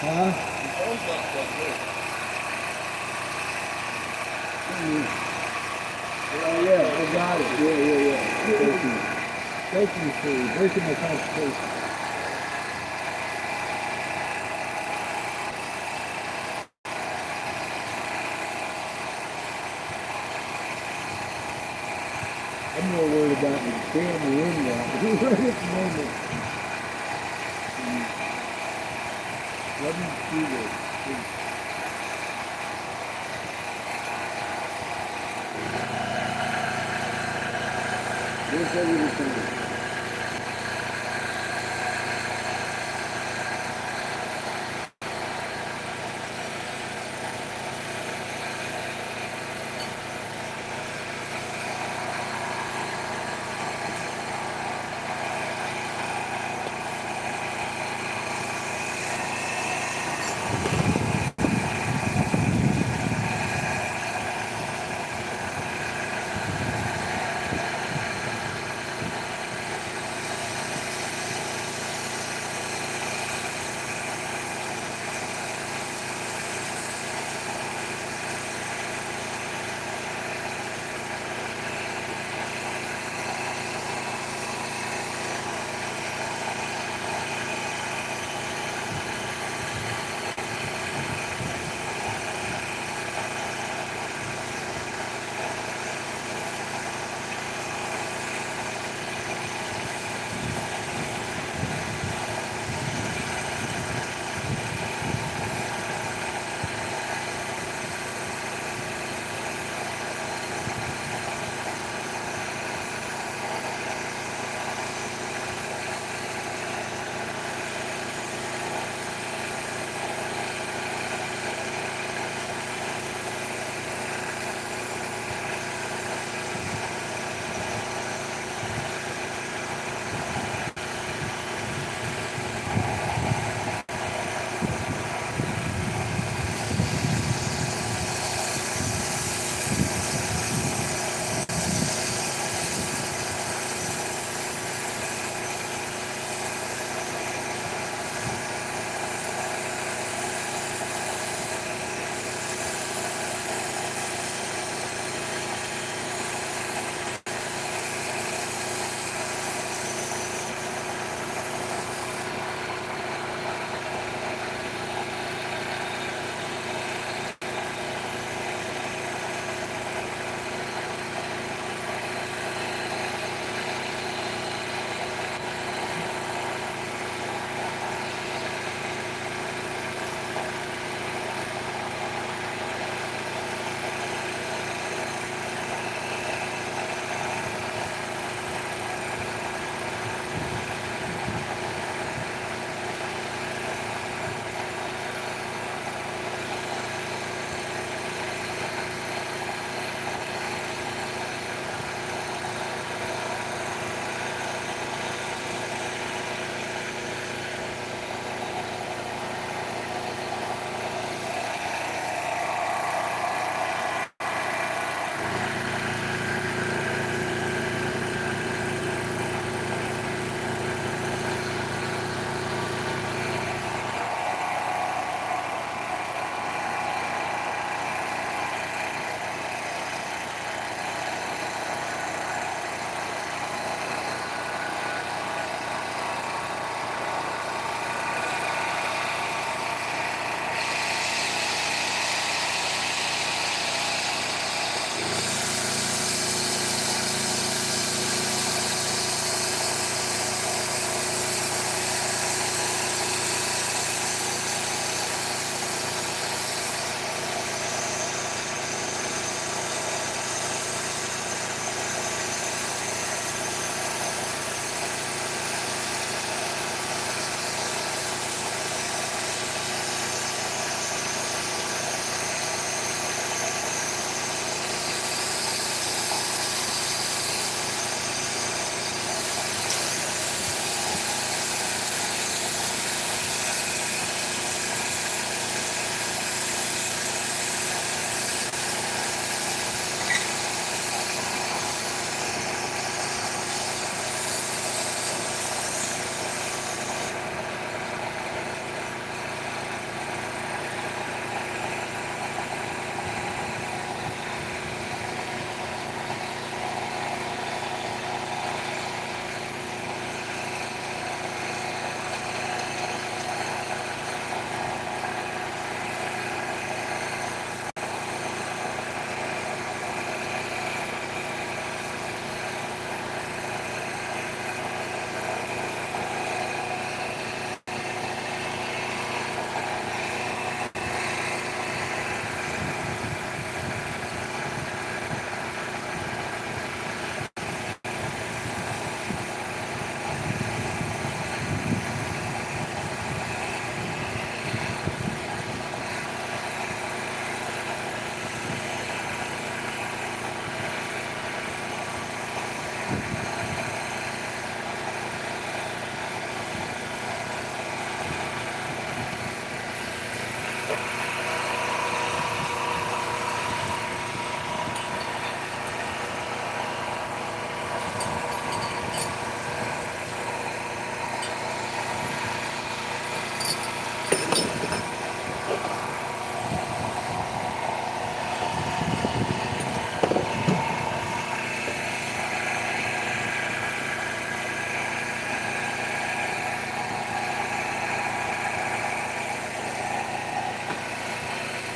Huh? Thumbs up like this. Oh, yeah, I got it. Yeah. Thank you for breaking my concentration. I'm more worried about the family in there right at the moment. Let me see this. Where's everything?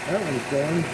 That one's done.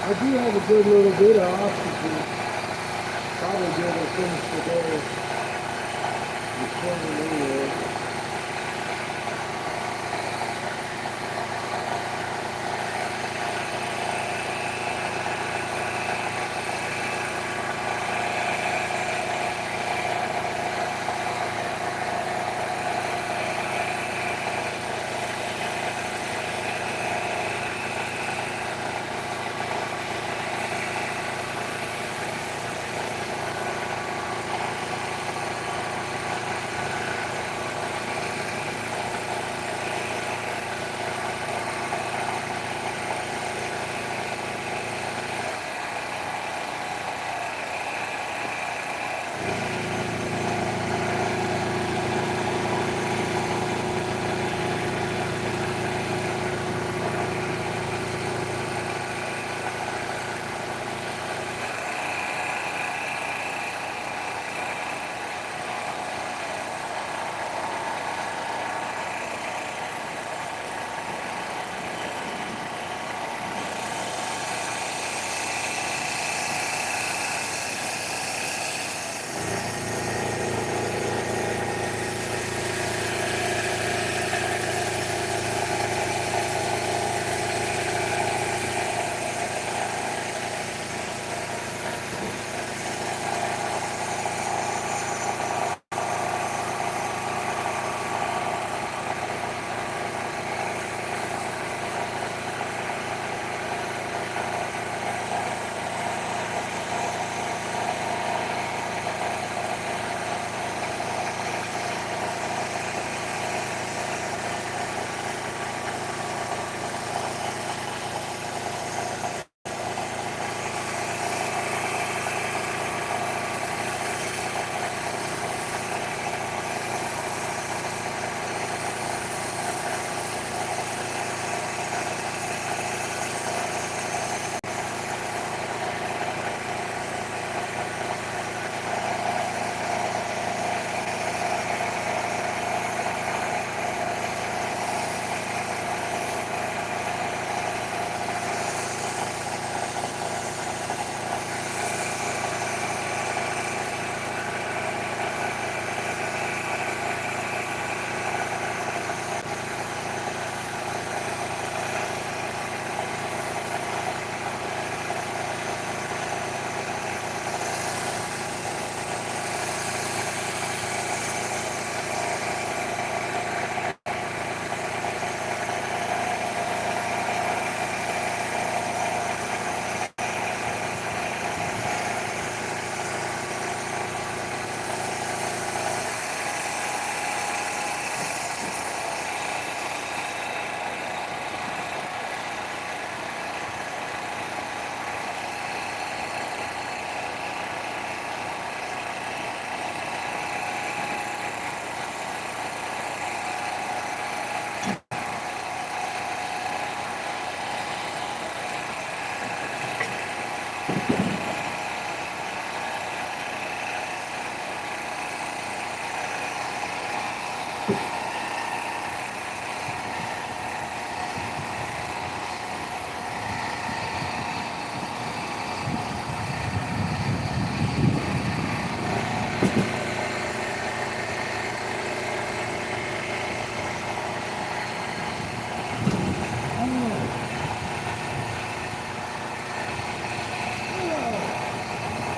I do have a good little bit of oxygen. Probably be able to finish the day. The swimming anyway.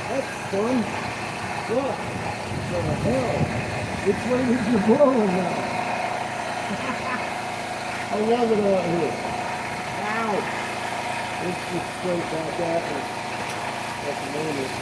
That's fun. Look. What the hell? Which way is you blowing now? I love it out here. Ow! It's just straight back at me. At the moment.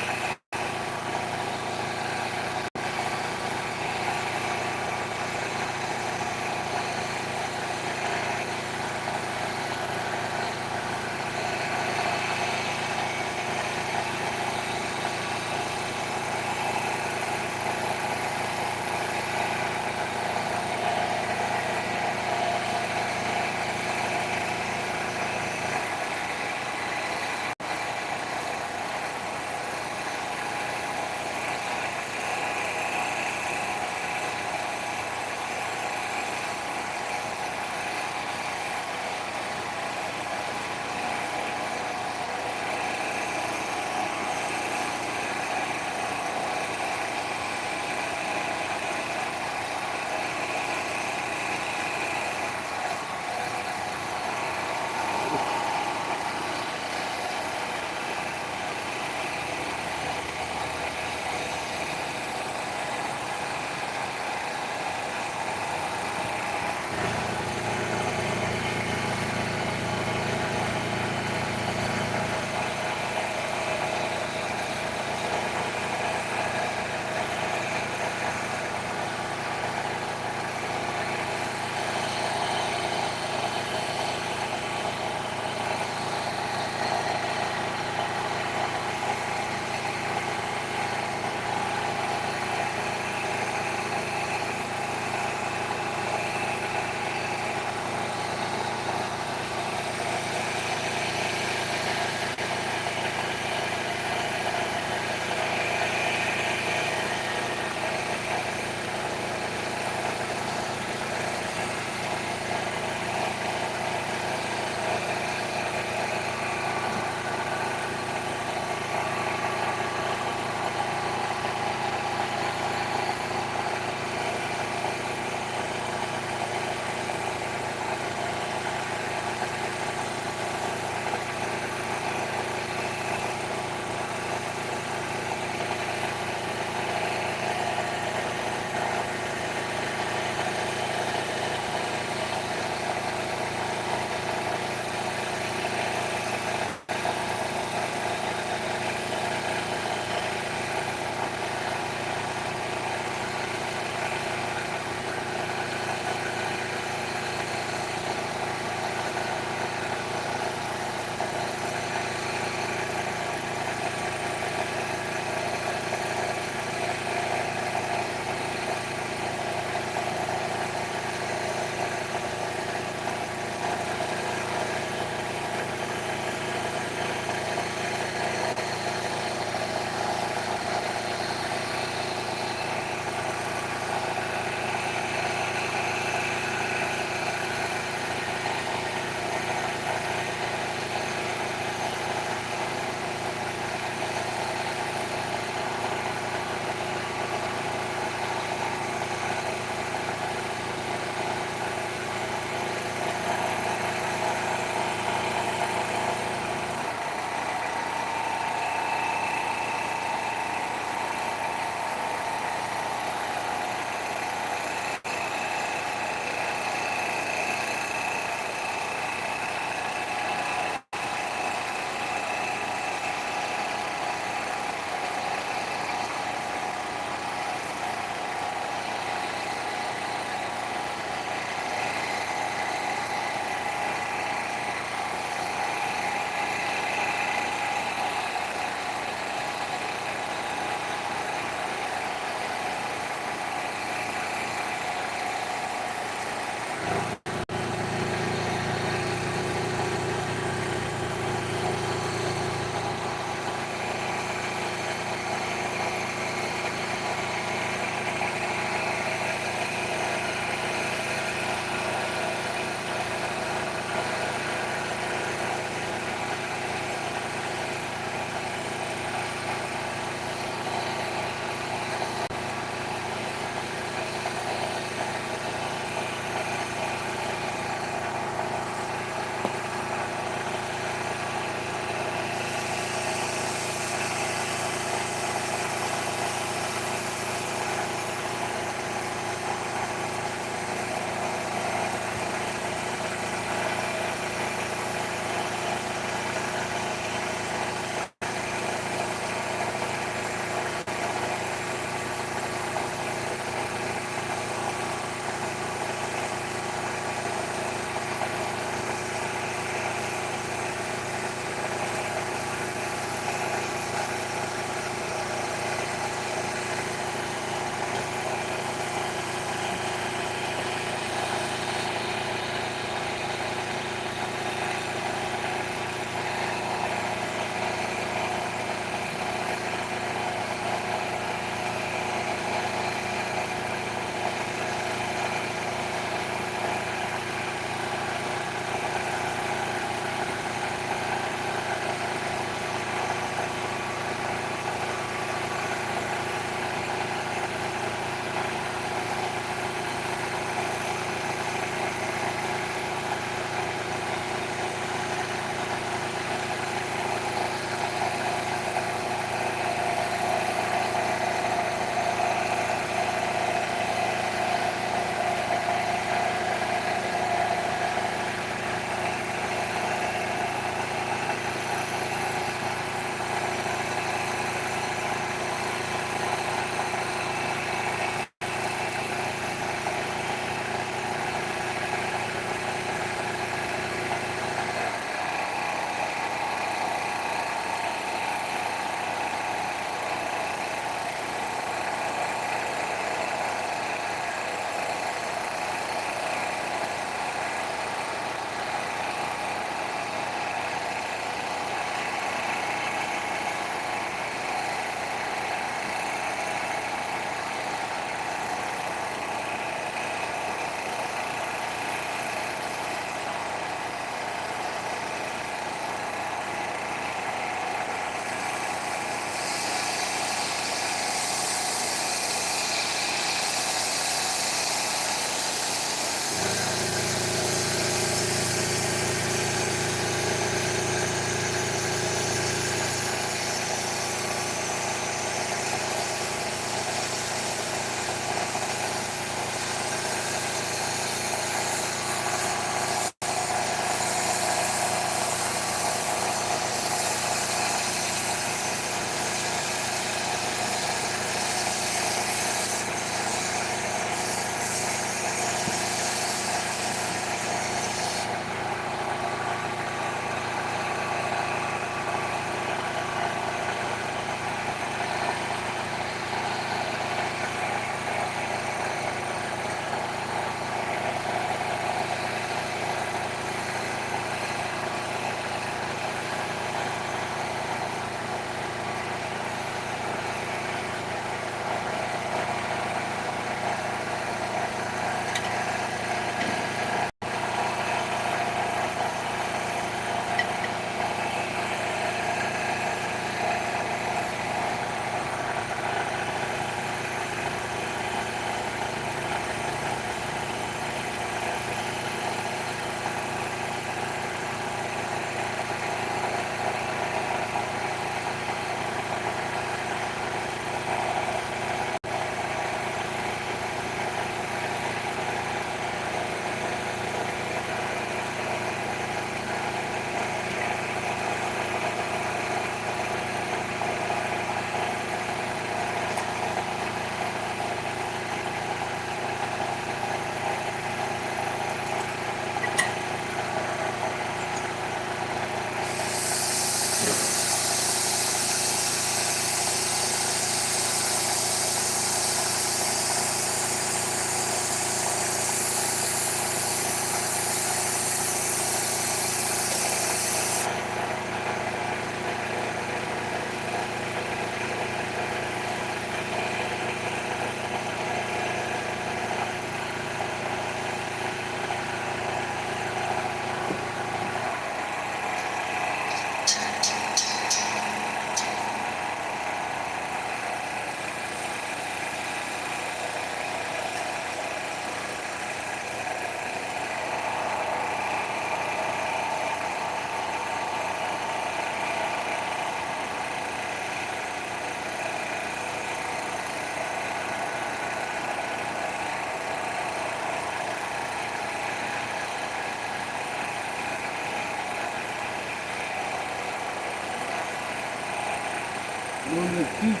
when the feet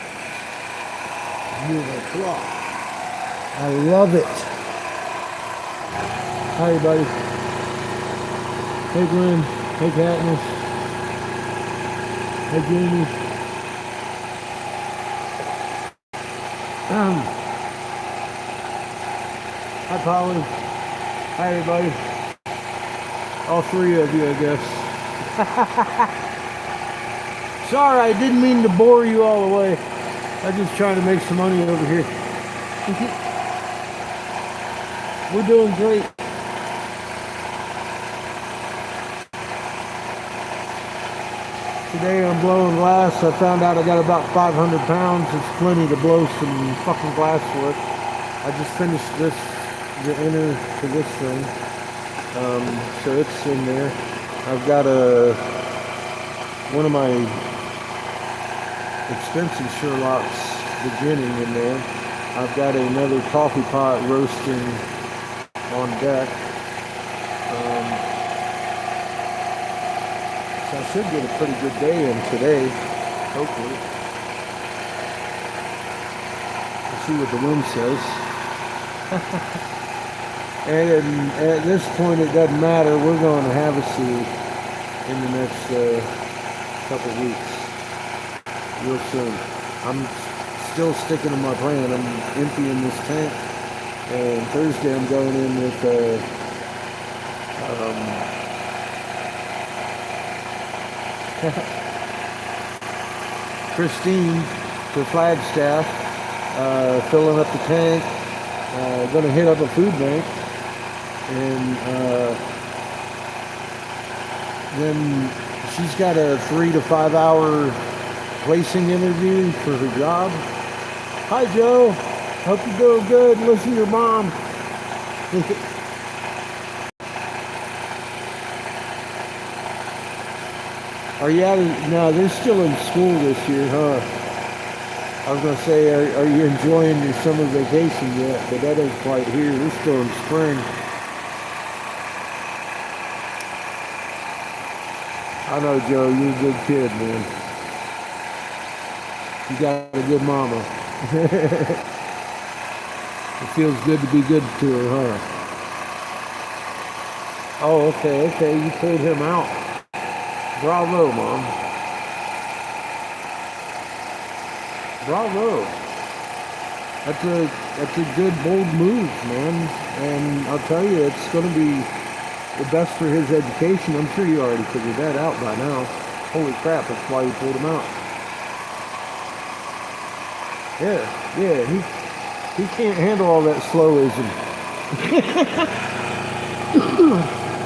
move a clock. I love it. Hi, buddy. Hey, Glenn. Hey, Katniss. Hey, Jamie. Hi, Polly. Hi, everybody. All three of you, I guess. Sorry, I didn't mean to bore you all the way. I'm just trying to make some money over here. We're doing great. Today I'm blowing glass. I found out I got about 500 pounds. It's plenty to blow some fucking glass with. I just finished this, the inner to this thing. So it's in there. I've got one of my expensive Sherlock's beginning in there. I've got another coffee pot roasting on deck. So I should get a pretty good day in today, hopefully. We'll see what the wind says. And at this point, it doesn't matter. We're going to Havasu in the next couple of weeks, real soon. I'm still sticking to my plan. I'm emptying this tank, and Thursday I'm going in with Christine for Flagstaff, filling up the tank. Going to hit up a food bank, and then she's got a 3 to 5 hour placing interview for her job. Hi, Joe. Hope you're doing good. Listen to your mom. Are you out of, no, they're still in school this year, huh? I was going to say, are you enjoying your summer vacation yet? But that ain't quite here. We're still in spring. I know, Joe, you're a good kid, man. You got a good mama. It feels good to be good to her, huh? Oh, okay, you pulled him out. Bravo, Mom. Bravo. That's a good, bold move, man. And I'll tell you, it's going to be the best for his education. I'm sure you already figured that out by now. Holy crap, that's why you pulled him out. Yeah, he can't handle all that slowism.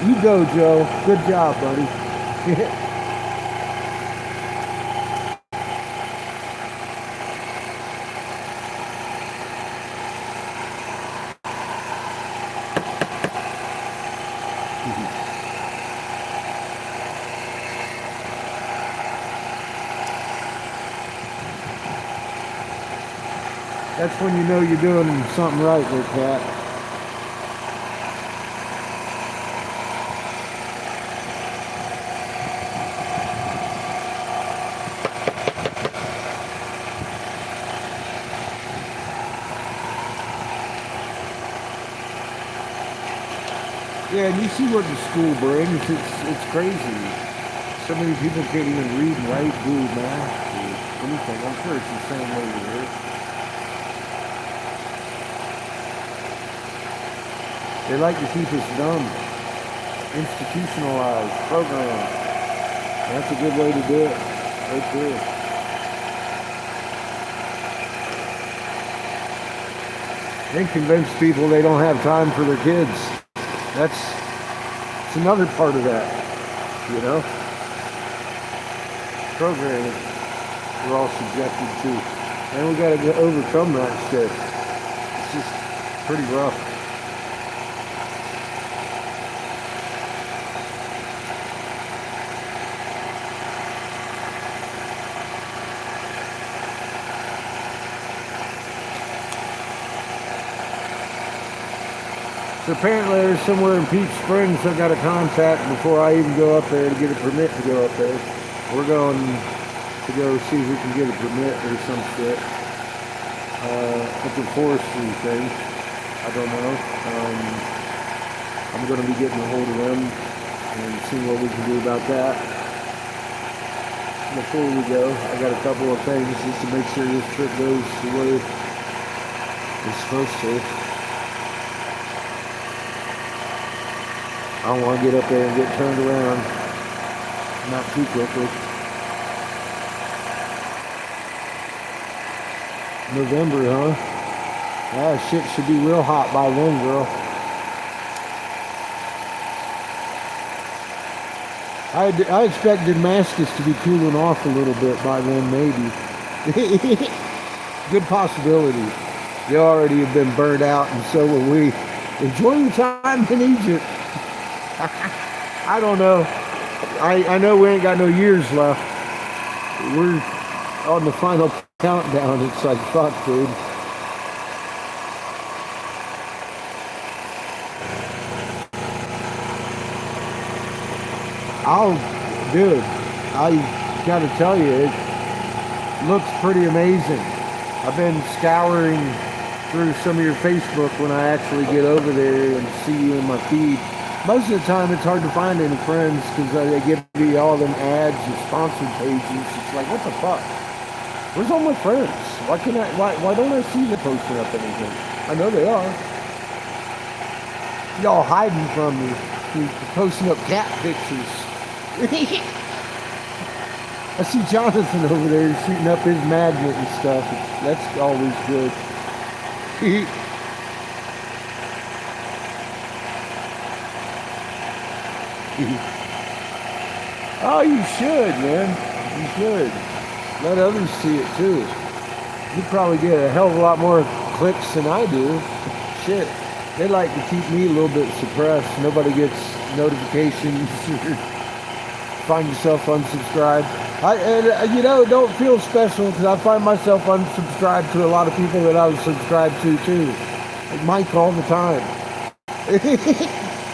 You go, Joe. Good job, buddy. That's when you know you're doing something right there, Cat. Yeah, and you see what the school brings. It's crazy. So many people can't even read and write, do math, or anything. I'm sure it's the same way here. They like to keep us dumb, institutionalized, programmed. That's a good way to do it, right there. They convince people they don't have time for their kids. It's another part of that, you know? Programming we're all subjected to. And we got to overcome that shit. It's just pretty rough. So apparently there's somewhere in Peach Springs I got to contact before I even go up there to get a permit to go up there. We're going to go see if we can get a permit or some shit. It's a forestry thing. I don't know. I'm going to be getting a hold of them and seeing what we can do about that. Before we go, I got a couple of things just to make sure this trip goes the way it's supposed to. I don't want to get up there and get turned around. Not too quickly. November, huh? Ah, shit should be real hot by then, girl. I expected Damascus to be cooling off a little bit by then, maybe. Good possibility. You already have been burned out, and so will we. Enjoy your time in Egypt. I don't know. I know we ain't got no years left. We're on the final countdown. It's like, fuck, dude. Dude, I gotta tell you, it looks pretty amazing. I've been scouring through some of your Facebook when I actually get over there and see you in my feed. Most of the time it's hard to find any friends because they give me all them ads and sponsored pages. It's like, what the fuck? Where's all my friends? Why don't I see them posting up anything? I know they are. Y'all hiding from me. You're posting up cat pictures. I see Jonathan over there shooting up his magnet and stuff. That's always good. Oh, you should, man. You should. Let others see it too. You probably get a hell of a lot more clicks than I do. Shit. They like to keep me a little bit suppressed. Nobody gets notifications. Find yourself unsubscribed. Don't feel special because I find myself unsubscribed to a lot of people that I was subscribed to too. Like Mike all the time.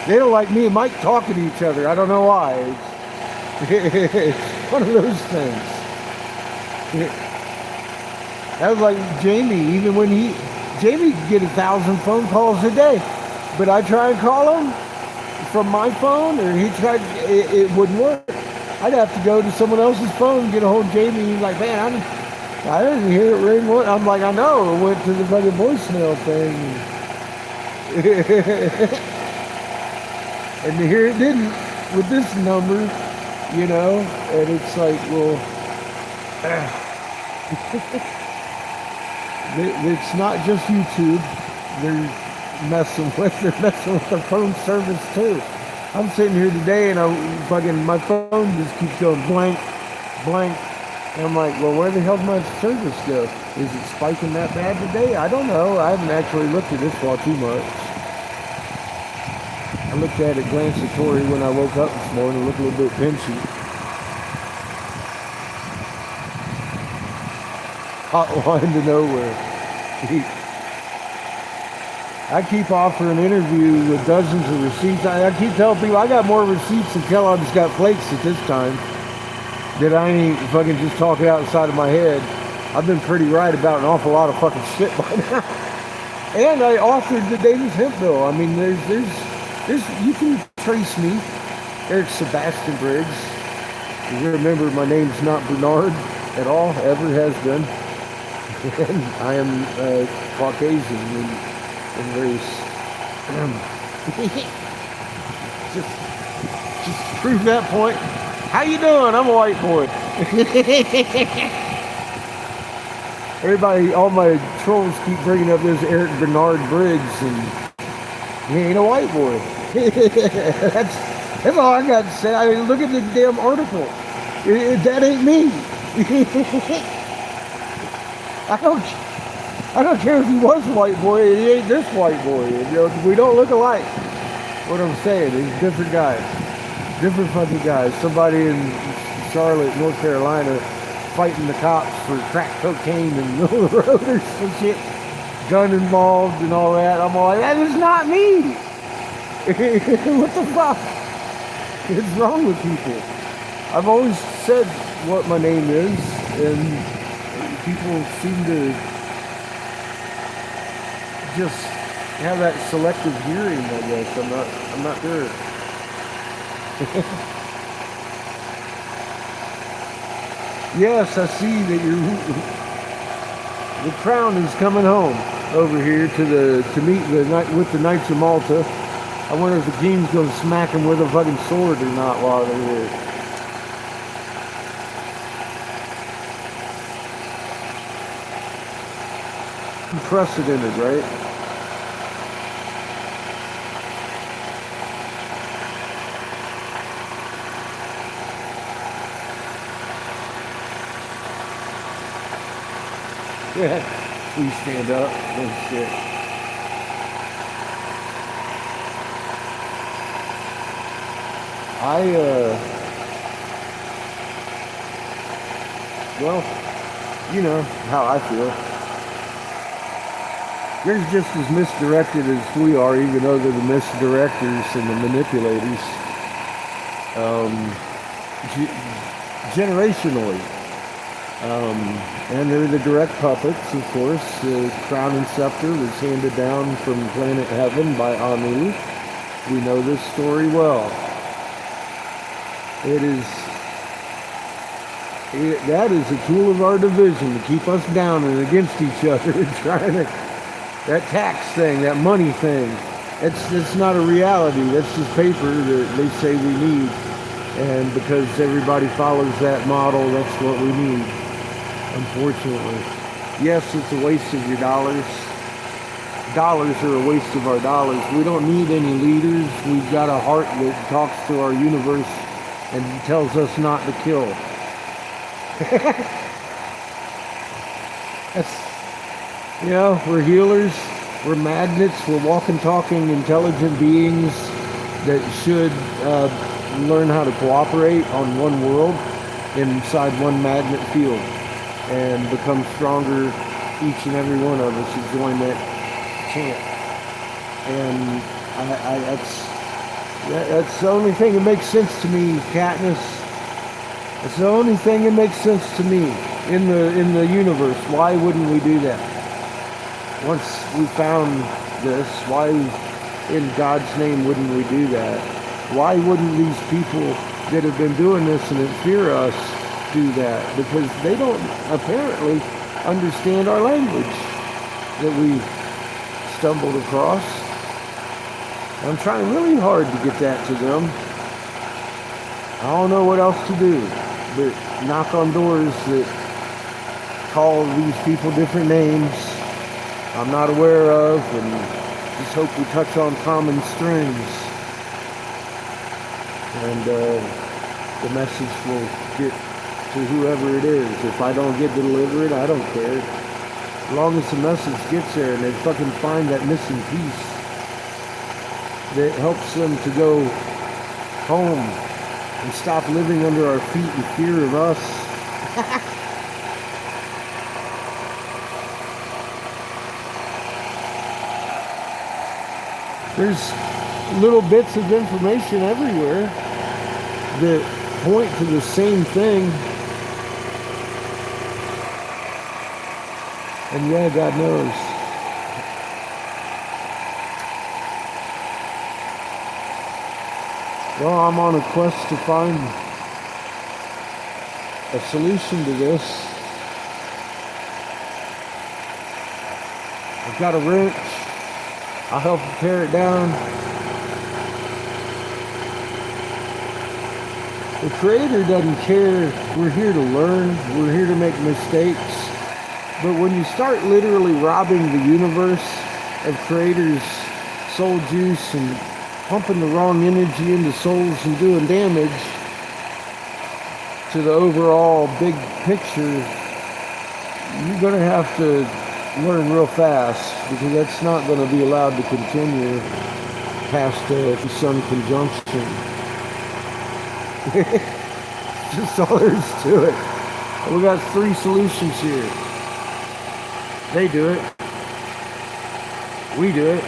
They don't like me and Mike talking to each other. I don't know why. It's one of those things. That was like Jamie. Even when Jamie could get 1,000 phone calls a day, but I try and call him from my phone, or he tried. It wouldn't work. I'd have to go to someone else's phone and get a hold of Jamie. He's like, man, I didn't hear it ring. I'm like, I know. It went to the fucking voicemail thing. And here it didn't with this number, and it's like, well, it's not just YouTube they're messing with the phone service too. I'm sitting here today and my phone just keeps going blank, blank. And I'm like, well, where the hell did my service go? Is it spiking that bad today? I don't know. I haven't actually looked at this far too much. I looked at it glancatory when I woke up this morning. It looked a little bit pinchy. Hotline to nowhere. I keep offering interview with dozens of receipts. I keep telling people I got more receipts than Kellogg's got flakes at this time. That I ain't fucking just talking outside of my head. I've been pretty right about an awful lot of fucking shit by now. And I authored the Davis Hemp Bill. I mean, there's you can trace me, Eric Sebastian Briggs. You remember my name's not Bernard at all, ever has been. And I am Caucasian in race. just to prove that point. How you doing? I'm a white boy. Everybody, all my trolls keep bringing up this Eric Bernard Briggs, and he ain't a white boy. That's all I got to say. I mean, look at the damn article. That ain't me. I don't care if he was a white boy. He ain't this white boy. We don't look alike. What I'm saying, he's different guys. Different fucking guys. Somebody in Charlotte, North Carolina, fighting the cops for crack cocaine in the middle of the road or some shit. Gun involved and all that. I'm all like, that is not me. What the fuck? What's wrong with people? I've always said what my name is. and people seem to just have that selective hearing, I guess. I'm not sure. Yes, I see that the crown is coming home over here to meet with the Knights of Malta. I wonder if the king's gonna smack him with a fucking sword or not while they're here. Unprecedented, right? Yeah, please stand up. Oh shit. Well, you know how I feel. They're just as misdirected as we are, even though they're the misdirectors and the manipulators. Um, Generationally. And they're the direct puppets, of course. The crown and scepter was handed down from planet heaven by Anu. We know this story well. That is a tool of our division to keep us down and against each other, trying to, that tax thing, that money thing, it's not a reality. That's just paper that they say we need. And because everybody follows that model, that's what we need. Unfortunately. Yes, it's a waste of your dollars. Dollars are a waste of our dollars. We don't need any leaders. We've got a heart that talks to our universe and tells us not to kill. That's, we're healers. We're magnets. We're walking, talking, intelligent beings that should learn how to cooperate on one world inside one magnet field and become stronger, each and every one of us, who join that chant. And that's the only thing that makes sense to me, Katniss. It's the only thing that makes sense to me in the universe. Why wouldn't we do that? Once we found this, why in God's name wouldn't we do that? Why wouldn't these people that have been doing this and that fear us do that? Because they don't apparently understand our language that we stumbled across. I'm trying really hard to get that to them. I don't know what else to do but knock on doors that call these people different names I'm not aware of, and just hope we touch on common strings. And the message will get to whoever it is. If I don't get to deliver it, I don't care. As long as the message gets there and they fucking find that missing piece that helps them to go home and stop living under our feet in fear of us. There's little bits of information everywhere that point to the same thing. And yeah, God knows. Well, I'm on a quest to find a solution to this. I've got a wrench. I'll help you tear it down. The Creator doesn't care. We're here to learn. We're here to make mistakes. But when you start literally robbing the universe of Creator's soul juice and pumping the wrong energy into souls and doing damage to the overall big picture, you're going to have to learn real fast, because that's not going to be allowed to continue past the Sun conjunction. Just all there is to it. We got 3 solutions here. They do it. We do it.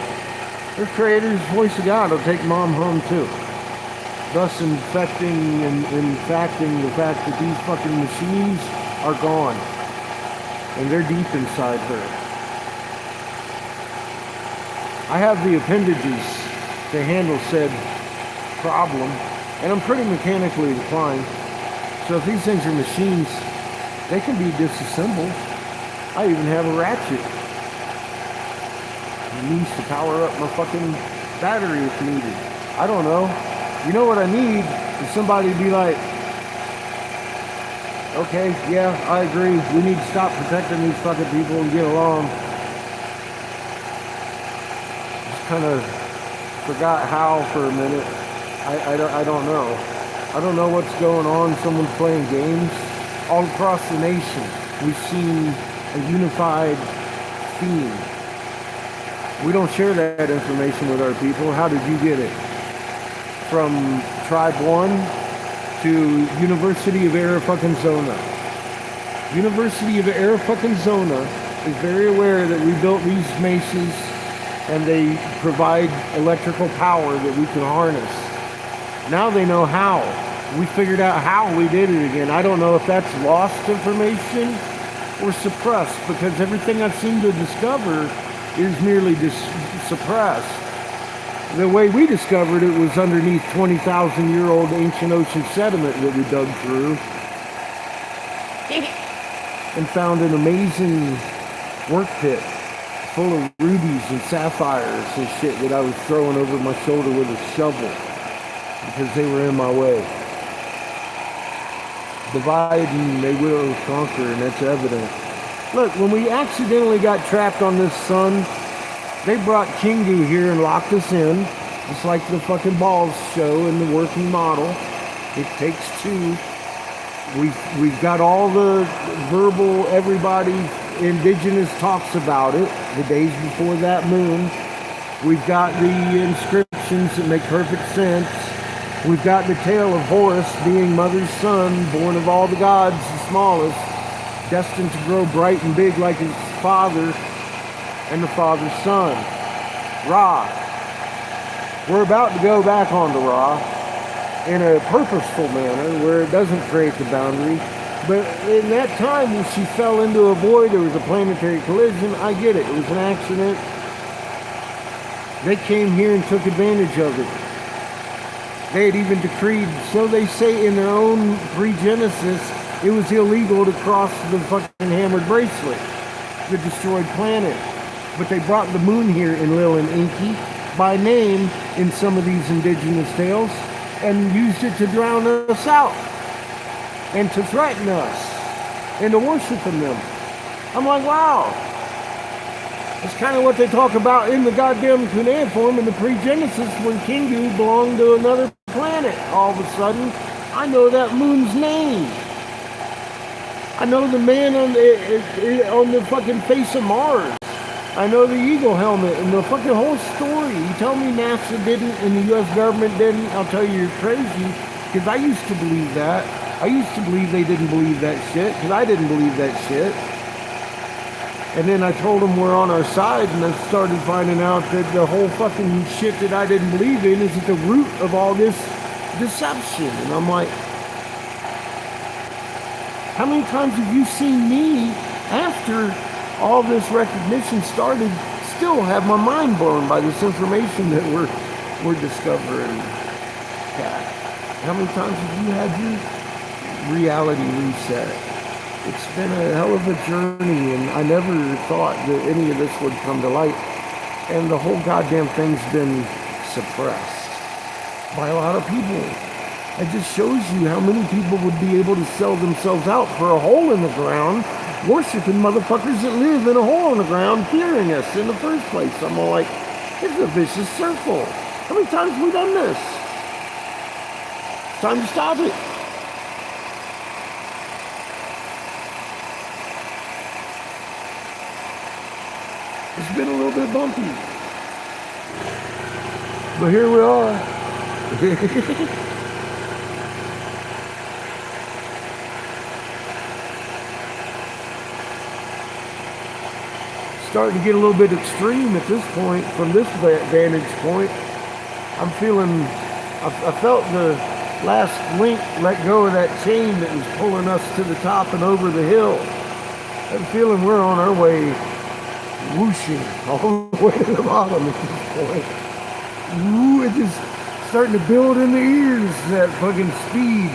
Their Creator's voice of God will take mom home too. Thus infecting and infacting the fact that these fucking machines are gone. And they're deep inside her. I have the appendages to handle said problem, and I'm pretty mechanically inclined. So if these things are machines, they can be disassembled. I even have a ratchet. It needs to power up my fucking battery if needed. I don't know. You know what I need is somebody to be like, okay, yeah, I agree. We need to stop protecting these fucking people and get along. Just kind of forgot how for a minute. I don't know. I don't know what's going on. Someone's playing games. All across the nation, we've seen a unified theme. We don't share that information with our people. How did you get it? From Tribe 1 to University of Arizona. University of Arizona is very aware that we built these mesas and they provide electrical power that we can harness. Now they know how. We figured out how we did it again. I don't know if that's lost information or suppressed, because everything I seem to discover is merely suppressed. The way we discovered it was underneath 20,000-year-old ancient ocean sediment that we dug through and found an amazing work pit full of rubies and sapphires and shit that I was throwing over my shoulder with a shovel because they were in my way. Divide and they will conquer, and that's evident. Look, when we accidentally got trapped on this sun, they brought Kingu here and locked us in, just like the fucking balls show in the working model. It takes two. We've got all the verbal, everybody, indigenous talks about it, the days before that moon. We've got the inscriptions that make perfect sense. We've got the tale of Horus being mother's son, born of all the gods, the smallest, destined to grow bright and big like his father, and the father's son, Ra. We're about to go back onto Ra in a purposeful manner where it doesn't create the boundary. But in that time when she fell into a void, there was a planetary collision. I get it. It was an accident. They came here and took advantage of it. They had even decreed, so they say in their own pre-Genesis, it was illegal to cross the fucking hammered bracelet, the destroyed planet. But they brought the moon here in Lil and Inky by name in some of these indigenous tales and used it to drown us out and to threaten us and to worship in them. I'm like, wow. It's kind of what they talk about in the goddamn cuneiform in the pre-Genesis when Kingu belonged to another planet. All of a sudden, I know that moon's name. I know the man on the fucking face of Mars. I know the eagle helmet and the fucking whole story. You tell me NASA didn't and the U.S. government didn't, I'll tell you you're crazy, because I used to believe that. I used to believe they didn't believe that shit, because I didn't believe that shit. And then I told them we're on our side, and I started finding out that the whole fucking shit that I didn't believe in is at the root of all this deception. And I'm like, how many times have you seen me, after all this recognition started, still have my mind blown by this information that we're discovering? Yeah. How many times have you had your reality reset? It's been a hell of a journey, and I never thought that any of this would come to light. And the whole goddamn thing's been suppressed by a lot of people. It just shows you how many people would be able to sell themselves out for a hole in the ground, worshiping motherfuckers that live in a hole in the ground, fearing us in the first place. I'm all like, it's a vicious circle. How many times have we done this? It's time to stop it. It's been a little bit bumpy, but here we are. Starting to get a little bit extreme at this point. From this vantage point, I'm feeling, I felt last link let go of that chain that was pulling us to the top and over the hill. I'm feeling we're on our way whooshing all the way to the bottom at this point. Ooh, it's just starting to build in the ears, that fucking speed.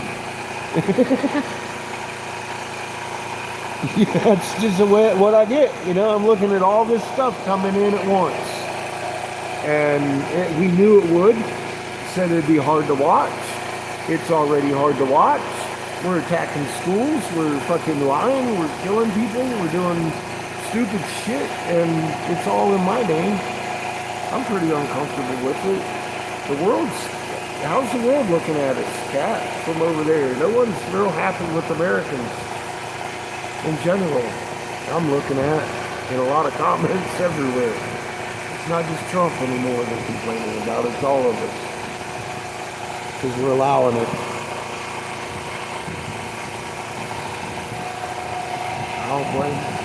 Yeah, that's just the way what I get. You know, I'm looking at all this stuff coming in at once. And we knew it would. Said it'd be hard to watch. It's already hard to watch. We're attacking schools. We're fucking lying. We're killing people. We're doing stupid shit. And it's all in my name. I'm pretty uncomfortable with it. How's the world looking at us, Cat, from over there? No one's real happy with Americans in general. I'm looking at in a lot of comments everywhere. It's not just Trump anymore they're complaining about. It's all of us. Because we're allowing it. I don't blame you.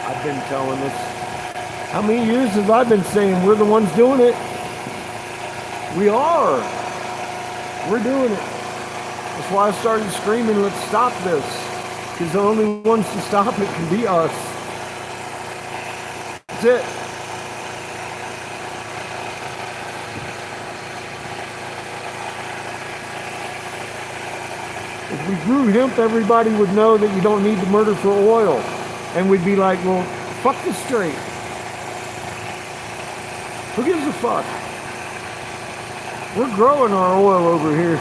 I've been telling this. How many years have I been saying we're the ones doing it? We are. We're doing it. That's why I started screaming, let's stop this. Because the only ones to stop it can be us. That's it. If we grew hemp, everybody would know that you don't need to murder for oil. And we'd be like, well, fuck this straight. Who gives a fuck? We're growing our oil over here.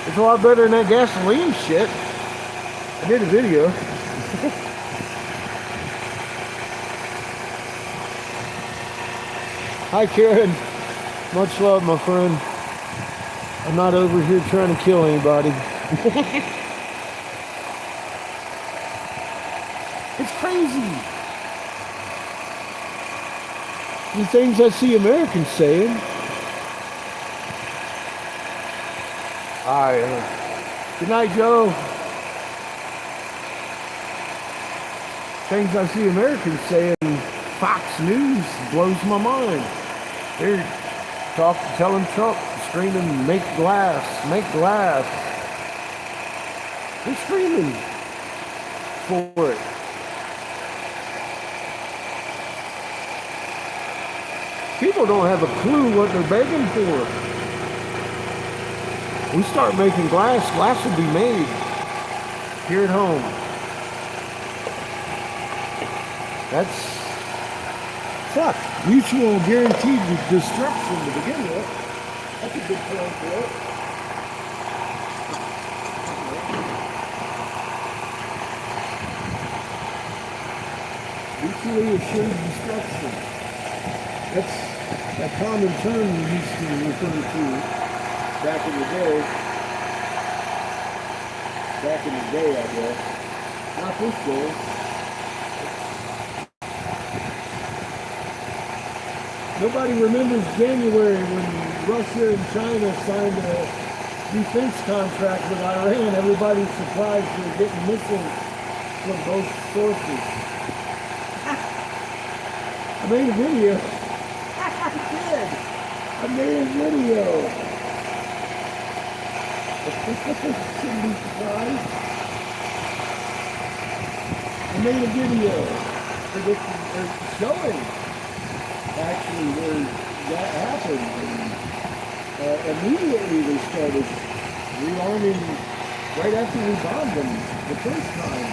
It's a lot better than that gasoline shit. I did a video. Hi, Karen. Much love, my friend. I'm not over here trying to kill anybody. It's crazy. The things I see Americans saying. Good night, Joe. Things I see Americans saying, Fox News blows my mind. They're telling Trump, screaming, make glass, make glass. They're screaming for it. People don't have a clue what they're begging for. We start making glass will be made here at home. That's fuck. Mutual guaranteed destruction to begin with. That's a good term for it. Mutually assured destruction. That's a common term we used to refer to back in the day. Back in the day, I guess. Not this day. Nobody remembers January when Russia and China signed a defense contract with Iran. Everybody's surprised they're getting missiles from both sources. I made a video. I did. I made a video. Shouldn't be surprised. I made a video predicting or showing actually where that happened, and immediately they started rearming right after we bombed them the first time.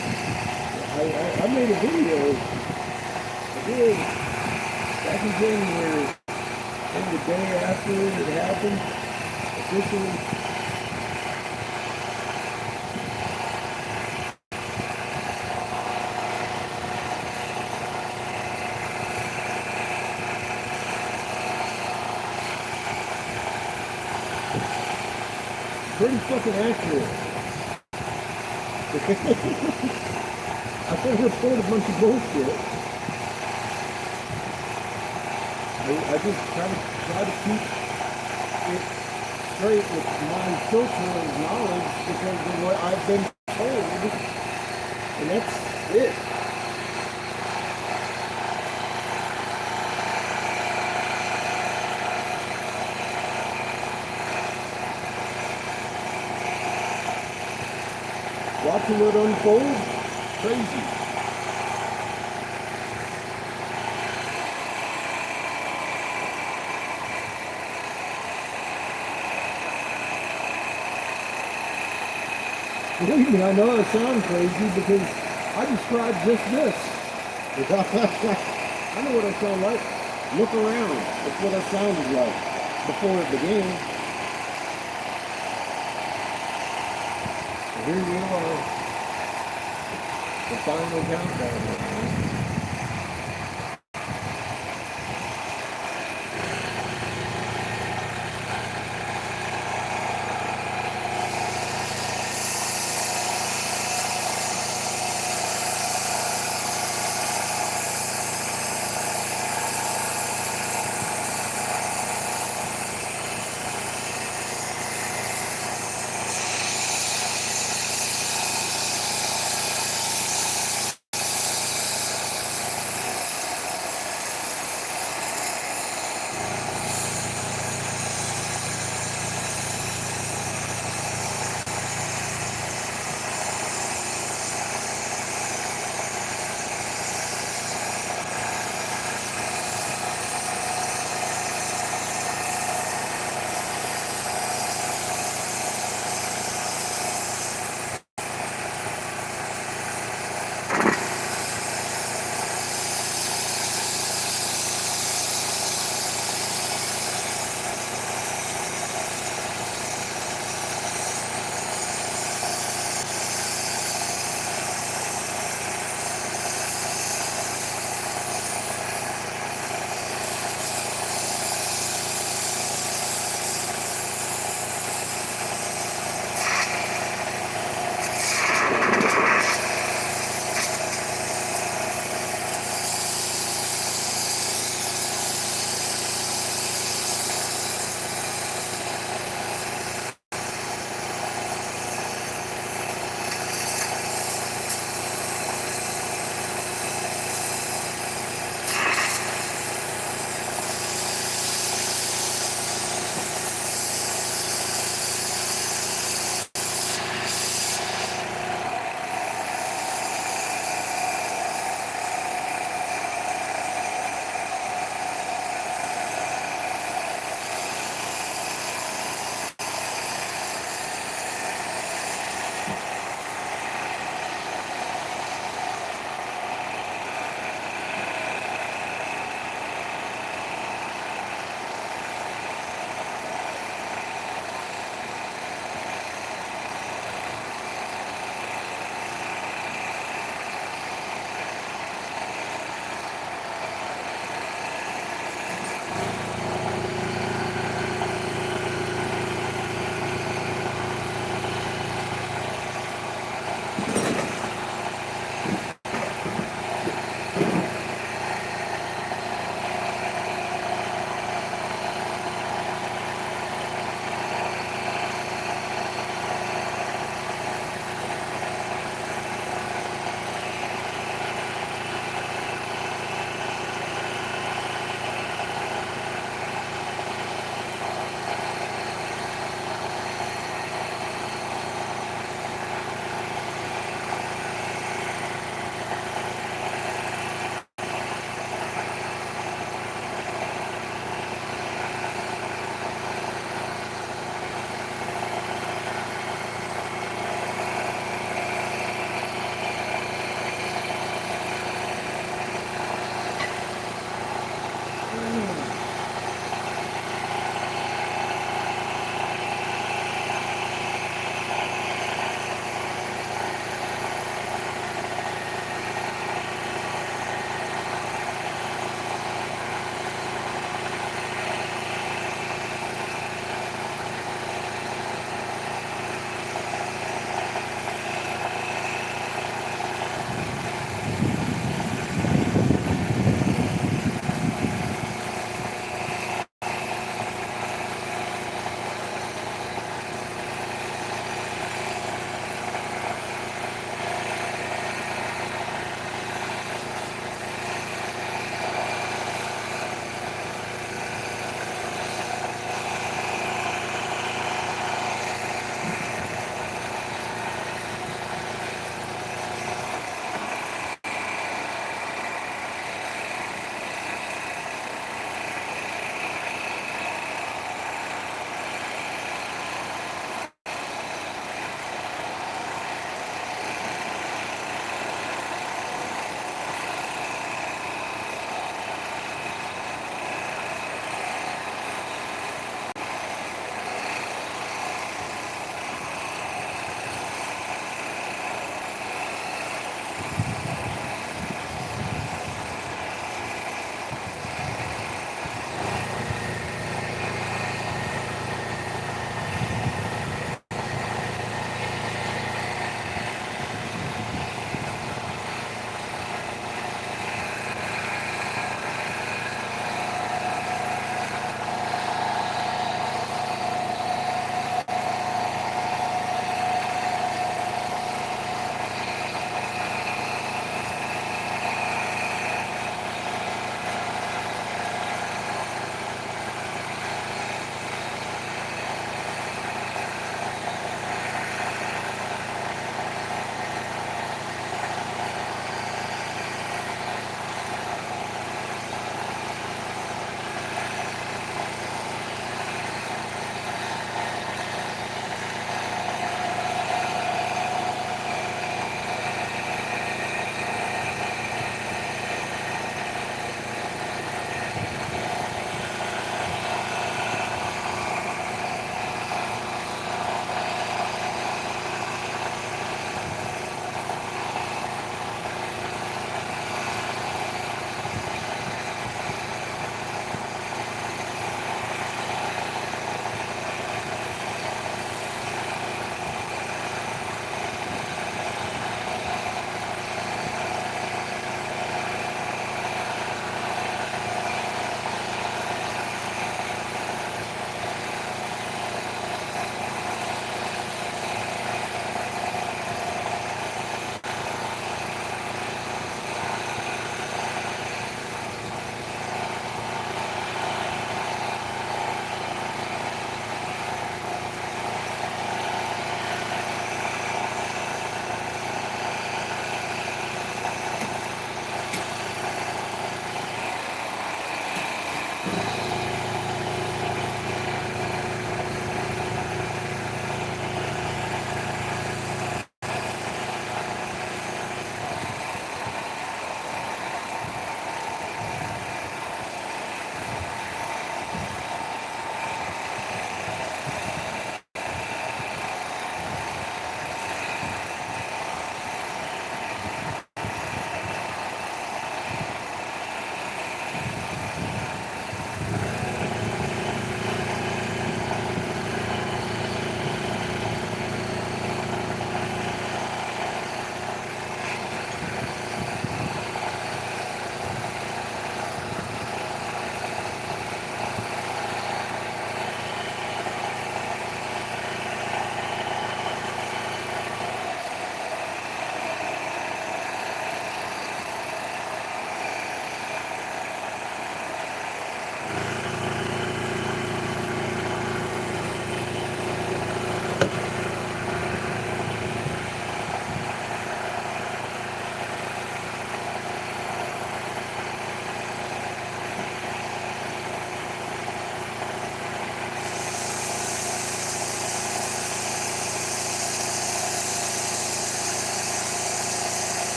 I made a video. I did back in January, and the day after it happened, officially. Pretty fucking accurate. I can't report a bunch of bullshit. I just try to keep it straight with my filter of knowledge because of what I've been told. And that's it. watching it unfold. Crazy. Believe me, I know it sounds crazy because I described just this. I know what I sound like. Look around. That's what I sounded like before it began. So here we are. The final countdown.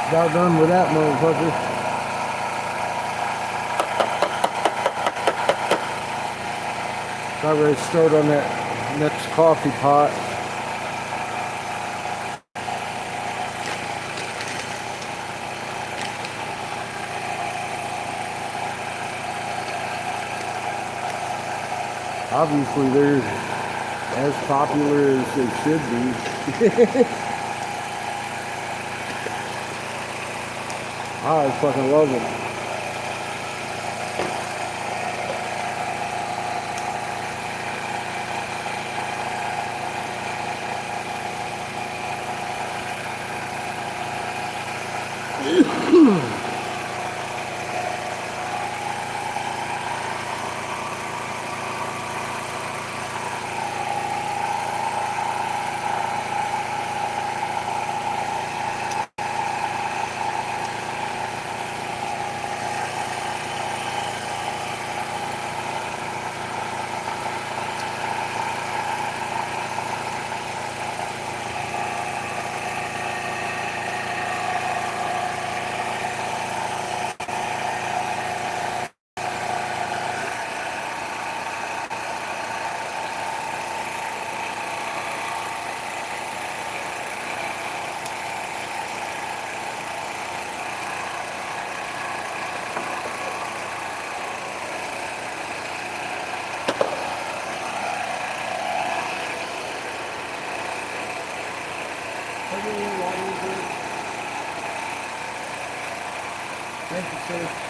About done with that motherfucker. Got ready to start on that next coffee pot. Obviously, they're as popular as they should be. I fucking love them. Thank you, sir.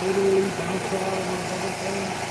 Literally bounce out and everything.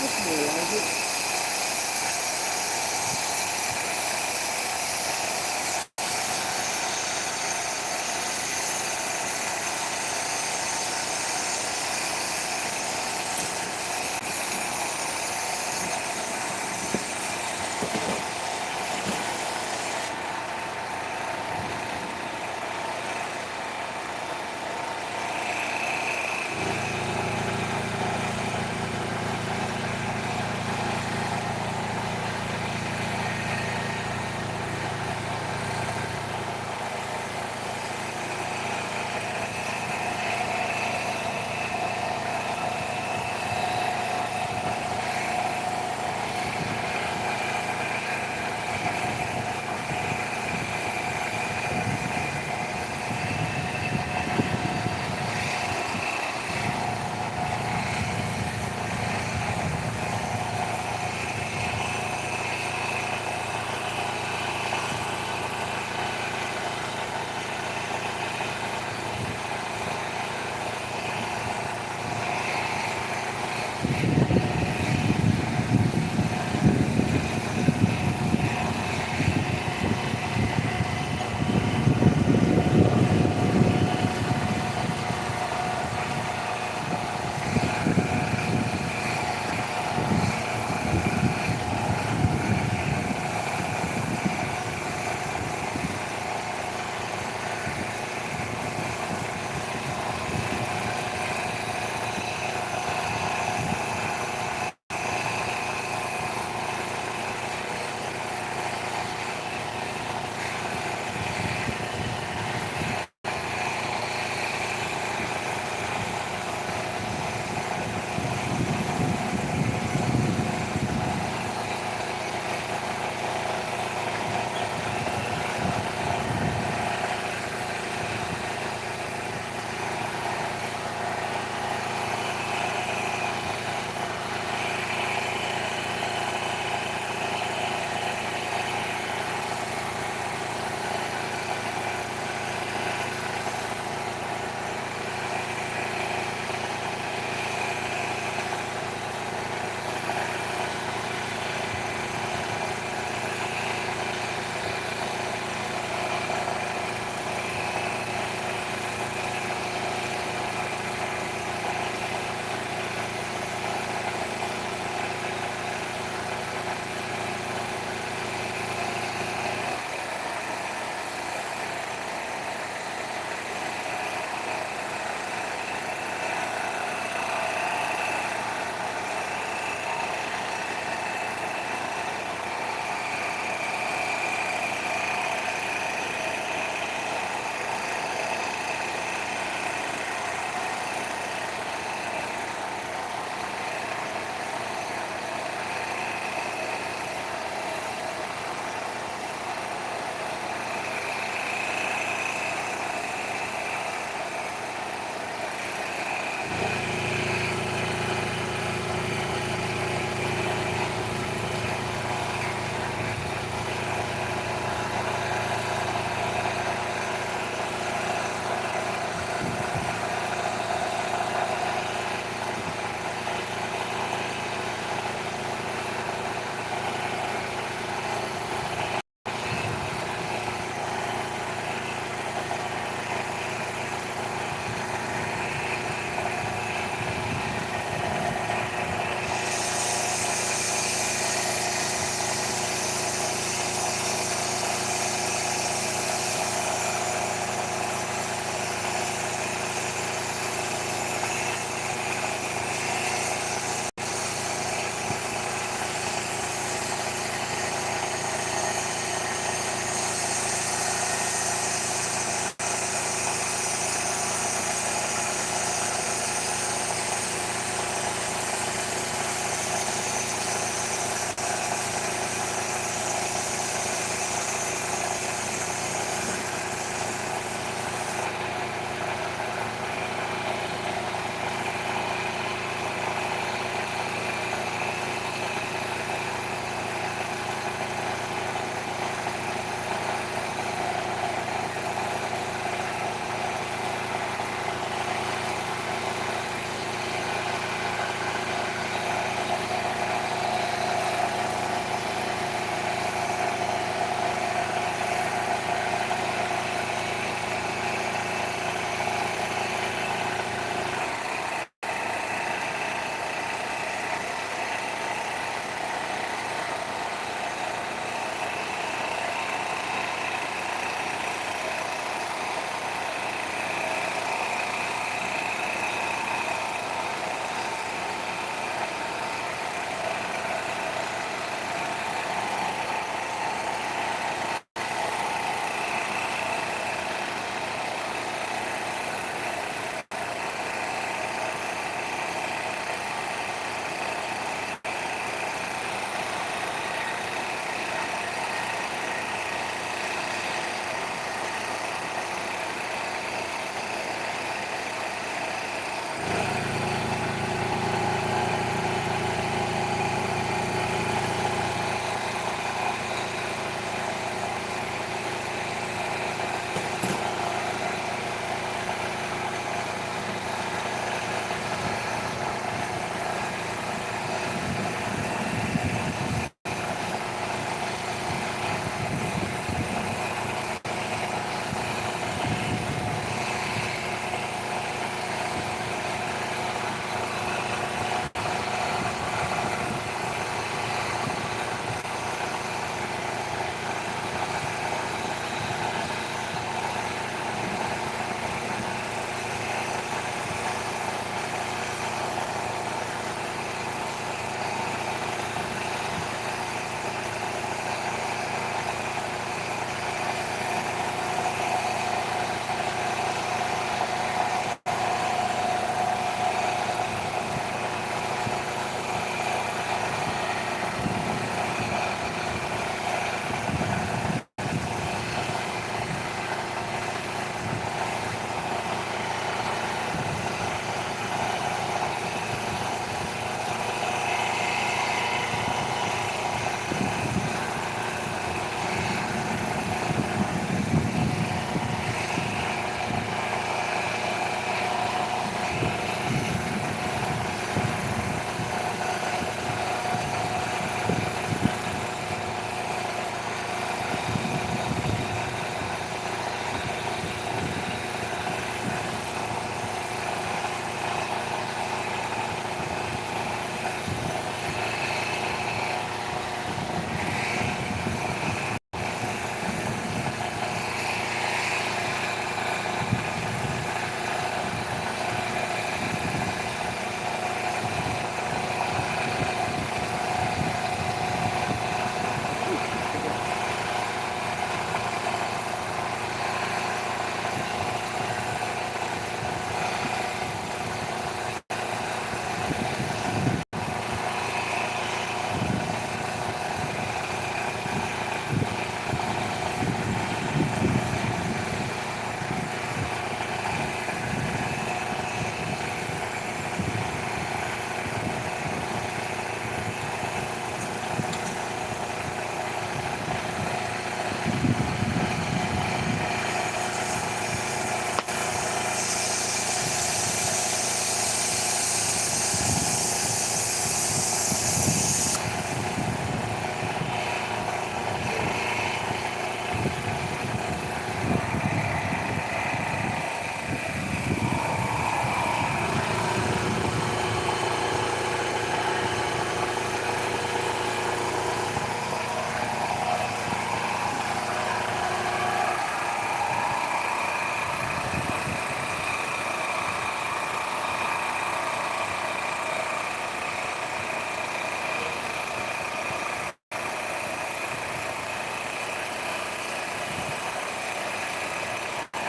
That's more like it.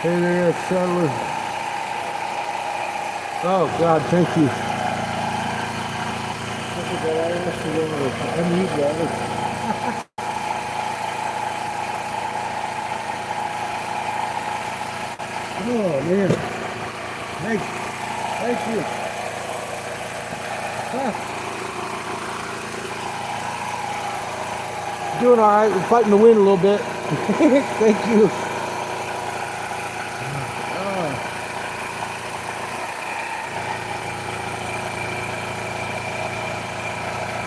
Hey there, settler. Oh God, thank you. Look at that, I asked you water. I need water. Oh man, thank you. Ah, doing all right. We're fighting the wind a little bit. Thank you. Ah,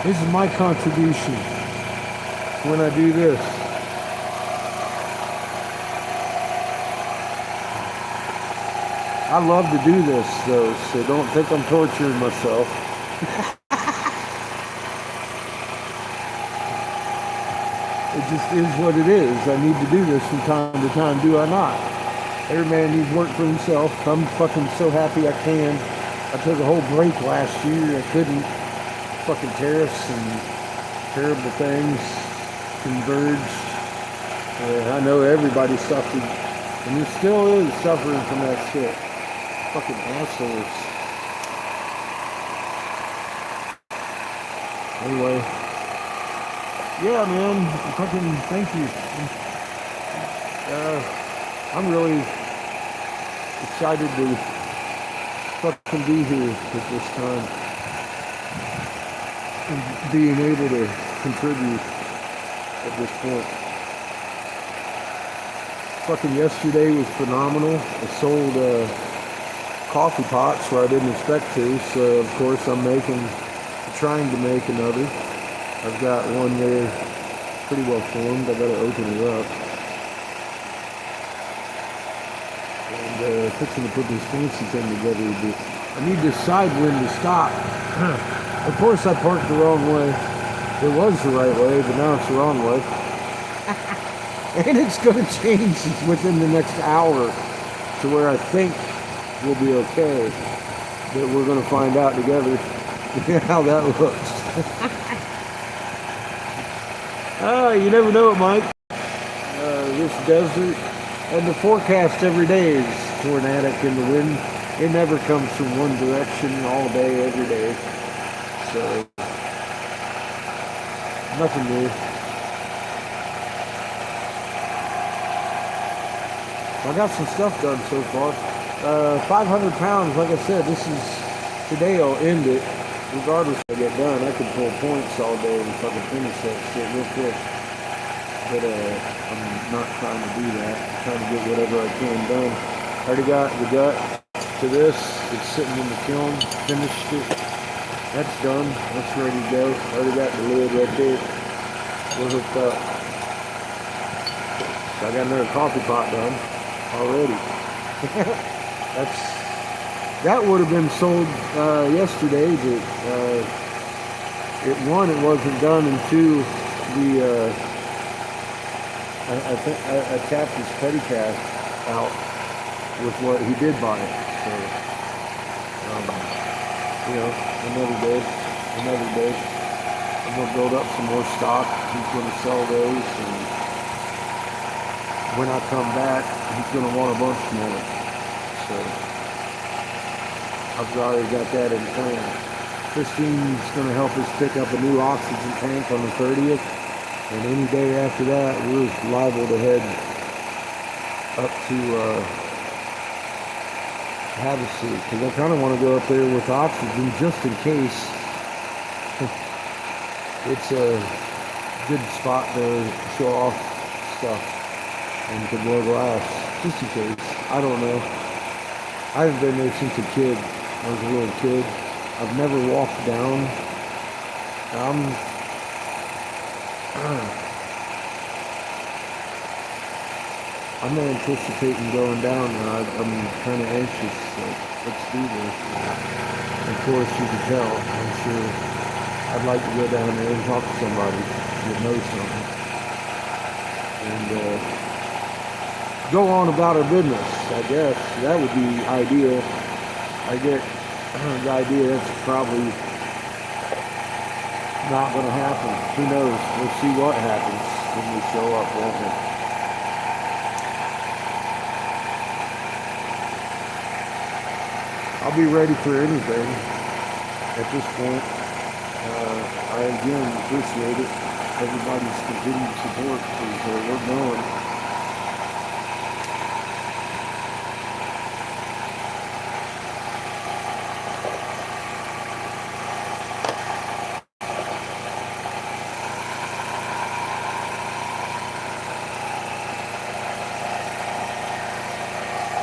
this is my contribution when I do this. I love to do this though, so don't think I'm torturing myself. It just is what it is. I need to do this from time to time, do I not? Every man needs work for himself. I'm fucking so happy I can. I took a whole break last year. I couldn't. Fucking tariffs and terrible things converged. I know everybody suffered, and it still is suffering from that shit. Fucking assholes. Anyway, yeah, man. Fucking thank you. I'm really excited to fucking be here at this time and being able to contribute at this point. Fucking yesterday was phenomenal. I sold coffee pots where I didn't expect to, so of course I'm trying to make another. I've got one there pretty well formed. I gotta open it up. And fixing to put this fancy thing together, but I need this side wind to stop. Of course I parked the wrong way. It was the right way, but now it's the wrong way. And it's gonna change within the next hour to where I think we'll be okay. But we're gonna find out together how that looks. You never know it, Mike. This desert and the forecast every day is tornadic in the wind. It never comes from one direction all day, every day. So nothing new. I got some stuff done so far. 500 pounds, like I said, today I'll end it. Regardless if I get done, I can pull points all day and fucking finish that shit real quick. But I'm not trying to do that. I'm trying to get whatever I can done. I already got the gut to this. It's sitting in the kiln. Finished it. That's done. That's ready to go. I already got the lid right there. We're hooked up. So I got another coffee pot done already. That would have been sold yesterday, but one, it wasn't done, and two, I think I tapped his petty cash out with what he did buy. So, another day. I'm gonna build up some more stock. He's gonna sell those, and when I come back, he's gonna want a bunch more. So I've already got that in plan. Christine's going to help us pick up a new oxygen tank on the 30th. And any day after that, we're liable to head up to Havasu. Because I kind of want to go up there with oxygen just in case. It's a good spot to show off stuff and to blow glass. Just in case. I don't know. I haven't been there since a kid. I was a little kid. I've never walked down. I'm anticipating going down now. I'm kind of anxious. Let's do this. Of course, you can tell. I'm sure I'd like to go down there and talk to somebody that knows something. And go on about our business, I guess. That would be ideal. I get the idea that's probably not going to happen. Who knows? We'll see what happens when we show up, won't we? I'll be ready for anything at this point. I again appreciate it. Everybody's continued support because we're going.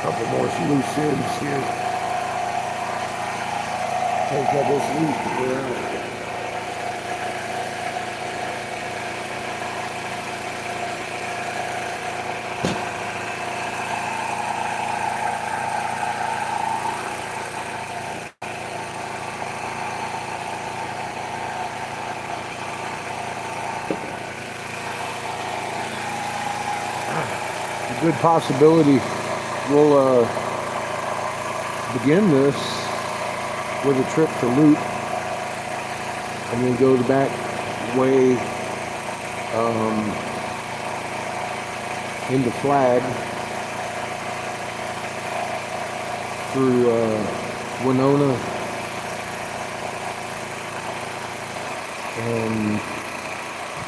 Couple more loose ends here. Take out this leaf to clear out. A good possibility we'll begin this with a trip to Loop and then go the back way into Flag through Winona and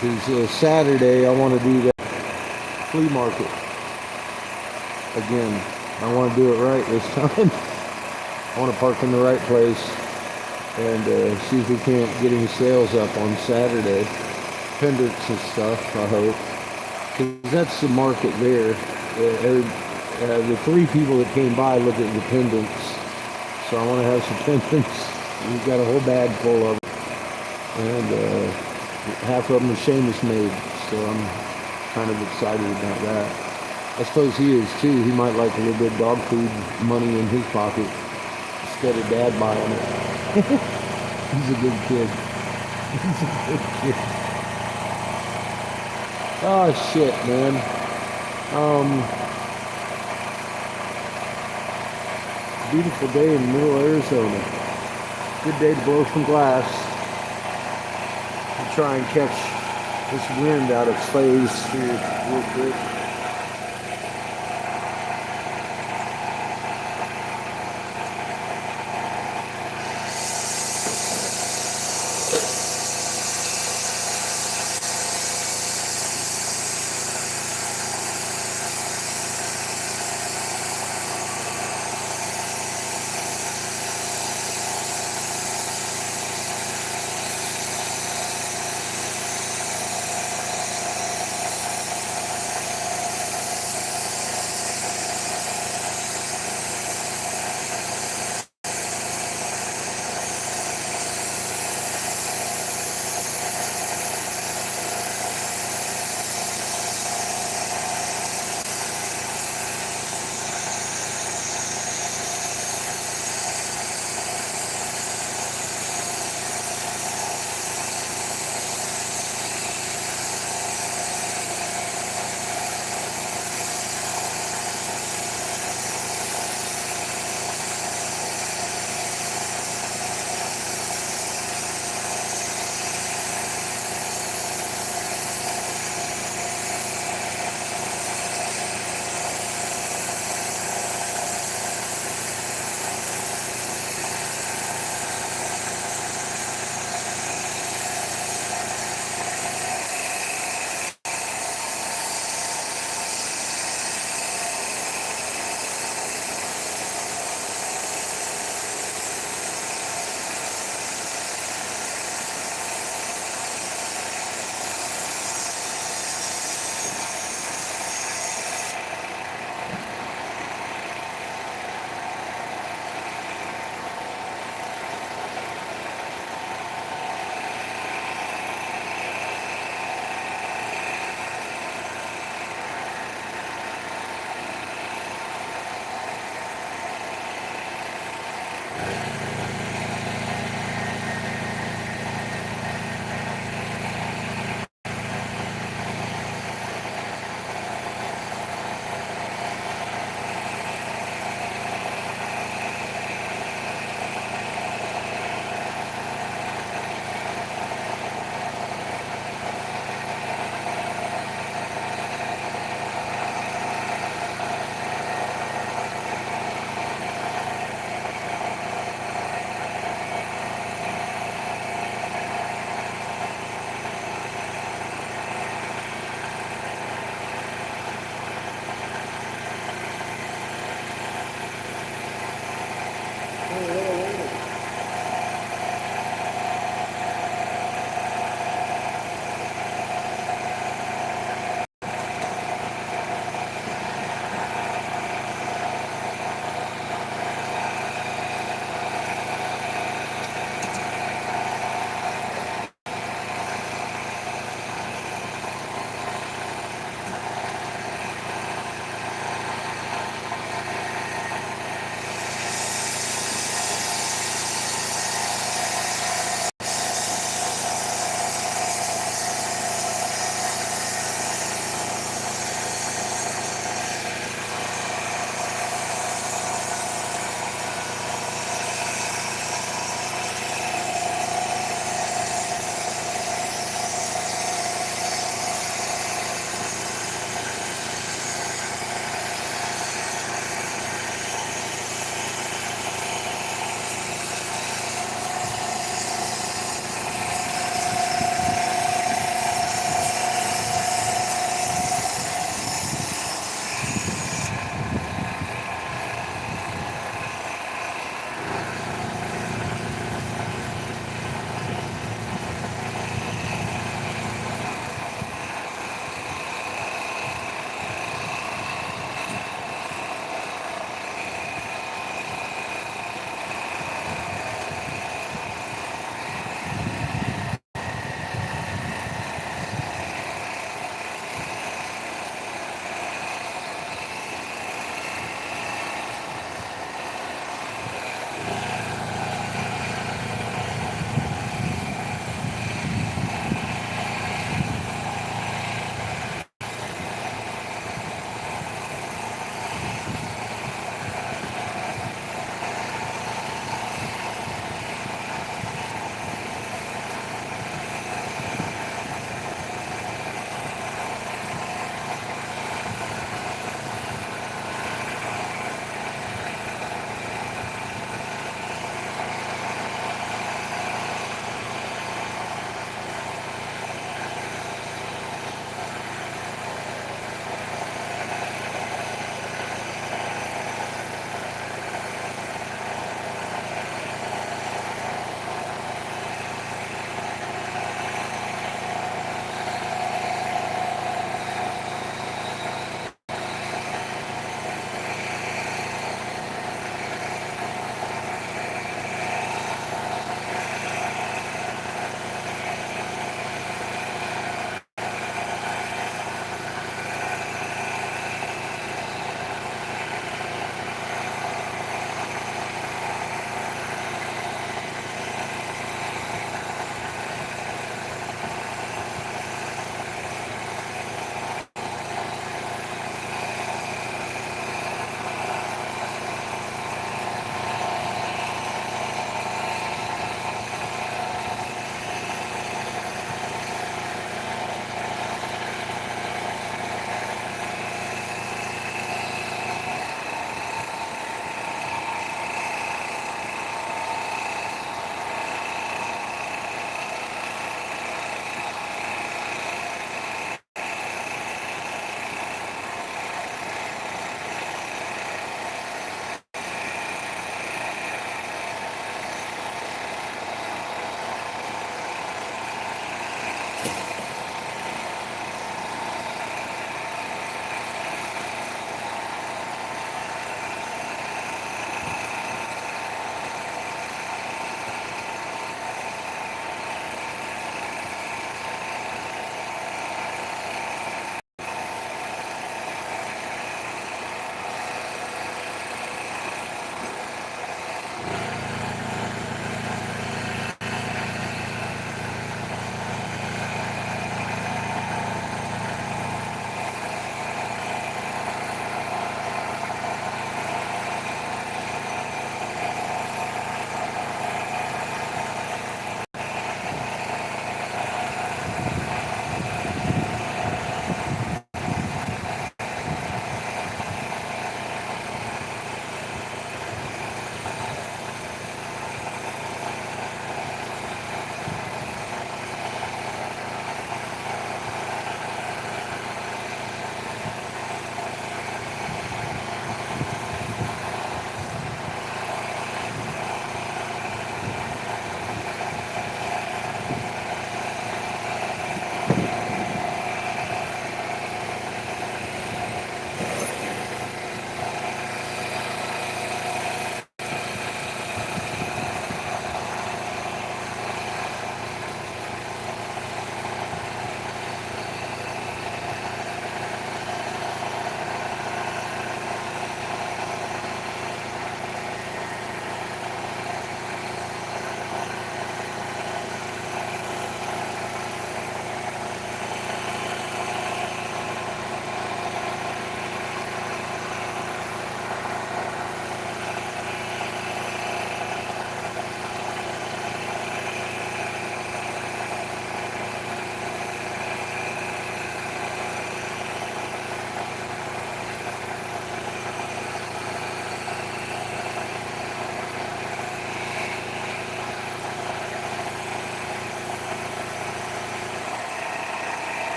because Saturday I want to do that flea market again. I want to do it right this time. I want to park in the right place and see if we can't get any sales up on Saturday. Pendants and stuff, I hope. Because that's the market there. The three people that came by looked at the pendants. So I want to have some pendants. We've got a whole bag full of them. And half of them are Seamus made. So I'm kind of excited about that. I suppose he is too. He might like a little bit of dog food money in his pocket instead of Dad buying it. He's a good kid. He's a good kid. Oh shit, man. Beautiful day in middle Arizona. Good day to blow some glass. And try and catch this wind out of Clay's here real quick.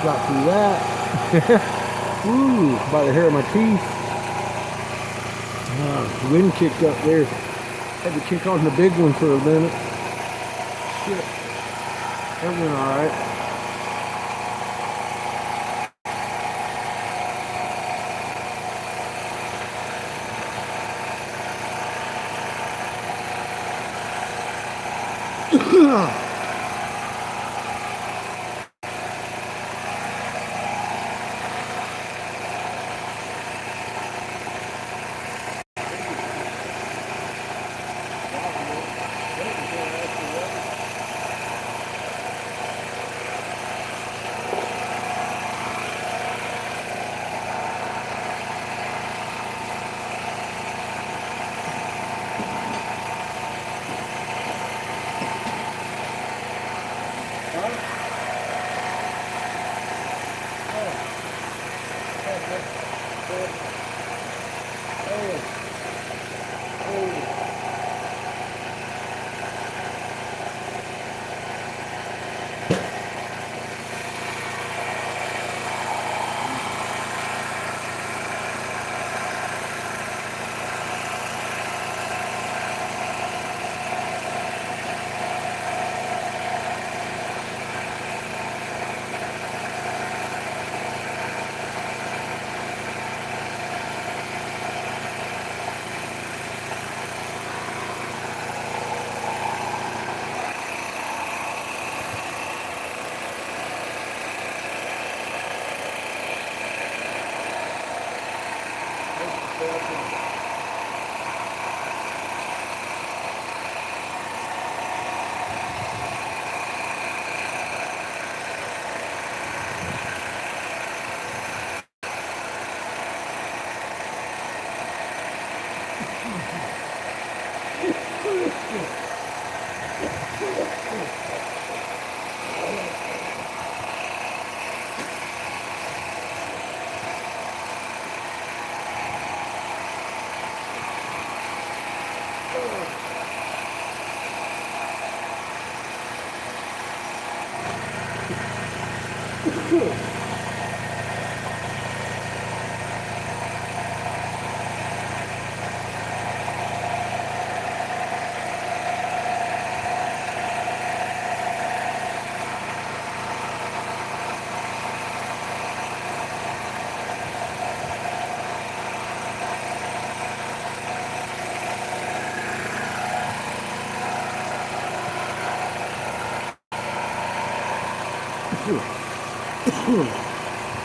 Got through that. Ooh, by the hair of my teeth. Wind kicked up there. Had to kick on the big one for a minute. Shit. That went alright.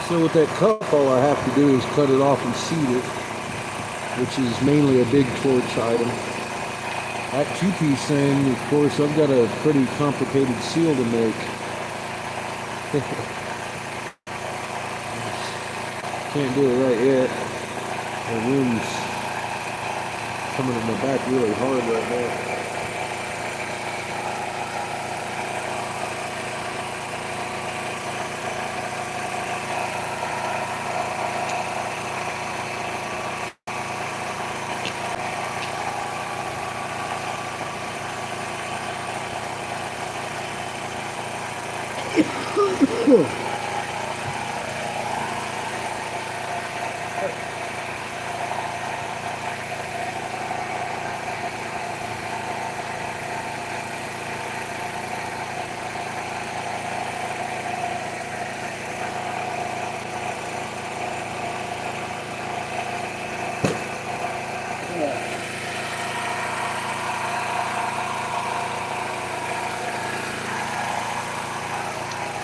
So with that cup, all I have to do is cut it off and seed it, which is mainly a big torch item. That two-piece thing, of course, I've got a pretty complicated seal to make. Can't do it right yet. The wind's coming in my back really hard right now.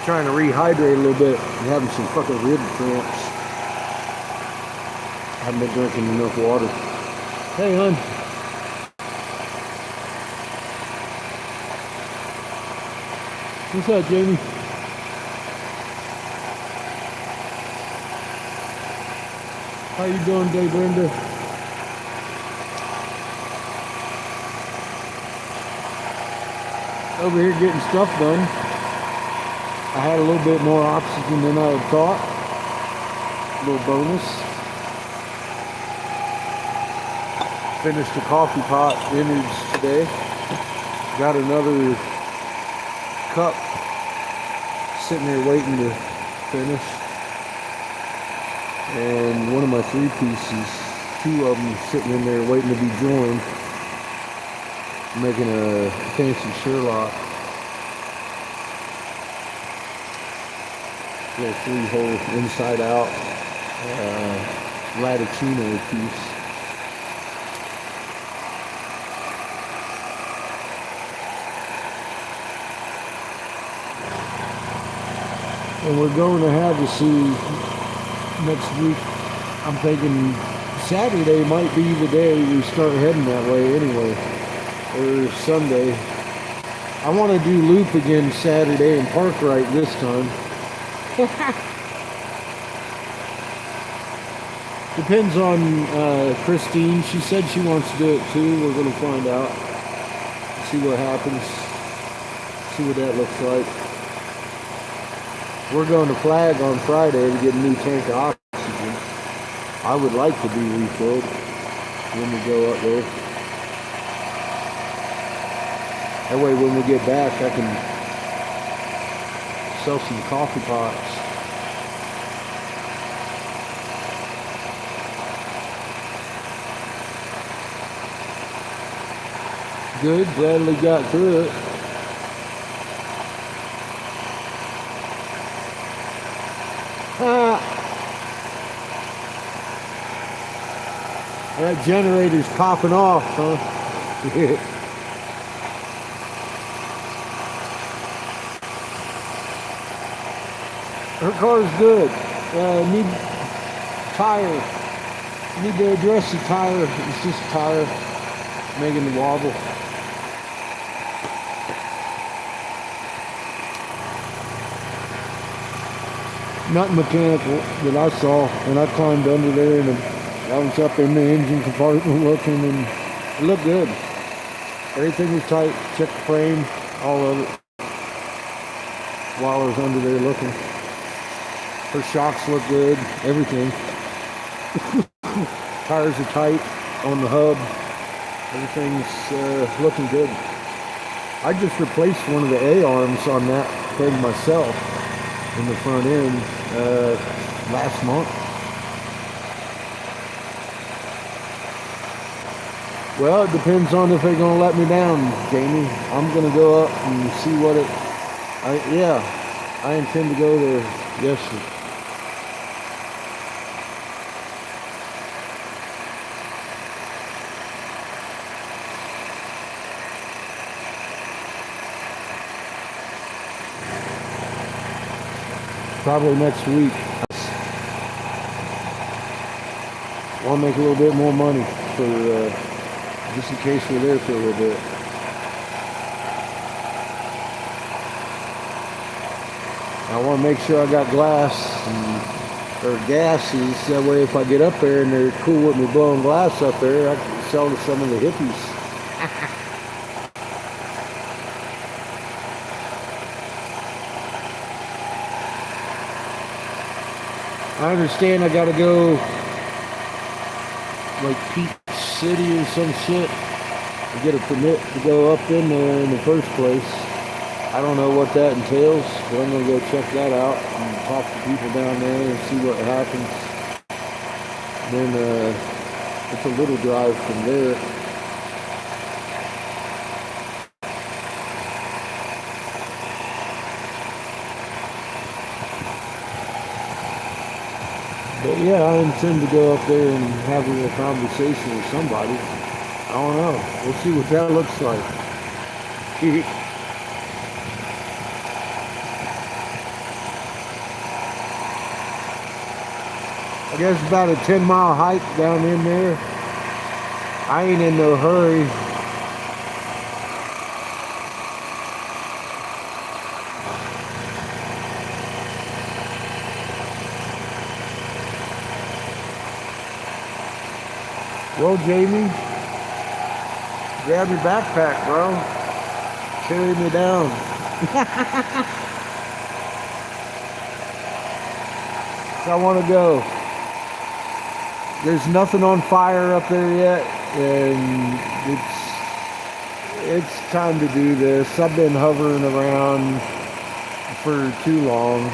Trying to rehydrate a little bit. I'm having some fucking rib cramps. Haven't been drinking enough water. Hey, hon. What's up, Jamie? How you doing today, Brenda? Over here getting stuff done. I had a little bit more oxygen than I had thought. A little bonus. Finished the coffee pot image today. Got another cup sitting there waiting to finish. And one of my 3 pieces, 2 of them sitting in there waiting to be joined. Making a fancy Sherlock. Little 3-hole inside out Latticino piece. And we're going to have to see next week. I'm thinking Saturday might be the day we start heading that way anyway. Or Sunday. I want to do loop again Saturday and park right this time. Depends on Christine. She said she wants to do it too. We're going to find out. See what happens. See what that looks like. We're going to Flag on Friday to get a new tank of oxygen. I would like to be refilled when we go up there. That way when we get back I can sell some coffee pots. Good, Bradley got through it. That generator's popping off, huh? Her car's good. Need tire. Need to address the tire. It's just a tire making the wobble. Nothing mechanical that I saw, and I climbed under there and I was up in the engine compartment looking, and it looked good. Everything was tight. Checked the frame, all of it, while I was under there looking. Her shocks look good, everything. Tires are tight on the hub. Everything's looking good. I just replaced one of the A-arms on that thing myself in the front end last month. Well, it depends on if they're going to let me down, Jamie. I'm going to go up and see what it... I intend to go there. Yes, sir. Probably next week. I want to make a little bit more money for just in case we're there for a little bit. I want to make sure I got glass or gases. That way if I get up there and they're cool with me blowing glass up there, I can sell to some of the hippies. I understand I gotta go like Peach City or some shit to get a permit to go up in there in the first place. I don't know what that entails, but I'm gonna go check that out and talk to people down there and see what happens. Then it's a little drive from there. But yeah, I intend to go up there and have a little conversation with somebody. I don't know. We'll see what that looks like. I guess about a 10-mile hike down in there. I ain't in no hurry. Well, Jamie, grab your backpack, bro. Carry me down. I want to go. There's nothing on fire up there yet, and it's time to do this. I've been hovering around for too long.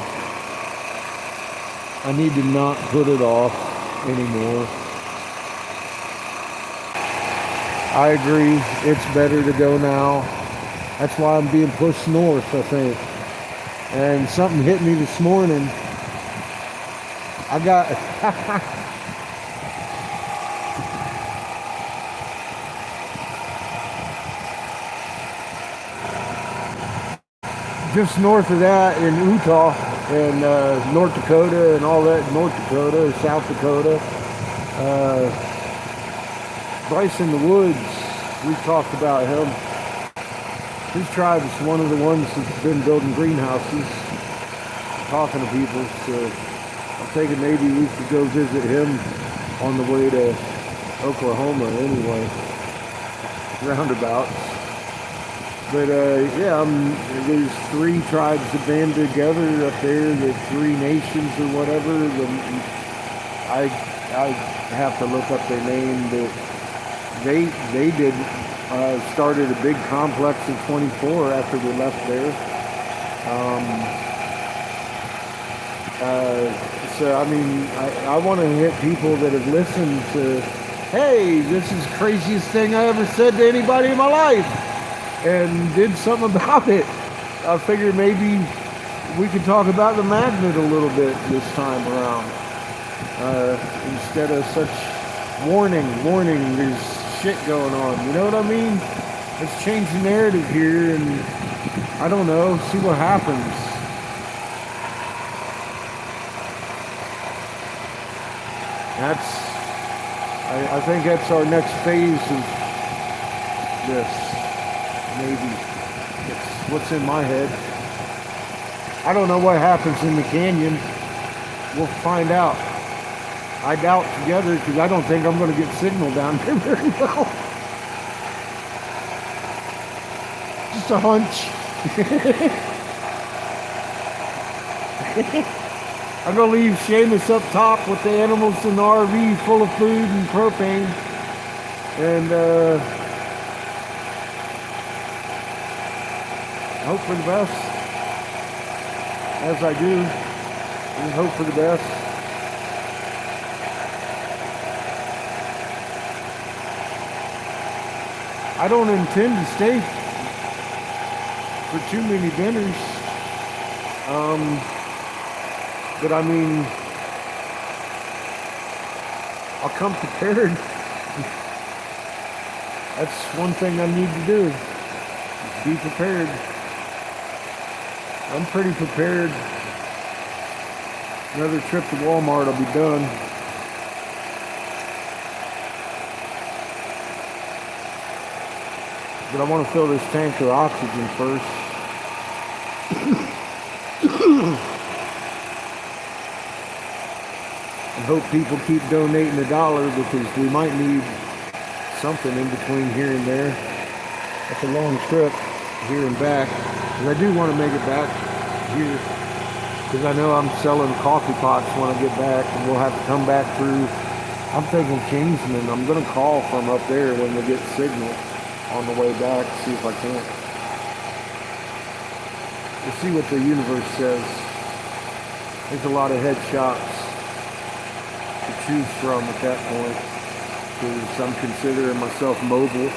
I need to not put it off anymore. I agree. It's better to go now. That's why I'm being pushed north, I think. And something hit me this morning. I got just north of that in Utah and North Dakota and all that, North Dakota, South Dakota. Bryce in the Woods, we talked about him. His tribe is one of the ones that's been building greenhouses, talking to people, so I'm thinking maybe we could go visit him on the way to Oklahoma anyway, roundabouts. But yeah, there's 3 tribes that band together up there, the 3 nations or whatever. I have to look up their name, but they did started a big complex in 24 after we left there. So I mean, I want to hit people that have listened to, hey, this is the craziest thing I ever said to anybody in my life, and did something about it. I figured maybe we could talk about the magnet a little bit this time around, instead of such warning, there's shit going on, you know what I mean? Let's change the narrative here and, I don't know, see what happens. I think that's our next phase of this, maybe. It's what's in my head. I don't know what happens in the canyon. We'll find out. I doubt together because I don't think I'm going to get signal down there very well. Just a hunch. I'm going to leave Seamus up top with the animals in the RV full of food and propane. And hope for the best. As I do. And hope for the best. I don't intend to stay for too many dinners. But I mean, I'll come prepared. That's one thing I need to do, is be prepared. I'm pretty prepared. Another trip to Walmart will be done. But I want to fill this tank with oxygen first. And hope people keep donating $1 because we might need something in between here and there. That's a long trip here and back. And I do want to make it back here because I know I'm selling coffee pots when I get back and we'll have to come back through. I'm thinking Kingsman. I'm going to call from up there when we get signal on the way back, see if I can. We'll see what the universe says. There's a lot of headshots to choose from at that point, because I'm considering myself mobile.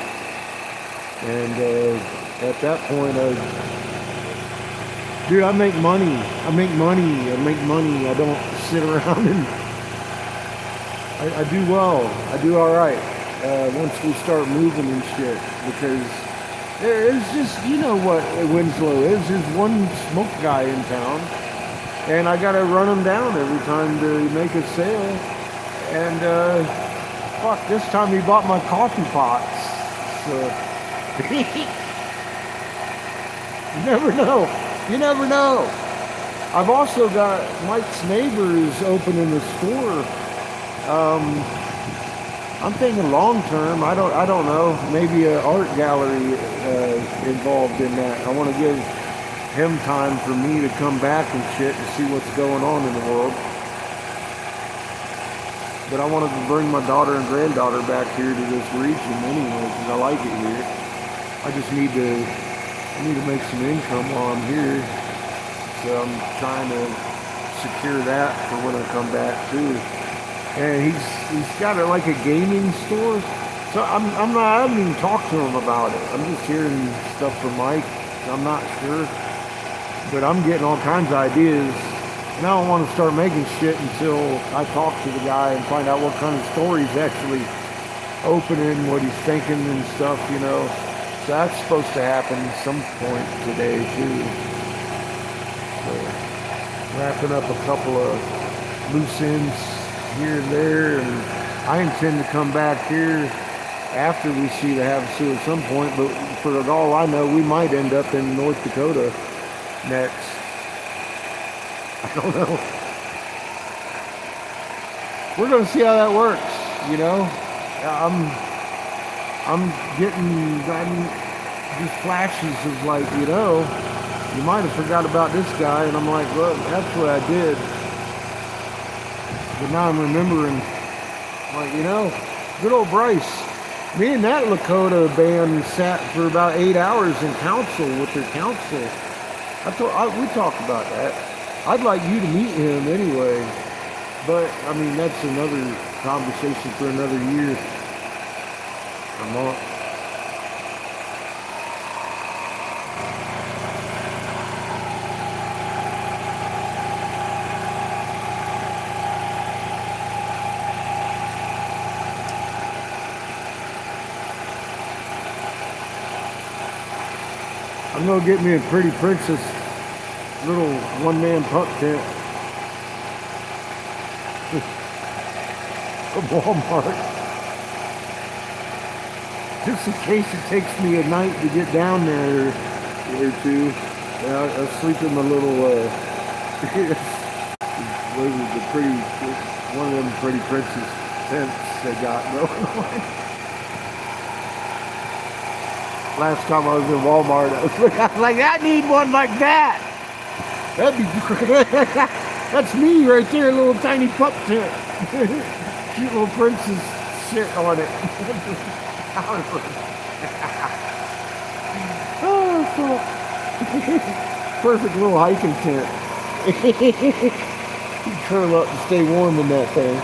And at that point, dude, I make money. I don't sit around and I do well. I do all right. Once we start moving and shit, because there's just, you know what Winslow is. There's one smoke guy in town, and I gotta run him down every time to make a sale. And fuck, this time he bought my coffee pots. So you never know. I've also got Mike's neighbors opening the store. I'm thinking long term. I don't know. Maybe an art gallery involved in that. I want to give him time for me to come back and shit and see what's going on in the world. But I wanted to bring my daughter and granddaughter back here to this region anyway because I like it here. I just need to make some income while I'm here. So I'm trying to secure that for when I come back too. And he's got like a gaming store. So I haven't even talked to him about it. I'm just hearing stuff from Mike. I'm not sure, but I'm getting all kinds of ideas. And I don't want to start making shit until I talk to the guy and find out what kind of store he's actually opening, what he's thinking and stuff, you know. So that's supposed to happen some point today too. So wrapping up a couple of loose ends here and there, and I intend to come back here after we see the Havasu at some point, but for all I know, we might end up in North Dakota next. I don't know. We're going to see how that works, you know. I'm getting just flashes of like, you know, you might have forgot about this guy, and I'm like, look, that's what I did. But now I'm remembering, like, you know, good old Bryce. Me and that Lakota band sat for about 8 hours in council with their council. We talked about that. I'd like you to meet him anyway. But, I mean, that's another conversation for another year. I'm not. I'm gonna get me a pretty princess little one-man pup tent from Walmart, just in case it takes me a night to get down there or two. I'll sleep in my little one of them pretty princess tents they got going on. Last time I was in Walmart, I was like, I need one like that. That'd be great. That's me right there, a little tiny pup tent. Cute little princess shit on it. Oh, fuck. Perfect little hiking tent. You curl up and stay warm in that thing.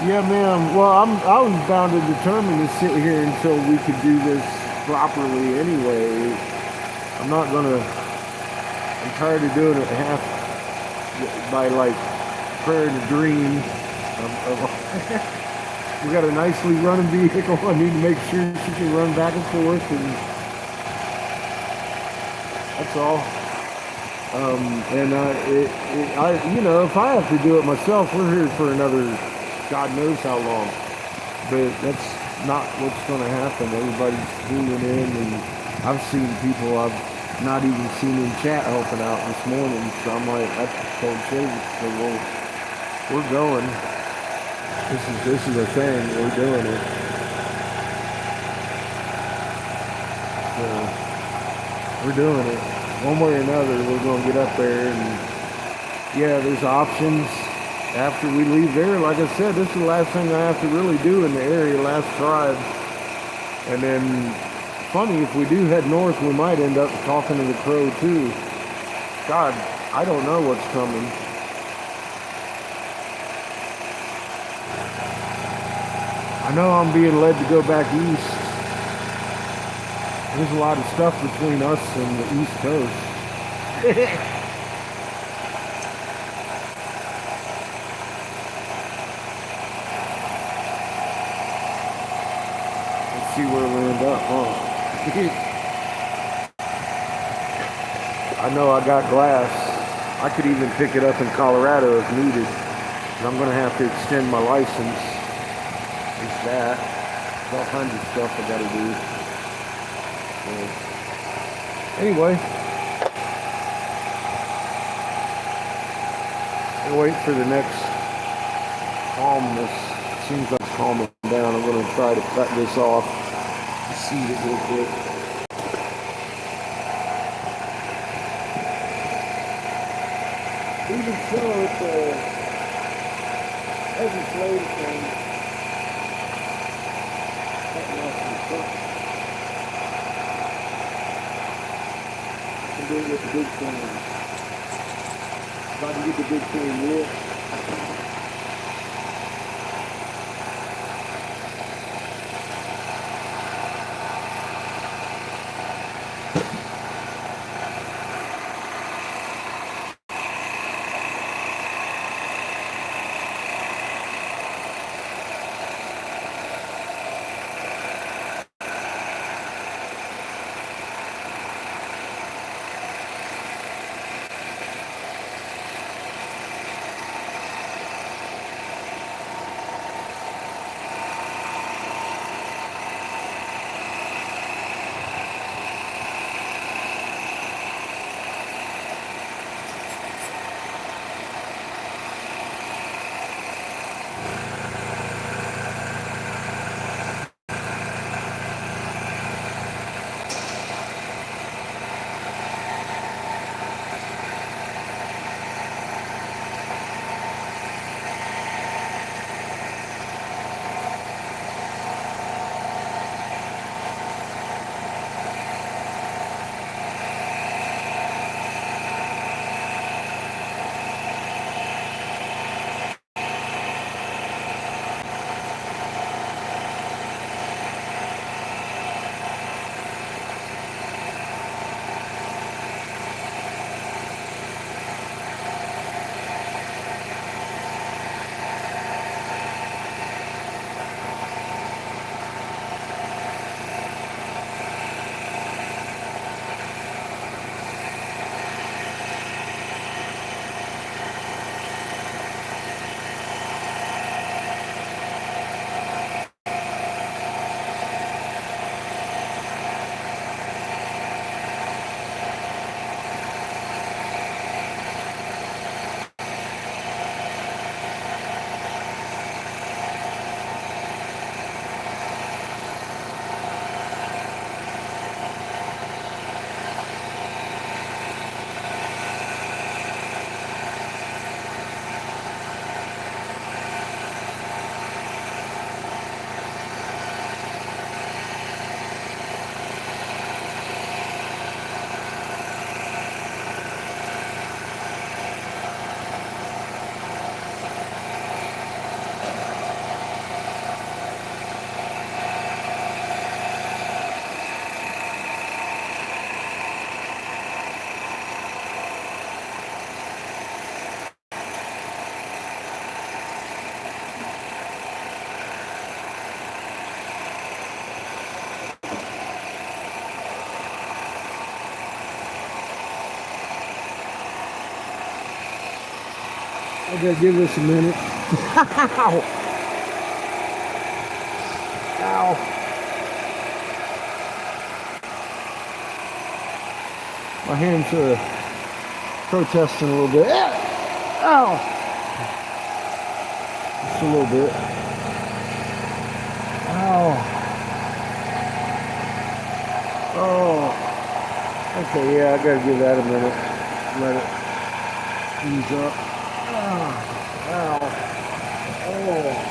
Yeah, man. Well, I was bound and determined to sit here until we could do this properly anyway. I'm not gonna. I'm tired of doing it half by like prayer and a dream. We got a nicely running vehicle. I need to make sure she can run back and forth, and that's all. You know, if I have to do it myself, we're here for another God knows how long. But that's not what's going to happen. Everybody's tuning in, and I've seen people I've not even seen in chat helping out this morning. So I'm like, I told Chase, so we're going. This is a thing. We're doing it. So we're doing it. One way or another, we're going to get up there, and yeah, there's options after we leave there. Like I said, this is the last thing I have to really do in the area, last tribe. And then, funny, if we do head north, we might end up talking to the Crow too. God, I don't know what's coming. I know I'm being led to go back east. There's a lot of stuff between us and the East Coast. Let's see where we end up, huh? I know I got glass. I could even pick it up in Colorado if needed. But I'm going to have to extend my license. There's that. There's all kinds of stuff I got to do. Anyway, I'll wait for the next calmness. It seems like it's calming down. I'm going to try to cut this off. Seed it real quick. Even so, Every blade thing, cutting off the front. I can do it with the big frame. If I can get the big frame wood. I gotta give this a minute. Ow! Ow! My hands are protesting a little bit. Ow! Just a little bit. Ow! Oh! Okay, yeah, I gotta give that a minute. Let it ease up. Ow! Oh!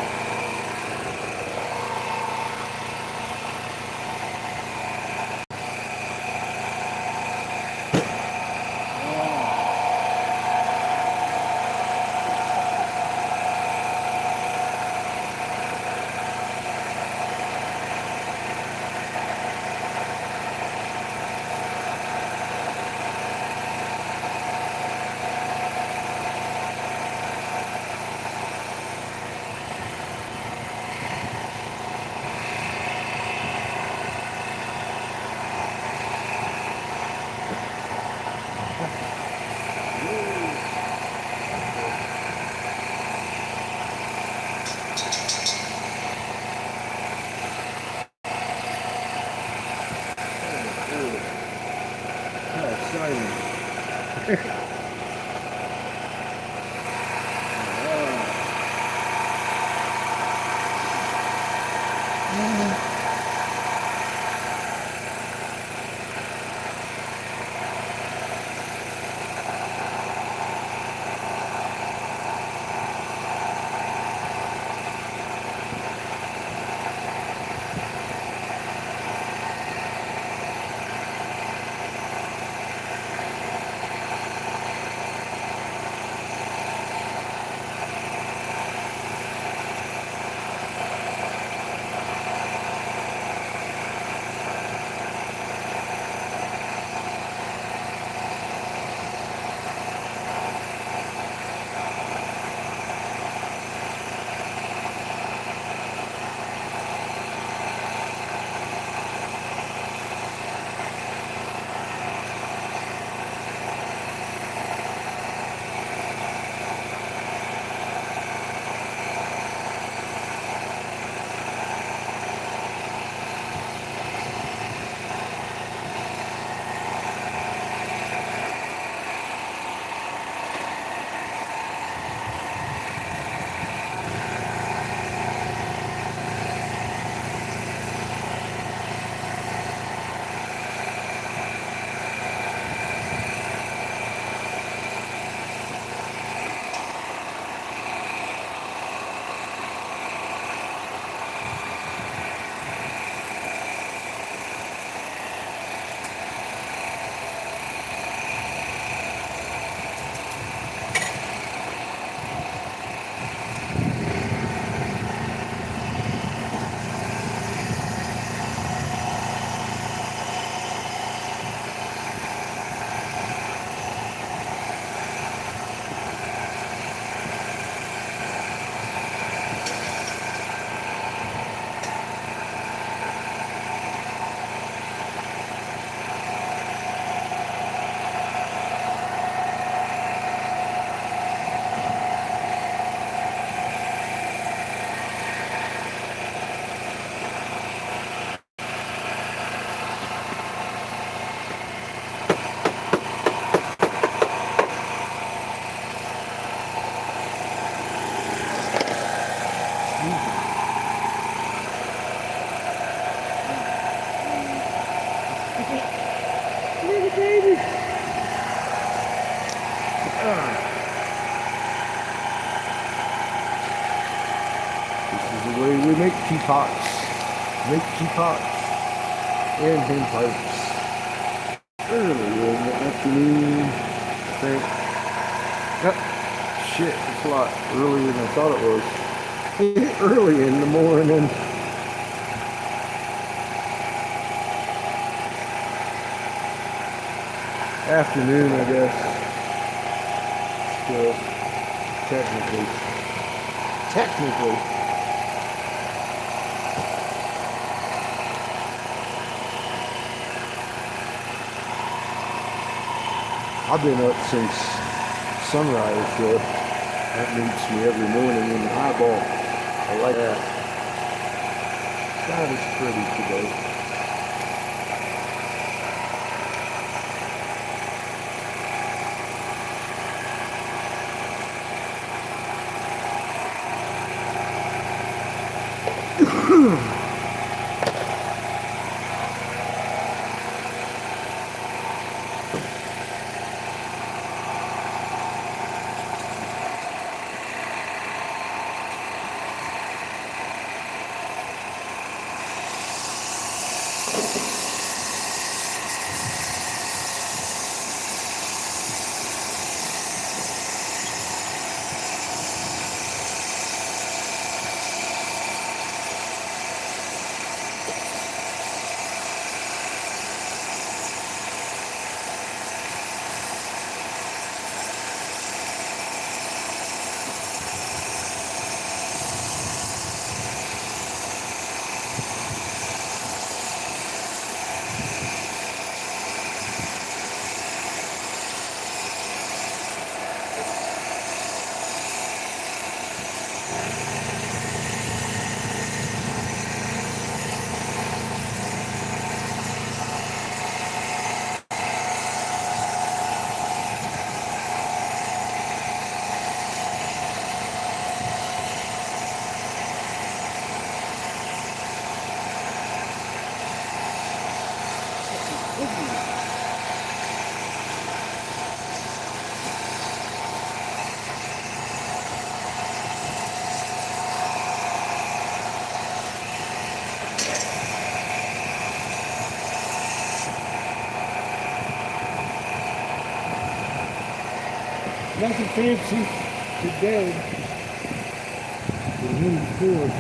pots, making pots, and hand pipes. Early in the afternoon, I think. Shit, it's a lot earlier than I thought it was. Early in the morning. Afternoon, I guess. Still, technically. I've been up since sunrise, so that meets me every morning in the highball. I like that. God, it's pretty today. Nothing fancy today. The wind's cool.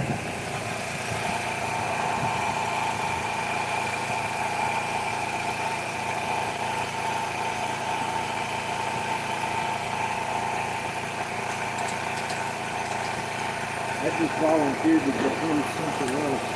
I just volunteered to become something else.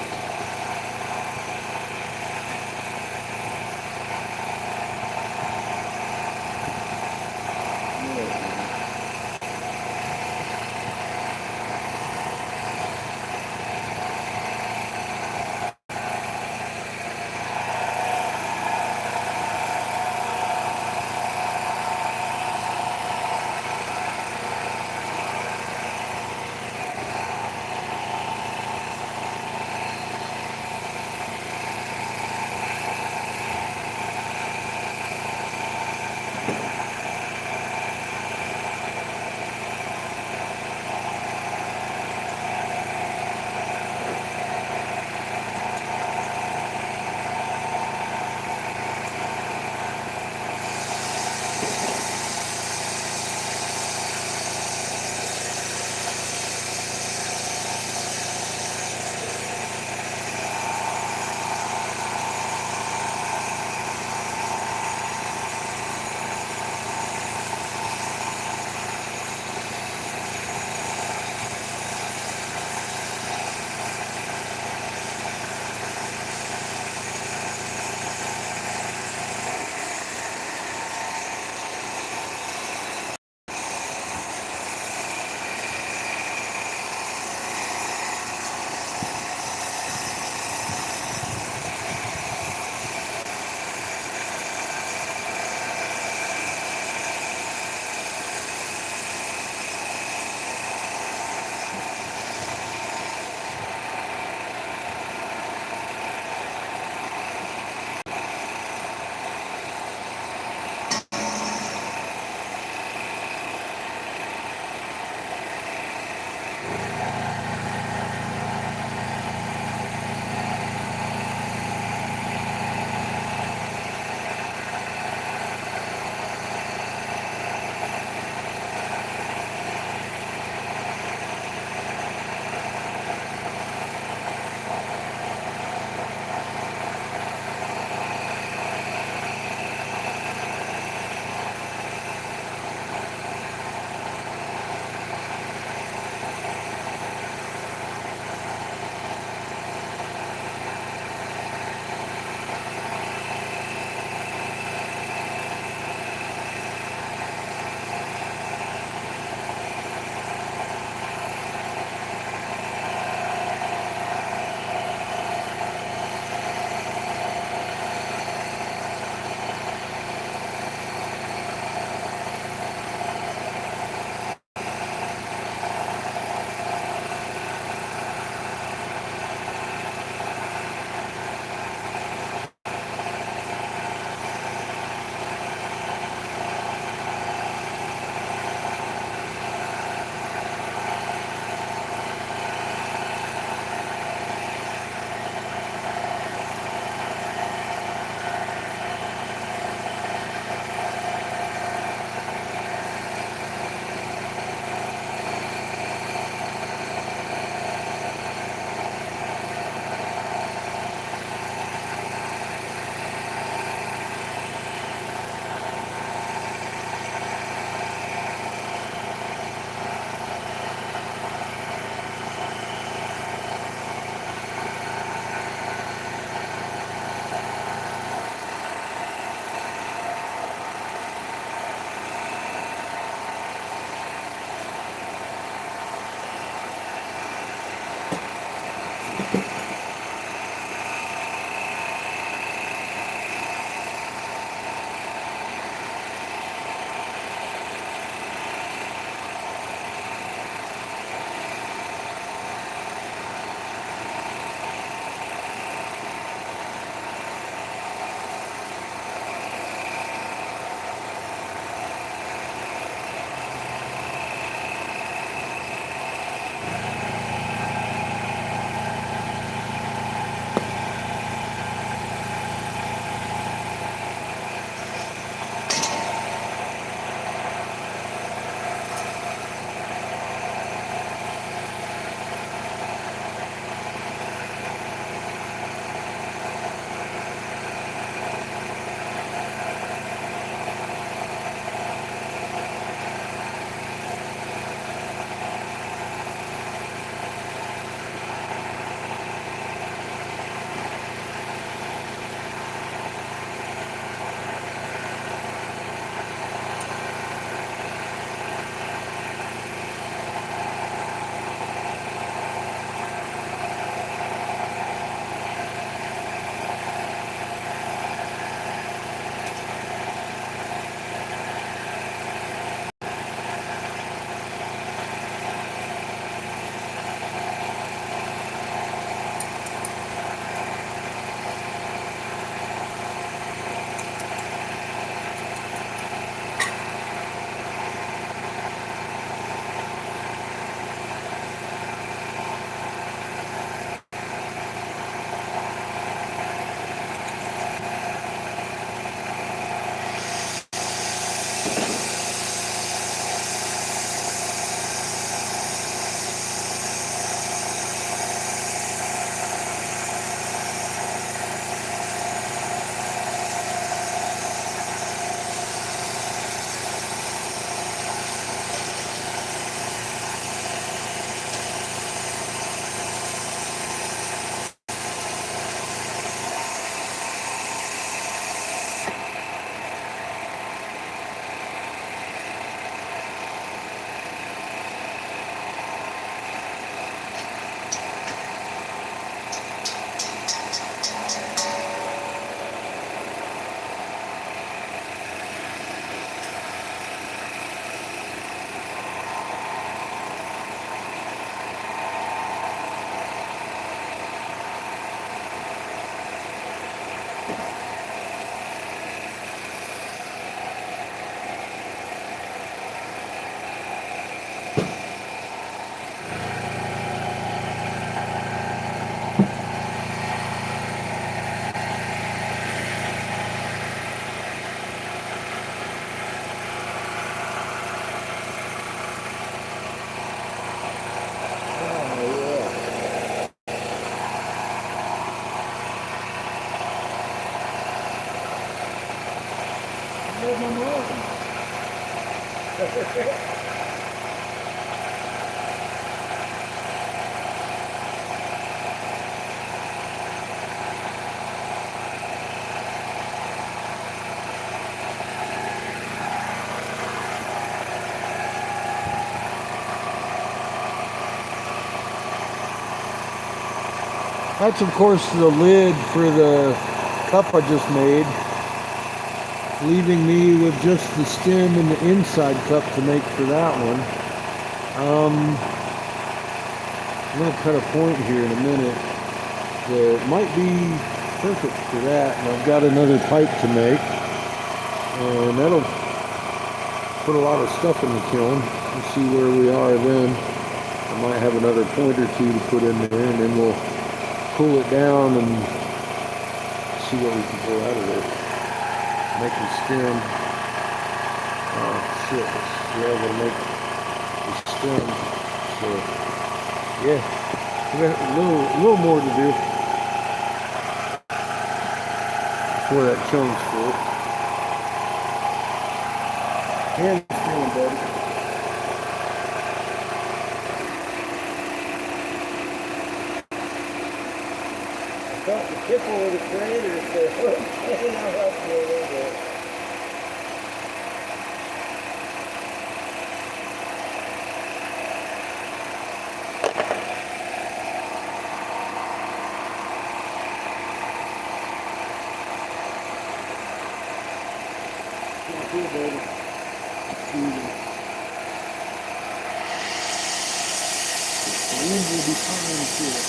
There's no more. That's of course the lid for the cup I just made, leaving me with just the stem and the inside cup to make for that one. I'm going to cut a point here in a minute that might be perfect for that, and I've got another pipe to make, and that'll put a lot of stuff in the kiln. We'll see where we are then. I might have another point or two to put in there, and then we'll cool it down and see what we can pull out of there. Make the stem. Oh shit! Yeah, we'll make the stem. So yeah, we got a little more to do before that kiln's full. And it's feeling better. I thought the tipple would have created it, so okay, I'll help you a little bit. Good, baby. The wind will be coming to it.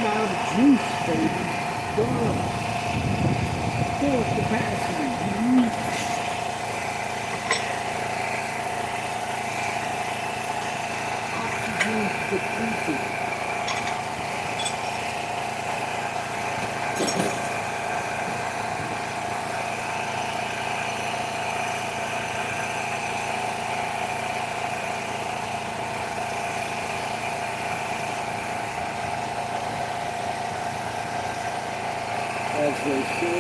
out of juice, baby. Done. Full capacity. Oxygen depleted. As they say,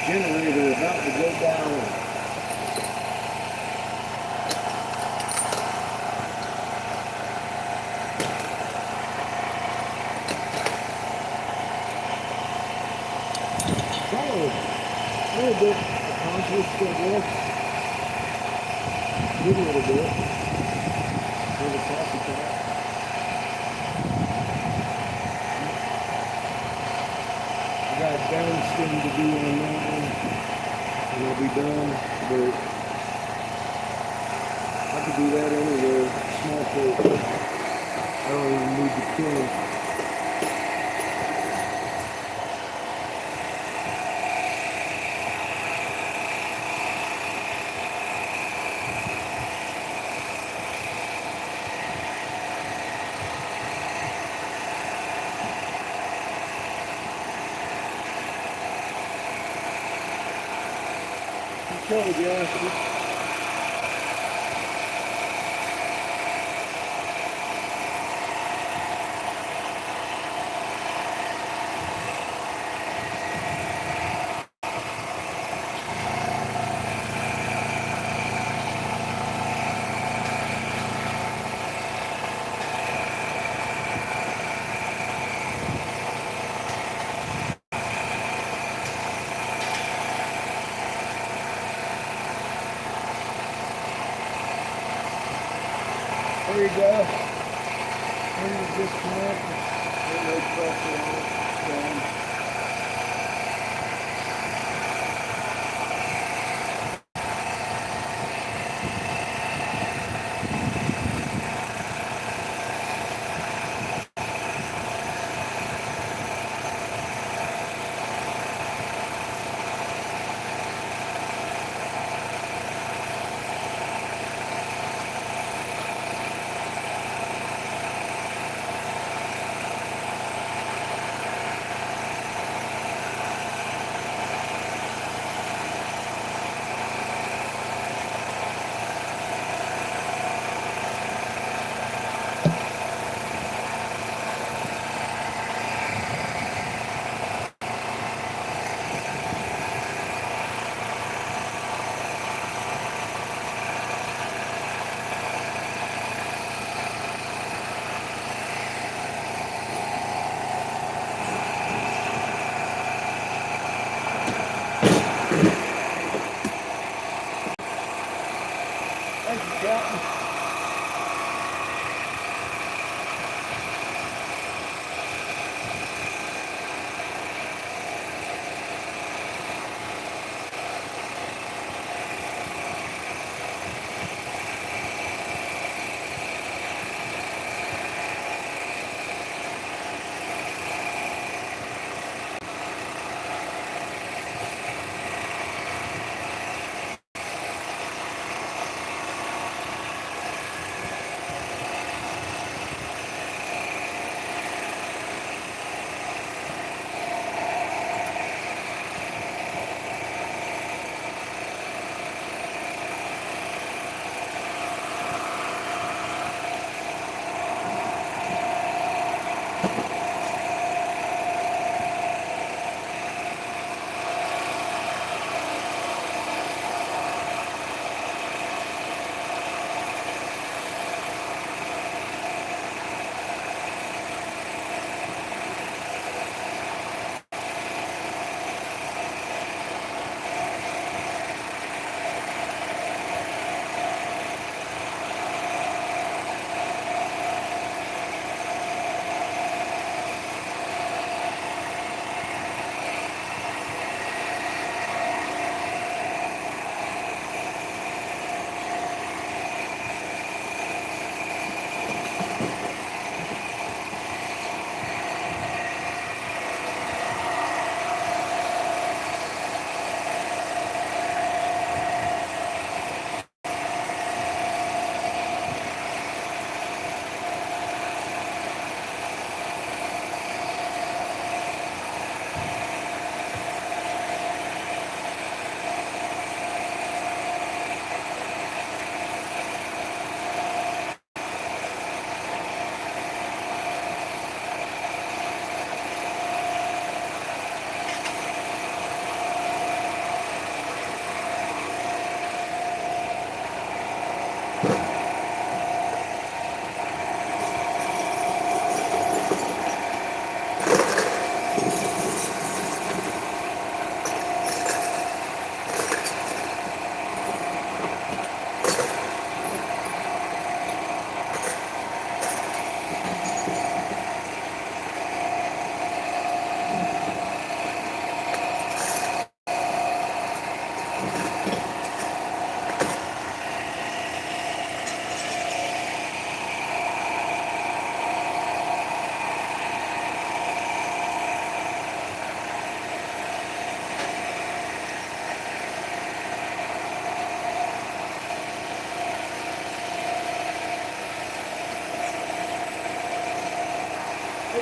generator about to go down. Solid. A little bit accomplished, I guess. Did a little bit. For the coffee cup. I got downstem to do on that one, and I'll be done, but I could do that anywhere, small coat. I don't even need the kiln. Covered the acid. There you go. Turn the disconnect. No pressure on it. Done.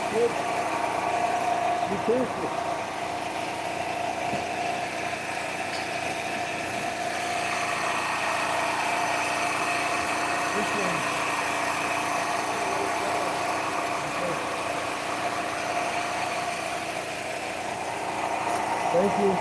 right, kid. Be careful. This one. Thank you.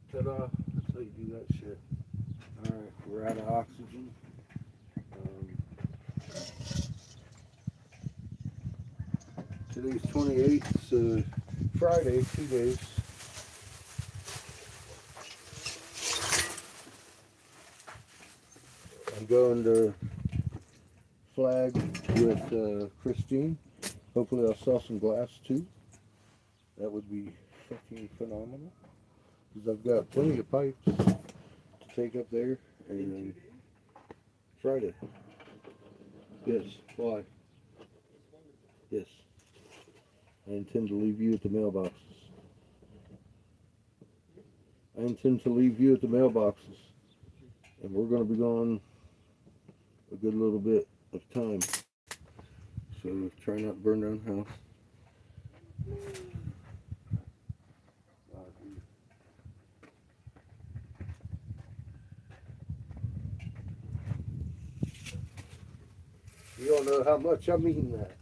Ta-da. That's how you do that shit. Alright, we're out of oxygen. Today's 28th, Friday, 2 days. I'm going to flag with Christine. Hopefully I'll sell some glass too. That would be fucking phenomenal. Because I've got plenty of pipes to take up there. And Friday. Yes. Why? Yes. I intend to leave you at the mailboxes. I intend to leave you at the mailboxes. And we're going to be gone a good little bit of time. So try not to burn down the house. You don't know how much I mean that.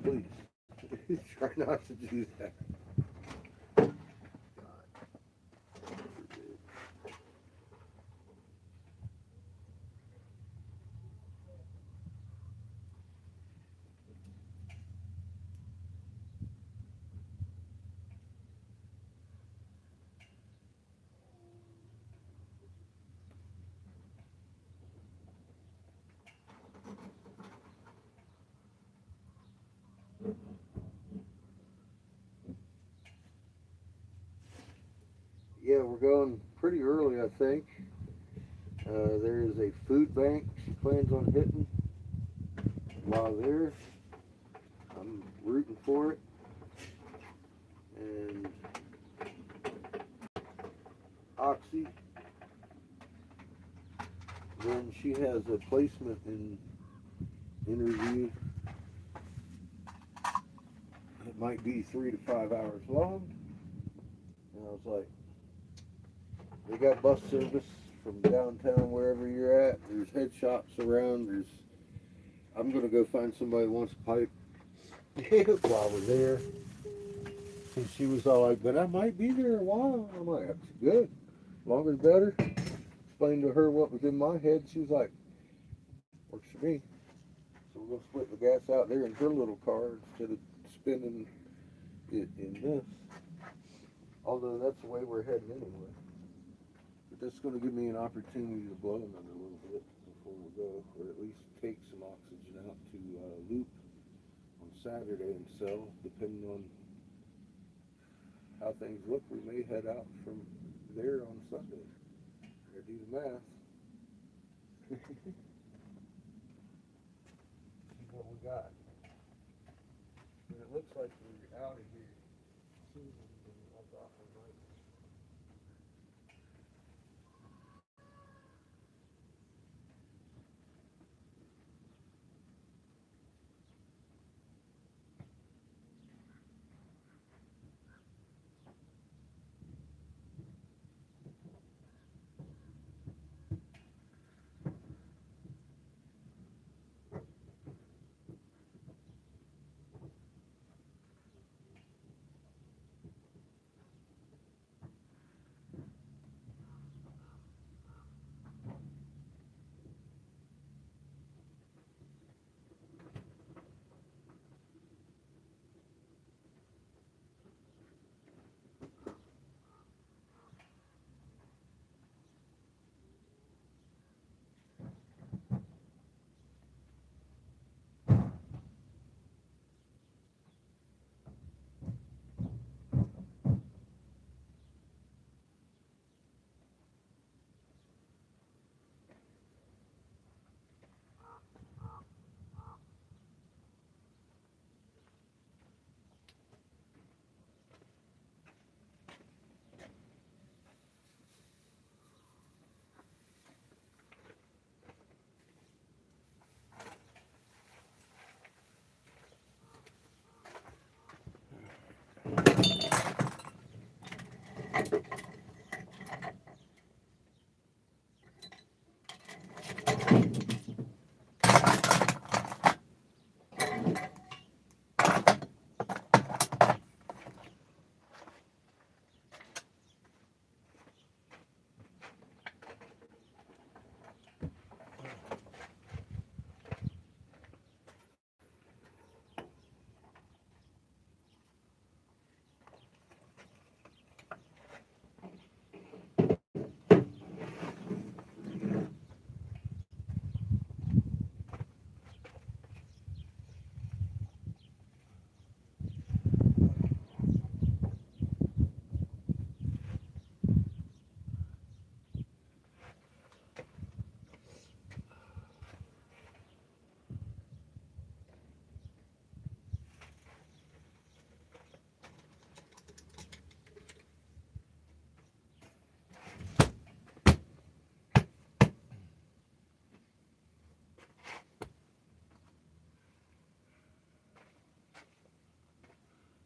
Please, try not to do that. Yeah, we're going pretty early, I think. There is a food bank she plans on hitting while there. I'm rooting for it. And Oxy. Then she has a placement in interview. It might be 3 to 5 hours long. And I was like, they got bus service from downtown wherever you're at. There's head shops around. I'm gonna go find somebody who wants a pipe while we're there. And she was all like, but I might be there a while. I'm like, that's good. Longer the better. Explained to her what was in my head. She was like, works for me. So we're gonna split the gas out there in her little car instead of spending it in this. Although that's the way we're heading anyway. But that's gonna give me an opportunity to blow another little bit before we go, or at least take some oxygen out to Loop on Saturday and sell, depending on how things look. We may head out from there on Sunday. Gotta do the math. See what we got. And it looks like we're out of here soon. I'll drop my mic.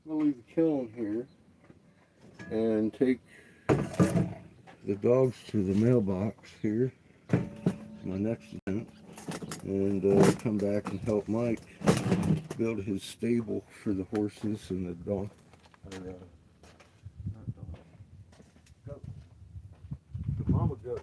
I'm gonna leave the kiln here and take the dogs to the mailbox here, my next event, and come back and help Mike build his stable for the horses and the dog. Not dog. Goat. The mama goat.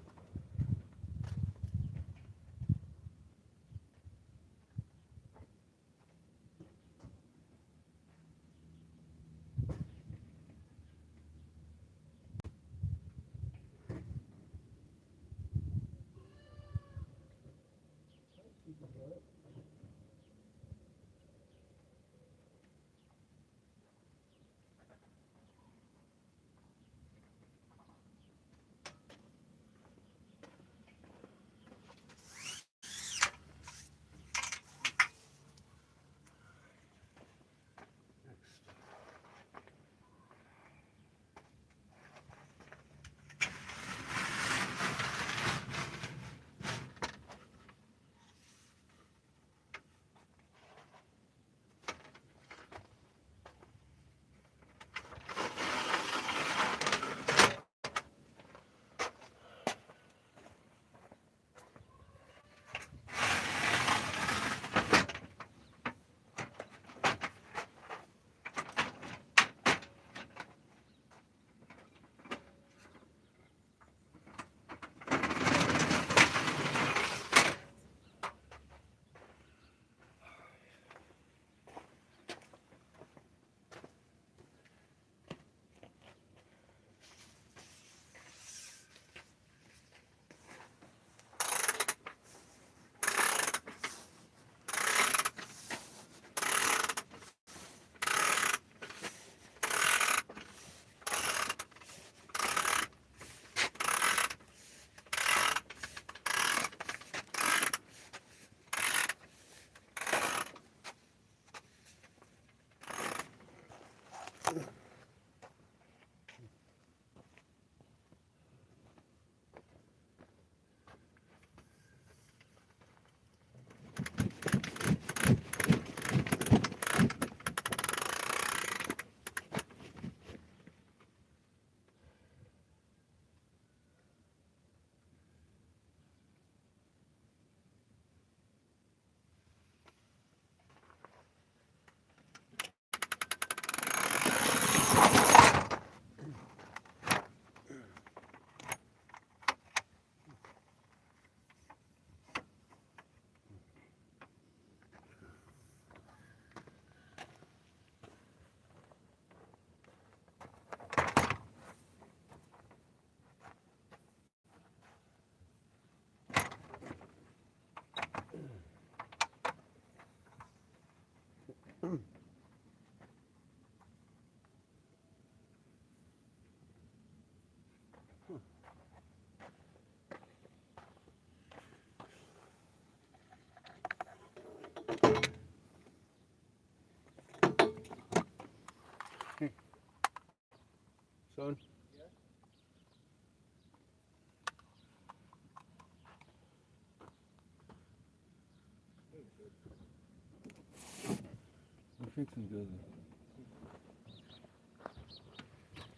We're fixing to go there.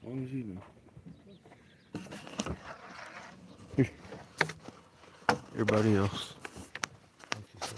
As long as you know. Here. Everybody else. What you say?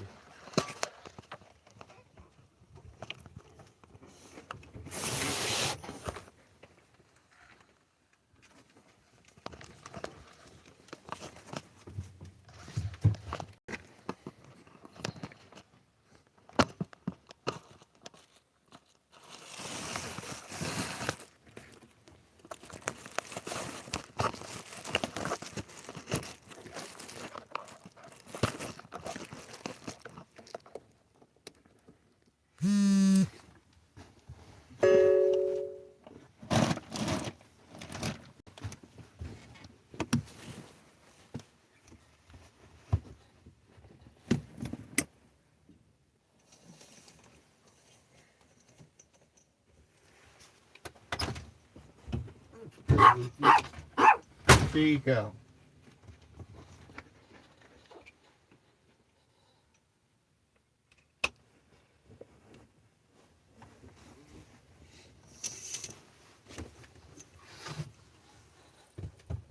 There you go.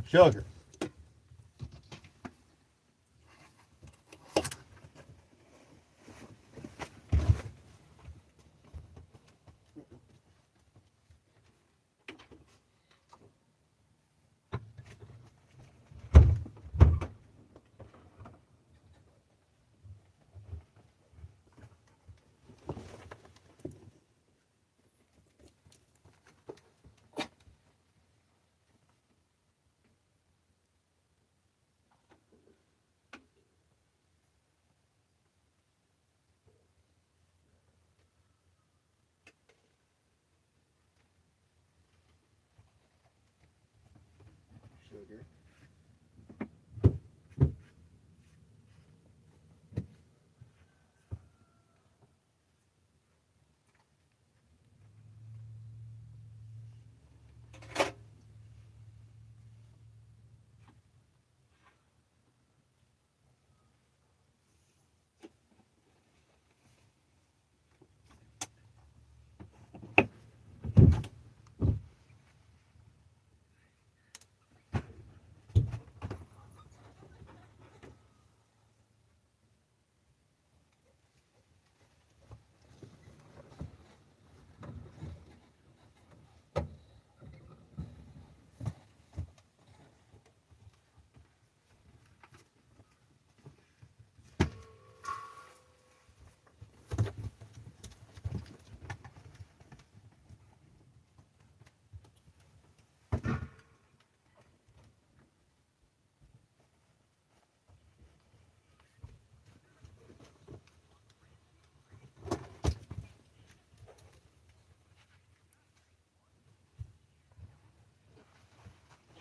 Sugar. Sugar.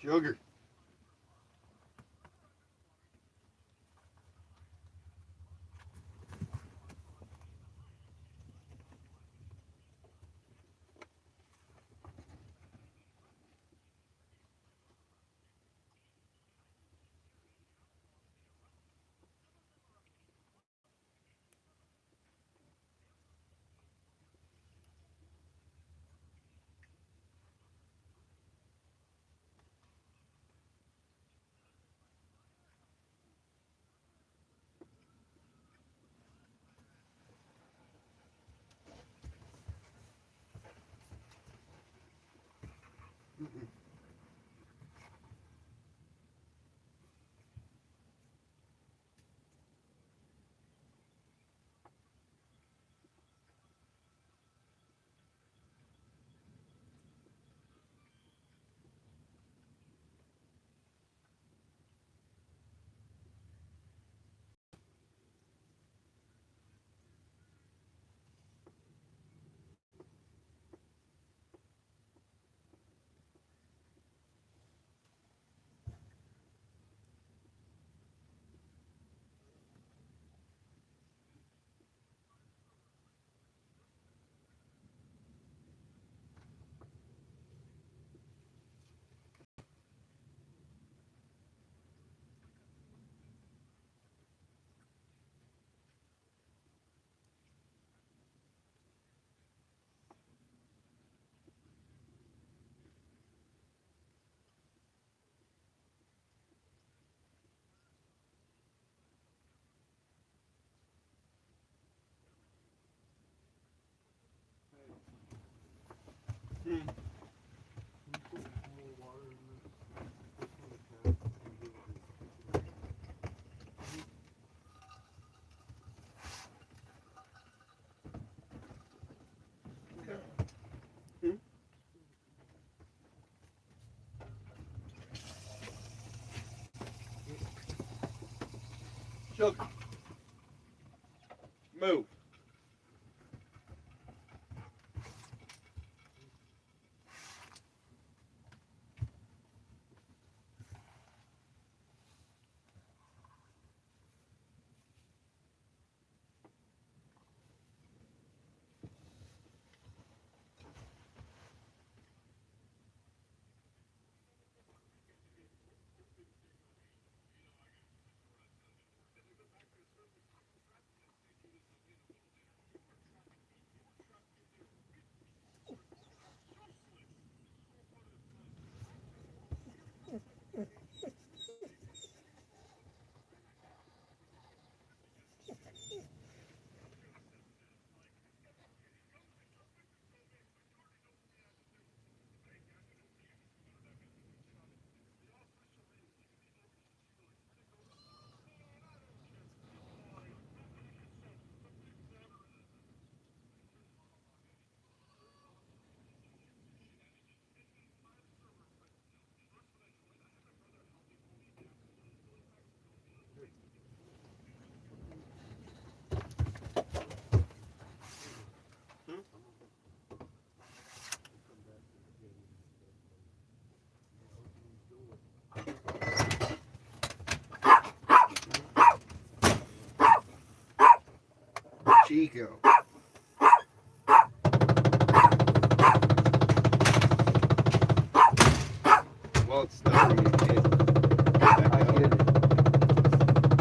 Sugar. Sugar. Move. Chico. Well, it's not really it. I get it.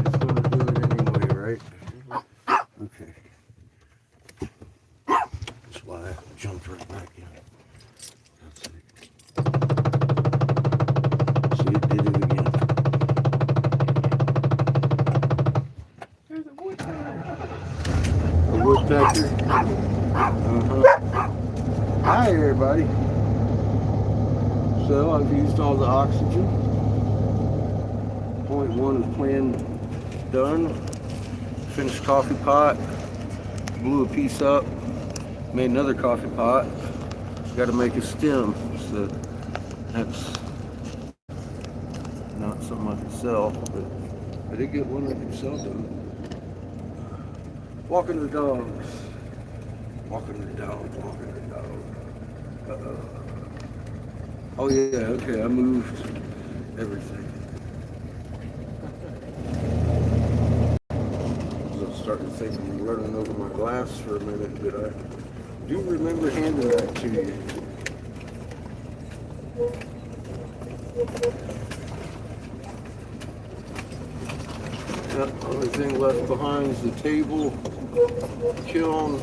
Just want to do it anyway, right? Okay. That's why I jumped right back in. That's it. See, it did it again. There's a woodpecker. A woodpecker. Hi, everybody. So I've used all the oxygen. Point one is plan done. Finished coffee pot. Blew a piece up. Made another coffee pot. Got to make a stem. So that's not something I can sell, but I did get one I can sell though. Walking the dogs. Walking the dog. Walking the dog. Oh yeah, okay, I moved everything. I was starting to think I'm running over my glass for a minute, but I do remember handing that to you. Yep, only thing left behind is the table, kiln,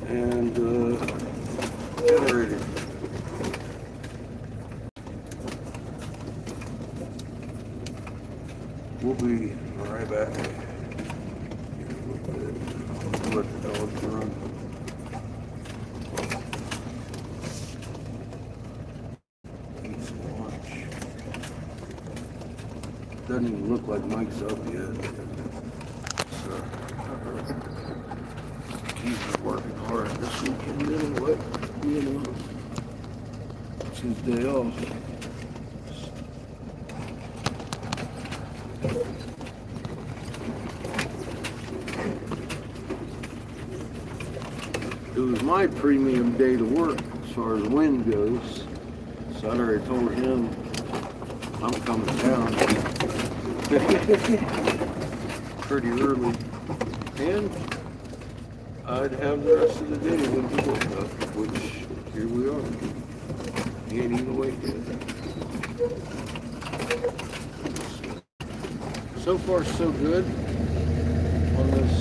and generator. We'll be right back. Let the dogs run. Eat some lunch. Doesn't even look like Mike's up yet. So, he's been working hard this weekend anyway. You know, it's his day off. It was my premium day to work as far as wind goes, so I'd already told him I'm coming down pretty early, and I'd have the rest of the day when he woke up, which here we are. He ain't even awake yet. So far so good on this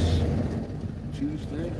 Tuesday.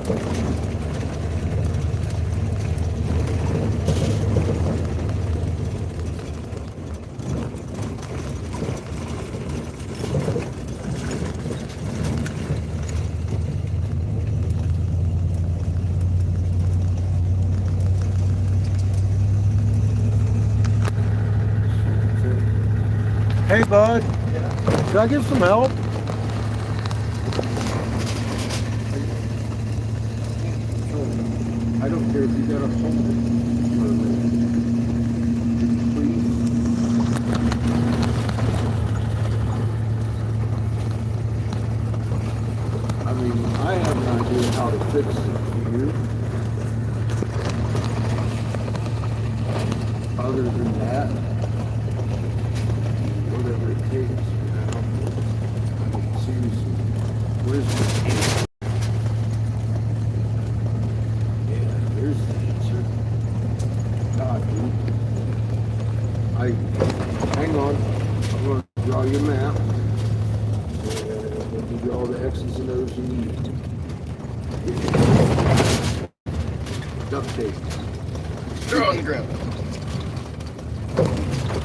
Hey, bud. Can I get some help? I don't care if you gotta hold it for a minute. Please. I mean, I have an idea how to fix it for you. Other than that, whatever it takes, you know. I mean, seriously, where's the answer? Yeah, there's the answer. God, dude. Hang on. I'm going to draw you a map. And we'll give you all the X's and O's you need. Duct tape. Throw on the ground.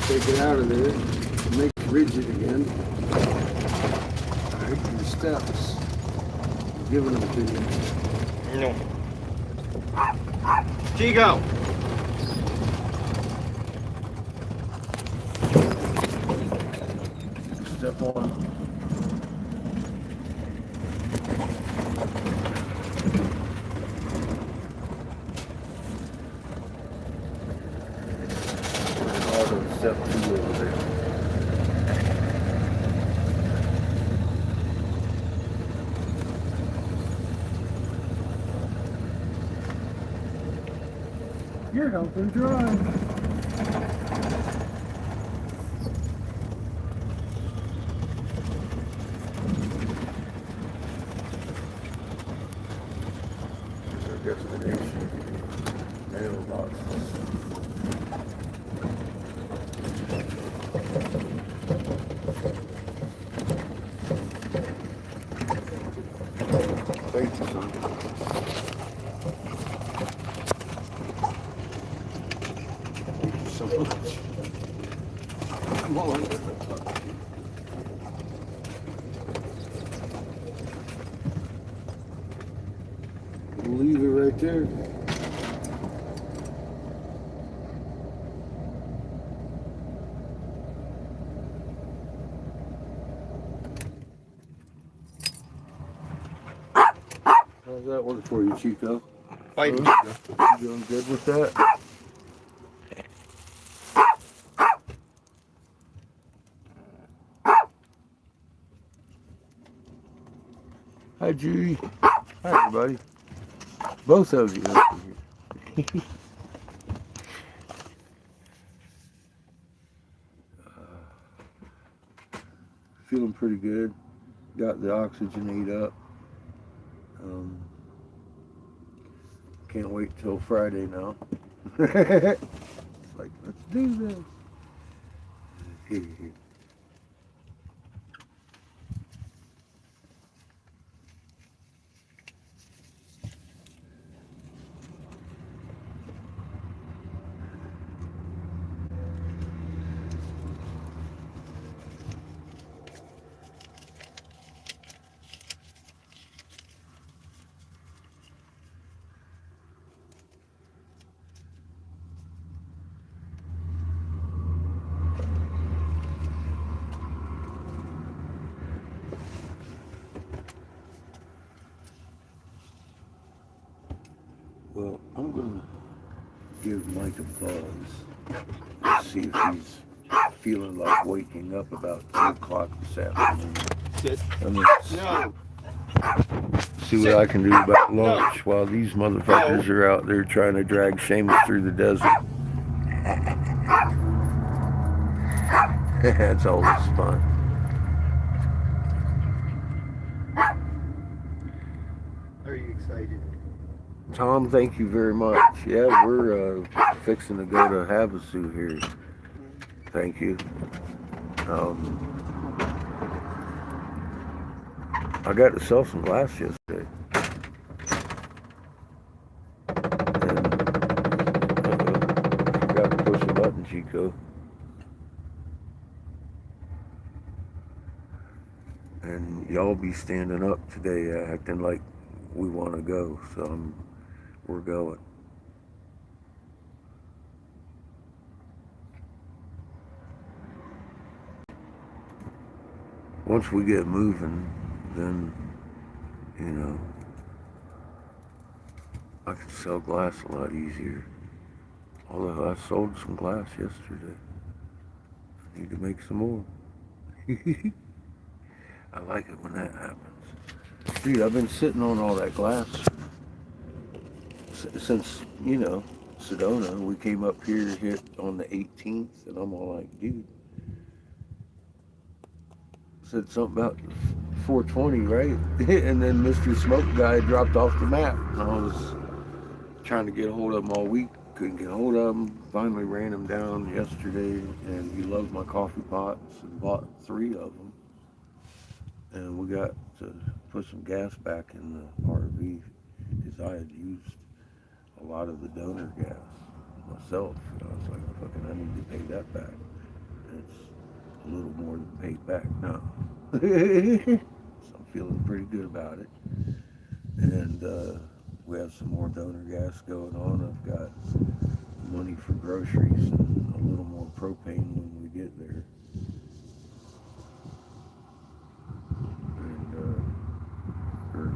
Take it out of there. Make it rigid again. Alright, your steps. I'm giving them to you. No. Chico! Step one. Step two over there. You're helping drive. Destination mailboxes. Thank you, son. Thank you so much. Come on. We'll leave it right there. How's that work for you, Chico? Fighting. You doing good with that? Hi, Judy. Hi, everybody. Both of you. Feeling pretty good. Got the oxygenate up. Can't wait till Friday now. Like, let's do this. Well, I'm gonna give Mike a buzz. See if he's feeling like waking up about 2 o'clock this afternoon. I'm gonna see what I can do about lunch while these motherfuckers are out there trying to drag Seamus through the desert. That's always fun. Are you excited? Tom, thank you very much. Yeah, we're fixing to go to Havasu here. Thank you. I got to sell some glass yesterday. Chico, and y'all be standing up today, acting like we want to go. So we're going. Once we get moving, then you know I can sell glass a lot easier. Although I sold some glass yesterday, I need to make some more. I like it when that happens. Dude, I've been sitting on all that glass since, Sedona. We came up here hit on the 18th, and I'm all like, dude, said something about 420, right? And then Mr. Smoke Guy dropped off the map. And I was trying to get a hold of him all week. Couldn't get a hold of him. Finally ran him down yesterday, and he loved my coffee pots and bought 3 of them. And we got to put some gas back in the RV because I had used a lot of the donor gas myself. And I was like, fucking, I need to pay that back. And it's a little more than paid back now. So I'm feeling pretty good about it. And we have some more donor gas going on. I've got money for groceries and a little more propane when we get there. And or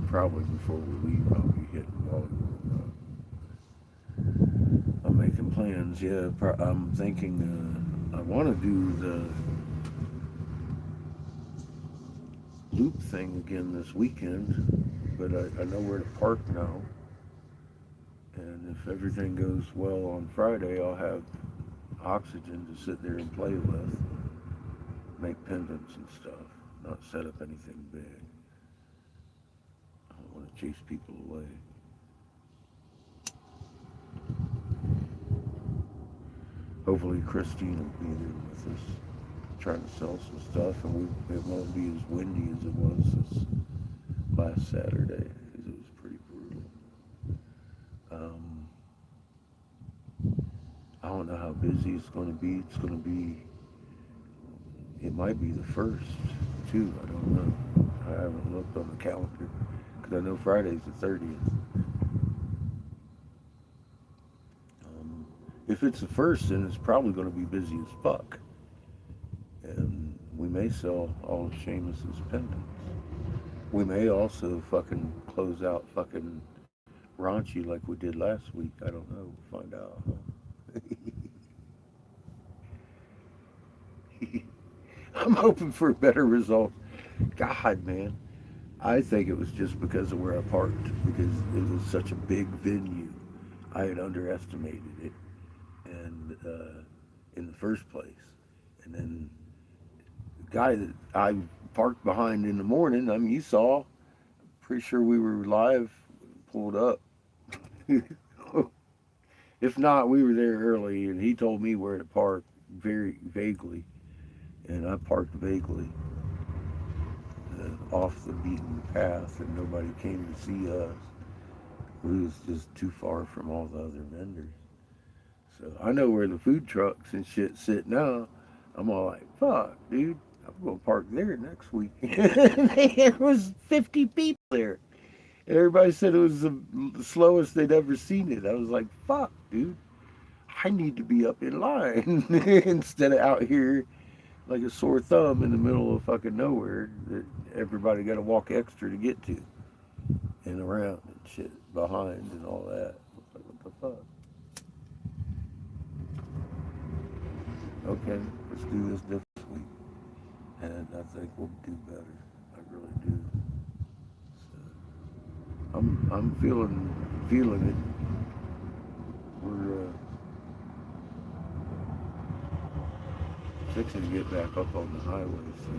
probably before we leave, I'll be hitting volleyball. I'm making plans. Yeah, I'm thinking I want to do the loop thing again this weekend, but I know where to park now. And if everything goes well on Friday, I'll have oxygen to sit there and play with, make pendants and stuff, not set up anything big. I don't want to chase people away. Hopefully Christine will be there with us, trying to sell some stuff, and it won't be as windy as it was this last Saturday, because it was pretty brutal. Um, I don't know how busy it's going to be. It's going to be, it might be the first, too. I don't know. I haven't looked on the calendar, because I know Friday's the 30th. Um, if it's the first, then it's probably going to be busy as fuck. And we may sell all of Seamus's pendants. We may also fucking close out fucking raunchy like we did last week. I don't know. We'll find out. I'm hoping for a better result. God, man. I think it was just because of where I parked, because it was such a big venue. I had underestimated it, and in the first place, and then the guy that I parked behind in the morning. I mean, you saw. Pretty sure we were live. Pulled up. If not, we were there early, and he told me where to park very vaguely, and I parked vaguely off the beaten path, and nobody came to see us. We was just too far from all the other vendors. So I know where the food trucks and shit sit now. I'm all like, fuck, dude, I'm gonna park there next week. There was 50 people there. And everybody said it was the slowest they'd ever seen it. I was like, fuck, dude. I need to be up in line instead of out here like a sore thumb in the middle of fucking nowhere that everybody got to walk extra to get to and around and shit behind and all that. Like, what the fuck? Okay, let's do this this week, and I think we'll do better. I really do. So I'm feeling it. We're fixing to get back up on the highway, so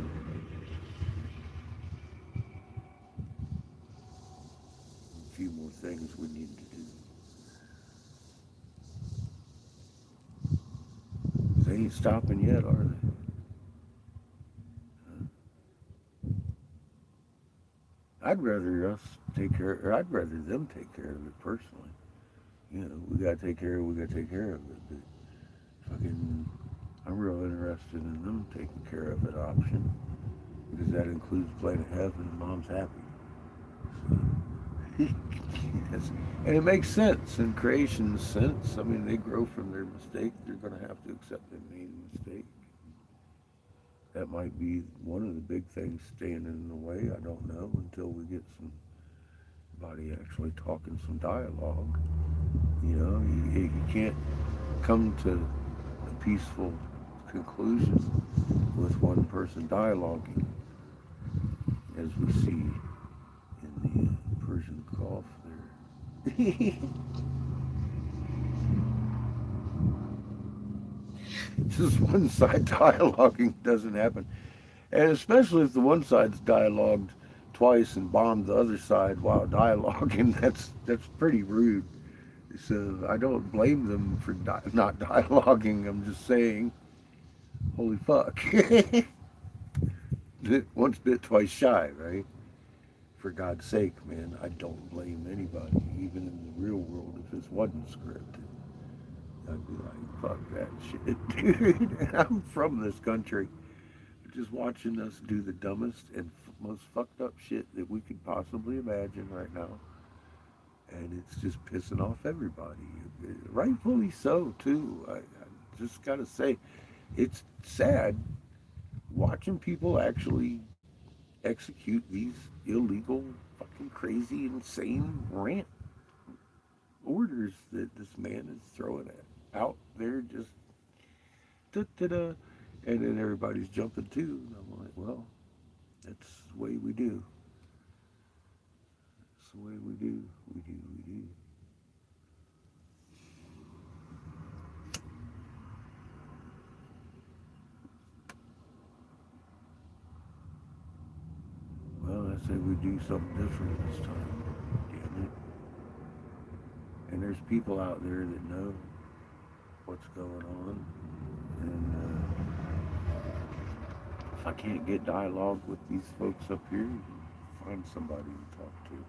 a few more things we need to do. They ain't stopping yet, are they? I'd rather us take care, or I'd rather them take care of it personally. You know, we gotta take care of it. We gotta take care of it. But fucking, I'm real interested in them taking care of it option because that includes Planet Heaven and Mom's Happy. Yes. And it makes sense in creation's sense. I mean, they grow from their mistake. They're going to have to accept they made a mistake. That might be one of the big things standing in the way. I don't know until we get somebody actually talking some dialogue. You know, you can't come to a peaceful conclusion with one person dialoguing, as we see in the Persian Gulf there. Just one side dialoguing doesn't happen. And especially if the one side's dialogued twice and bombed the other side while dialoguing, that's pretty rude. So I don't blame them for not dialoguing. I'm just saying, holy fuck. Once bit, twice shy, right? For God's sake, man, I don't blame anybody, even in the real world, if this wasn't scripted. I'd be like, fuck that shit, dude. And I'm from this country. Just watching us do the dumbest and most fucked up shit that we could possibly imagine right now. And it's just pissing off everybody. Rightfully so, too. I just gotta say, it's sad watching people actually execute these illegal, fucking crazy, insane rant orders that this man is throwing out there just da da da. And then everybody's jumping too. And I'm like, well, that's the way we do. That's the way we do. We do. We do. Well, I say we do something different this time. Damn it. And there's people out there that know what's going on. And if I can't get dialogue with these folks up here, find somebody to talk to.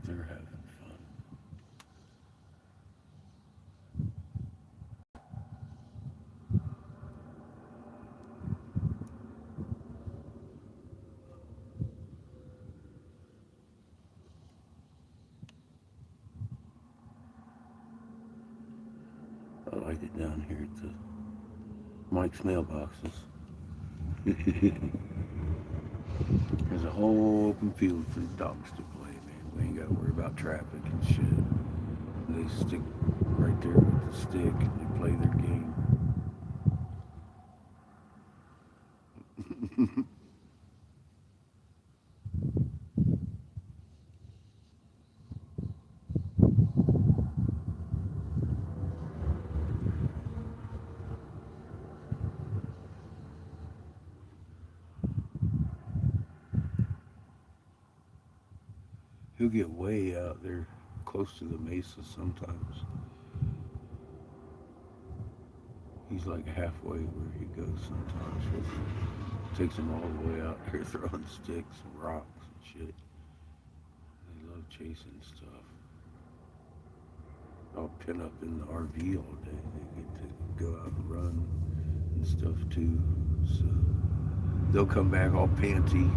They're having fun. I like it down here at the Mike's mailboxes. There's a whole open field for the dogs to play, man. We ain't got to worry about traffic and shit. They stick right there with the stick and they play their game. He'll get way out there close to the mesa sometimes. He's like halfway where he goes sometimes. Takes him all the way out there throwing sticks and rocks and shit. They love chasing stuff. I'll pin up in the RV all day. They get to go out and run and stuff too. So they'll come back all panty.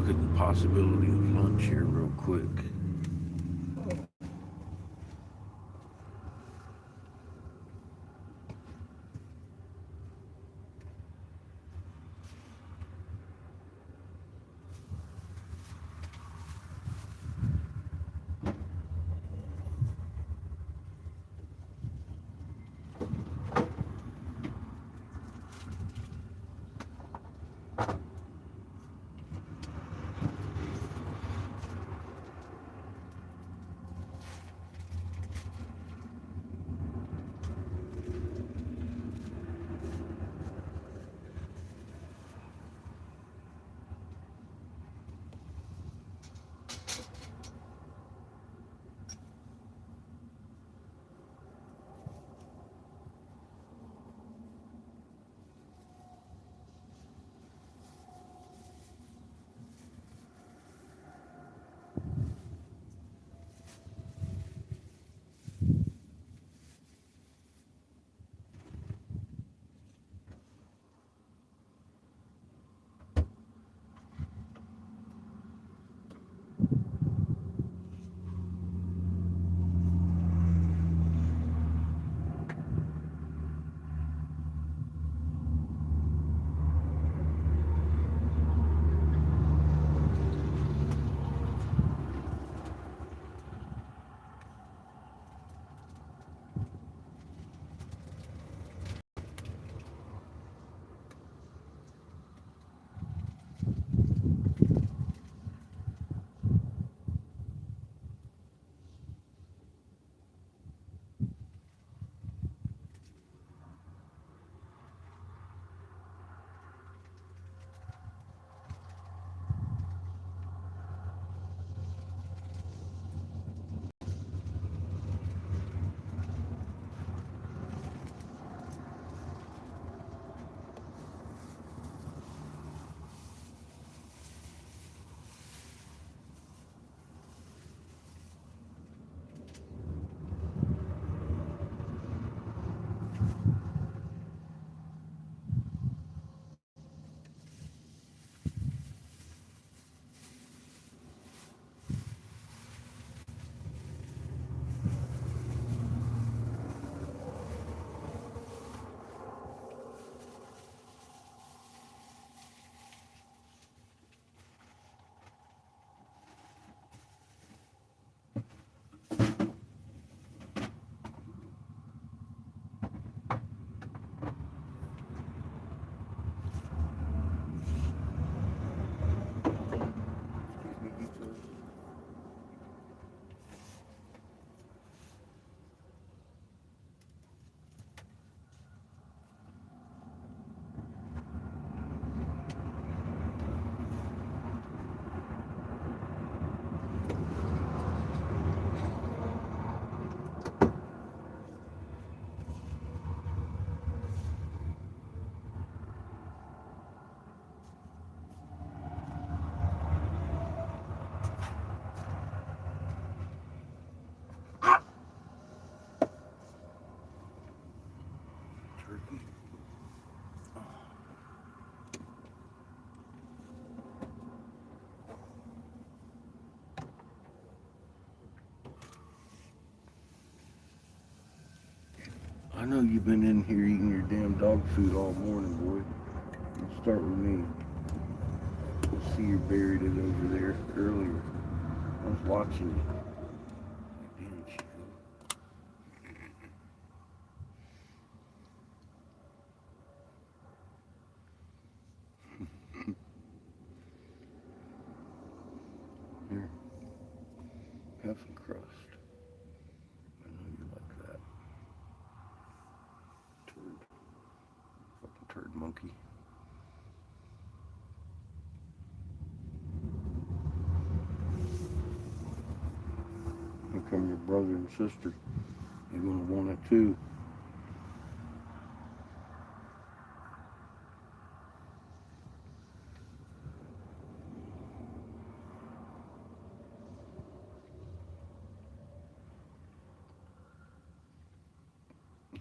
look at the possibility of lunch here real quick. Turkey. I know you've been in here eating your damn dog food all morning, boy. Let's start with me. I see you buried it over there earlier. I was watching you. Damn, Chico. Here, have some crust. I know you like that. Turd. Fucking turd monkey. Here come your brother and sister. They're gonna want it too.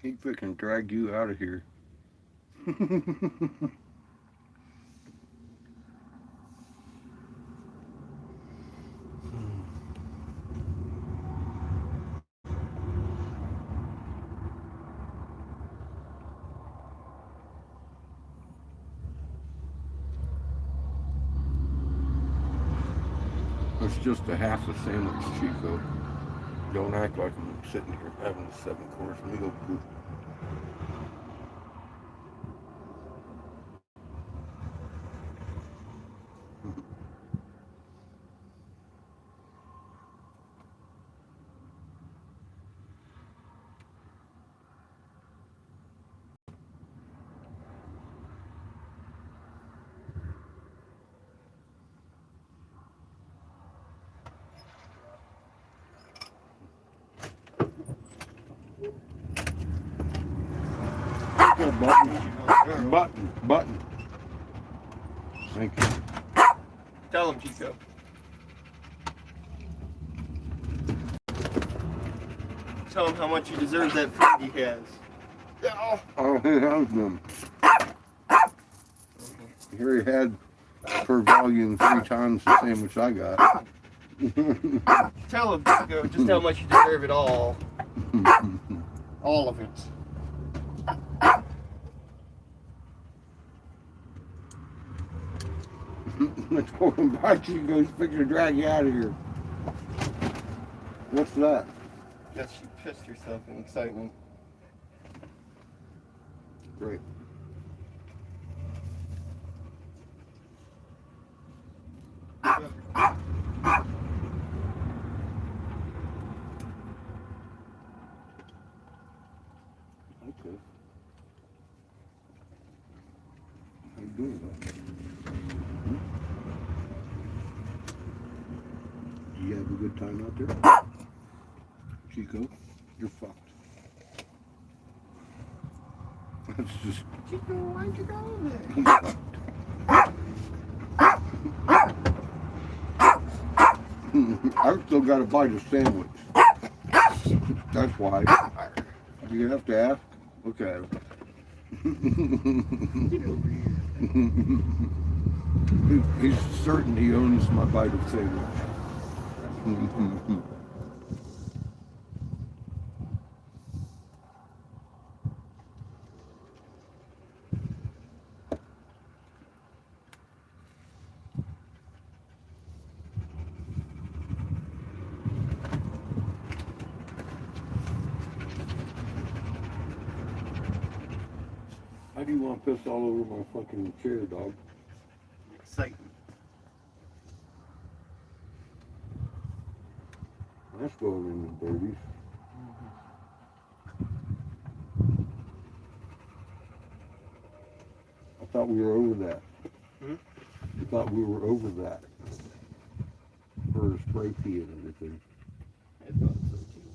He freaking drag you out of here. just a half a sandwich, Chico. Don't act like I'm sitting here having a 7-course meal. Button. Thank you. Tell him, Chico. Tell him how much he deserves that food he has. Oh, he has them. Here he had per volume 3 times the sandwich I got. Tell him, Chico, just how much you deserve it all. All of it. I told him, bye, Chico, he's fixing to drag you out of here. What's that? Guess she pissed herself in excitement. Great. Okay. How you doing, though? You have a good time out there? Chico, you're fucked. That's just... Chico, why'd you go there? I still got to bite a sandwich. That's why. You have to ask? Okay. He's certain he owns my bite of sandwich. How do you want to piss all over my fucking chair, dog? Excitement. That's going in the dirties. I thought we were over that. I thought we were over that. For the spray tea and everything. I thought so too.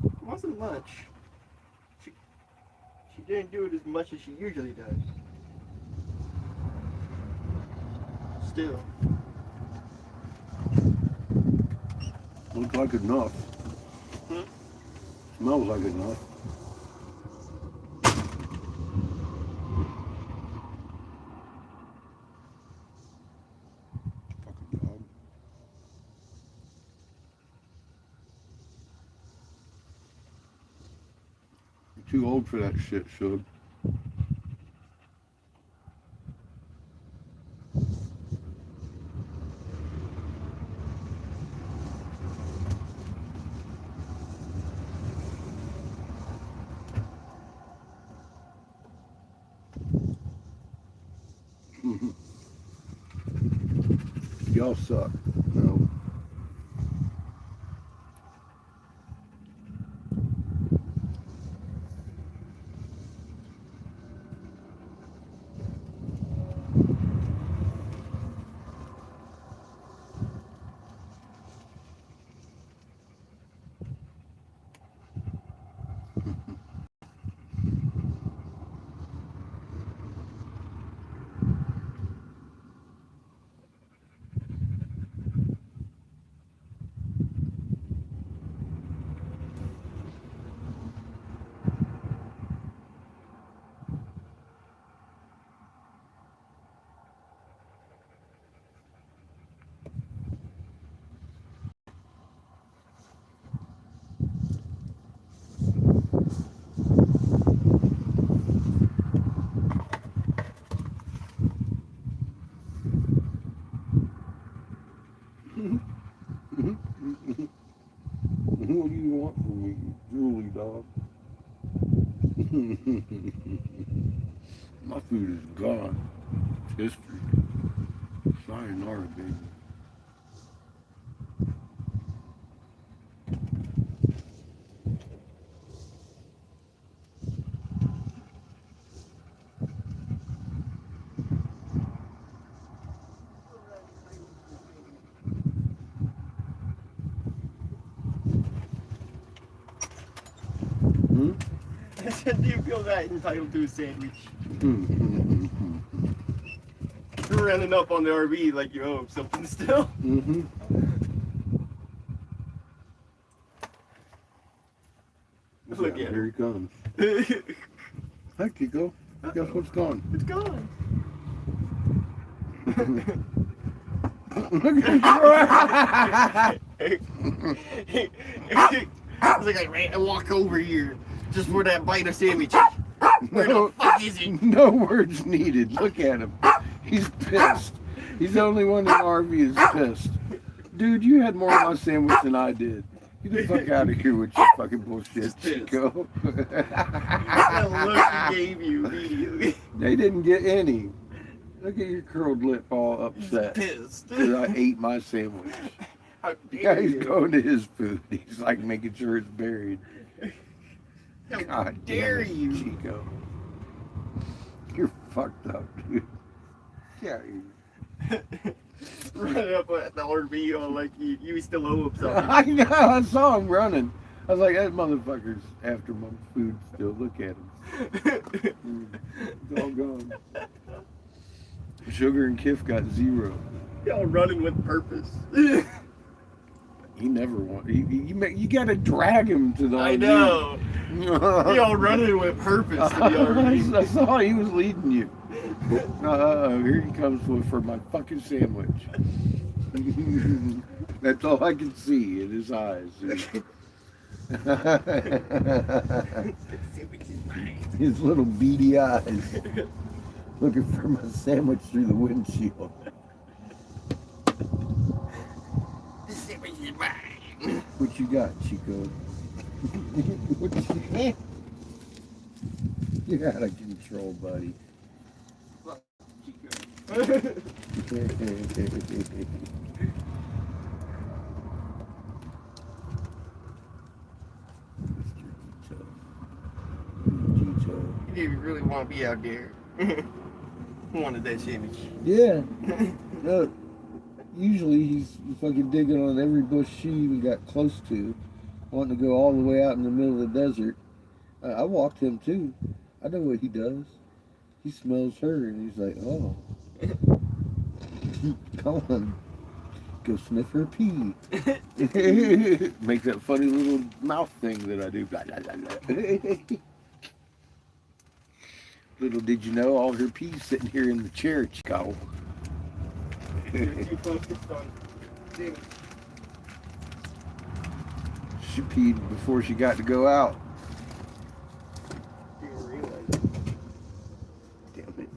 It wasn't much. She didn't do it as much as she usually does. Still. Looks like enough. Smells like enough. Fucking dog. You're too old for that shit, Shug. Y'all suck. No. want from me, you drooly dog. My food is gone. It's history. Sayonara, baby. Hmm? I said, do you feel that entitled to a sandwich? You're running up on the RV like you owe him something still. Mm-hmm. Look at Here him. he comes. Hi, Kiko. Guess what's gone? It's gone. Look at I was like, I ran and walk over here just for that bite of sandwich. Where No. the fuck is he? No words needed. Look at him. He's pissed. He's the only one in the RV is pissed. Dude, you had more of my sandwich than I did. Get the fuck out of here with your fucking bullshit, Just pissed. Chico. That look he gave you immediately. They didn't get any. Look at your curled lip all upset. Pissed. Because I ate my sandwich. How The dare guy's you? going to his food. He's like making sure it's buried. How God dare damn it, you? Chico. You're fucked up, dude. Yeah, Running up at the RV all like you still owe him something. I know. I saw him running. I was like, that motherfucker's after my food still. Look at him. It's all gone. Sugar and Kif got 0. Y'all running with purpose. He never won. You gotta drag him to the. I know. RV. Y'all running with purpose to the RV. I saw he was leading you. Here he comes for my fucking sandwich. That's all I can see in his eyes. His little beady eyes. Looking for my sandwich through the windshield. This sandwich is mine. What you got, Chico? What you... You're out of control, buddy. Fuck, Chico. You didn't really want to be out there. Wanted that sandwich. Yeah. Look, usually he's fucking digging on every bush she even got close to, wanting to go all the way out in the middle of the desert. I walked him too. I know what he does. He smells her and he's like, oh. Come on. Go sniff her pee. Make that funny little mouth thing that I do. Blah, blah, blah, blah. Little did you know, all her pee's sitting here in the chair, Chico. You're too focused on sandwich. She peed before she got to go out. You didn't realize it. Damn it.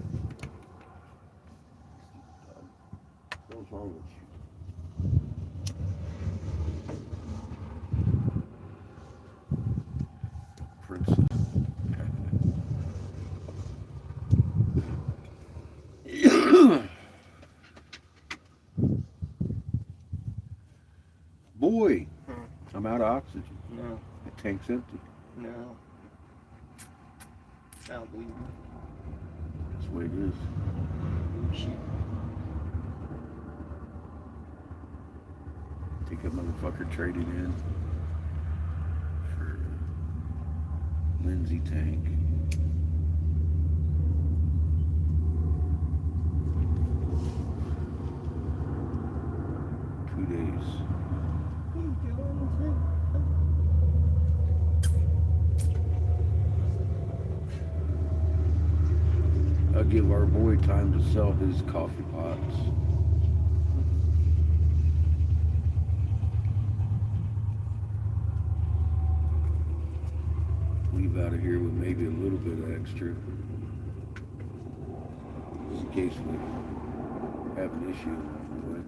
What's wrong with you? Princess. Boy, I'm out of oxygen. No, The tank's empty. no. I don't believe you. That's the way it is. Oh, shit. Think that motherfucker traded in for Lindsay tank. I'll give our boy time to sell his coffee pots. Leave out of here with maybe a little bit of extra. Just in case we have an issue along the way.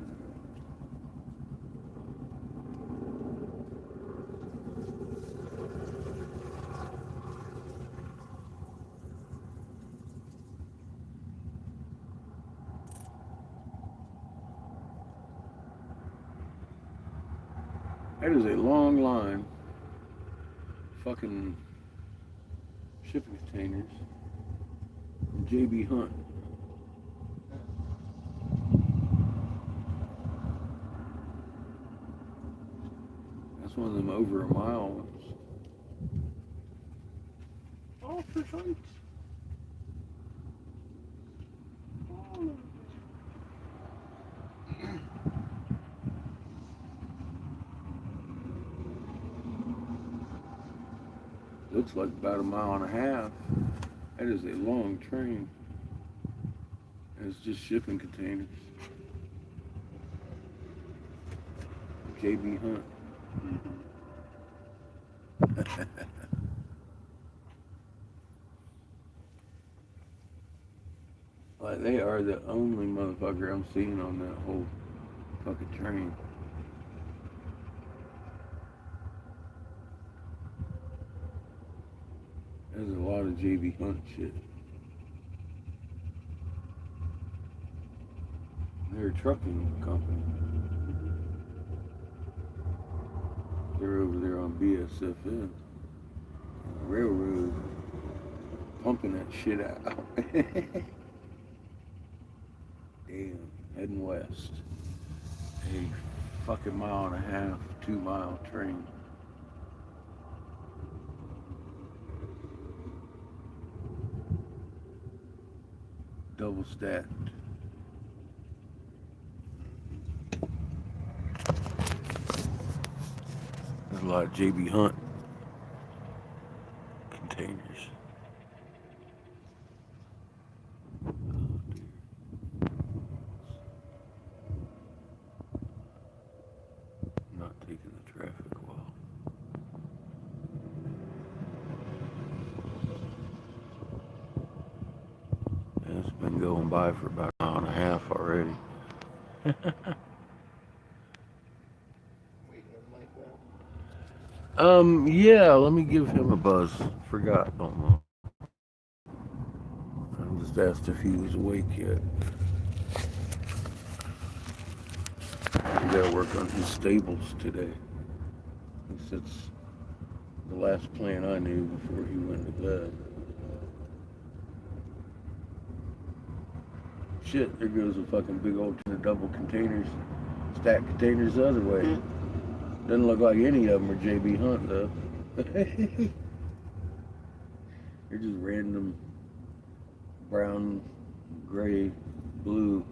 That is a long line. Fucking shipping containers from JB Hunt. That's one of them over a mile ones. Oh, for sakes. Oh. Looks like about a mile and a half. That is a long train. And it's just shipping containers. JB Hunt. Like they are the only motherfucker I'm seeing on that whole fucking train. There's a lot of JB Hunt shit. They're a trucking company. They're over there on BSFN. Railroad. Pumping that shit out. Damn. Heading west. A fucking mile and a half, 2 mile train. Double stacked. There's a lot of JB Hunt containers. Not taking the traffic well. Yeah, it's been going by for about an hour and a half already. Yeah, let me give him a buzz. Forgot, don't know. I just asked if he was awake yet. He gotta work on his stables today. That's the last plan I knew before he went to bed. Shit, there goes a fucking big old tin of double containers, stacked containers the other way. Doesn't look like any of them are JB Hunt though. They're just random brown, gray, blue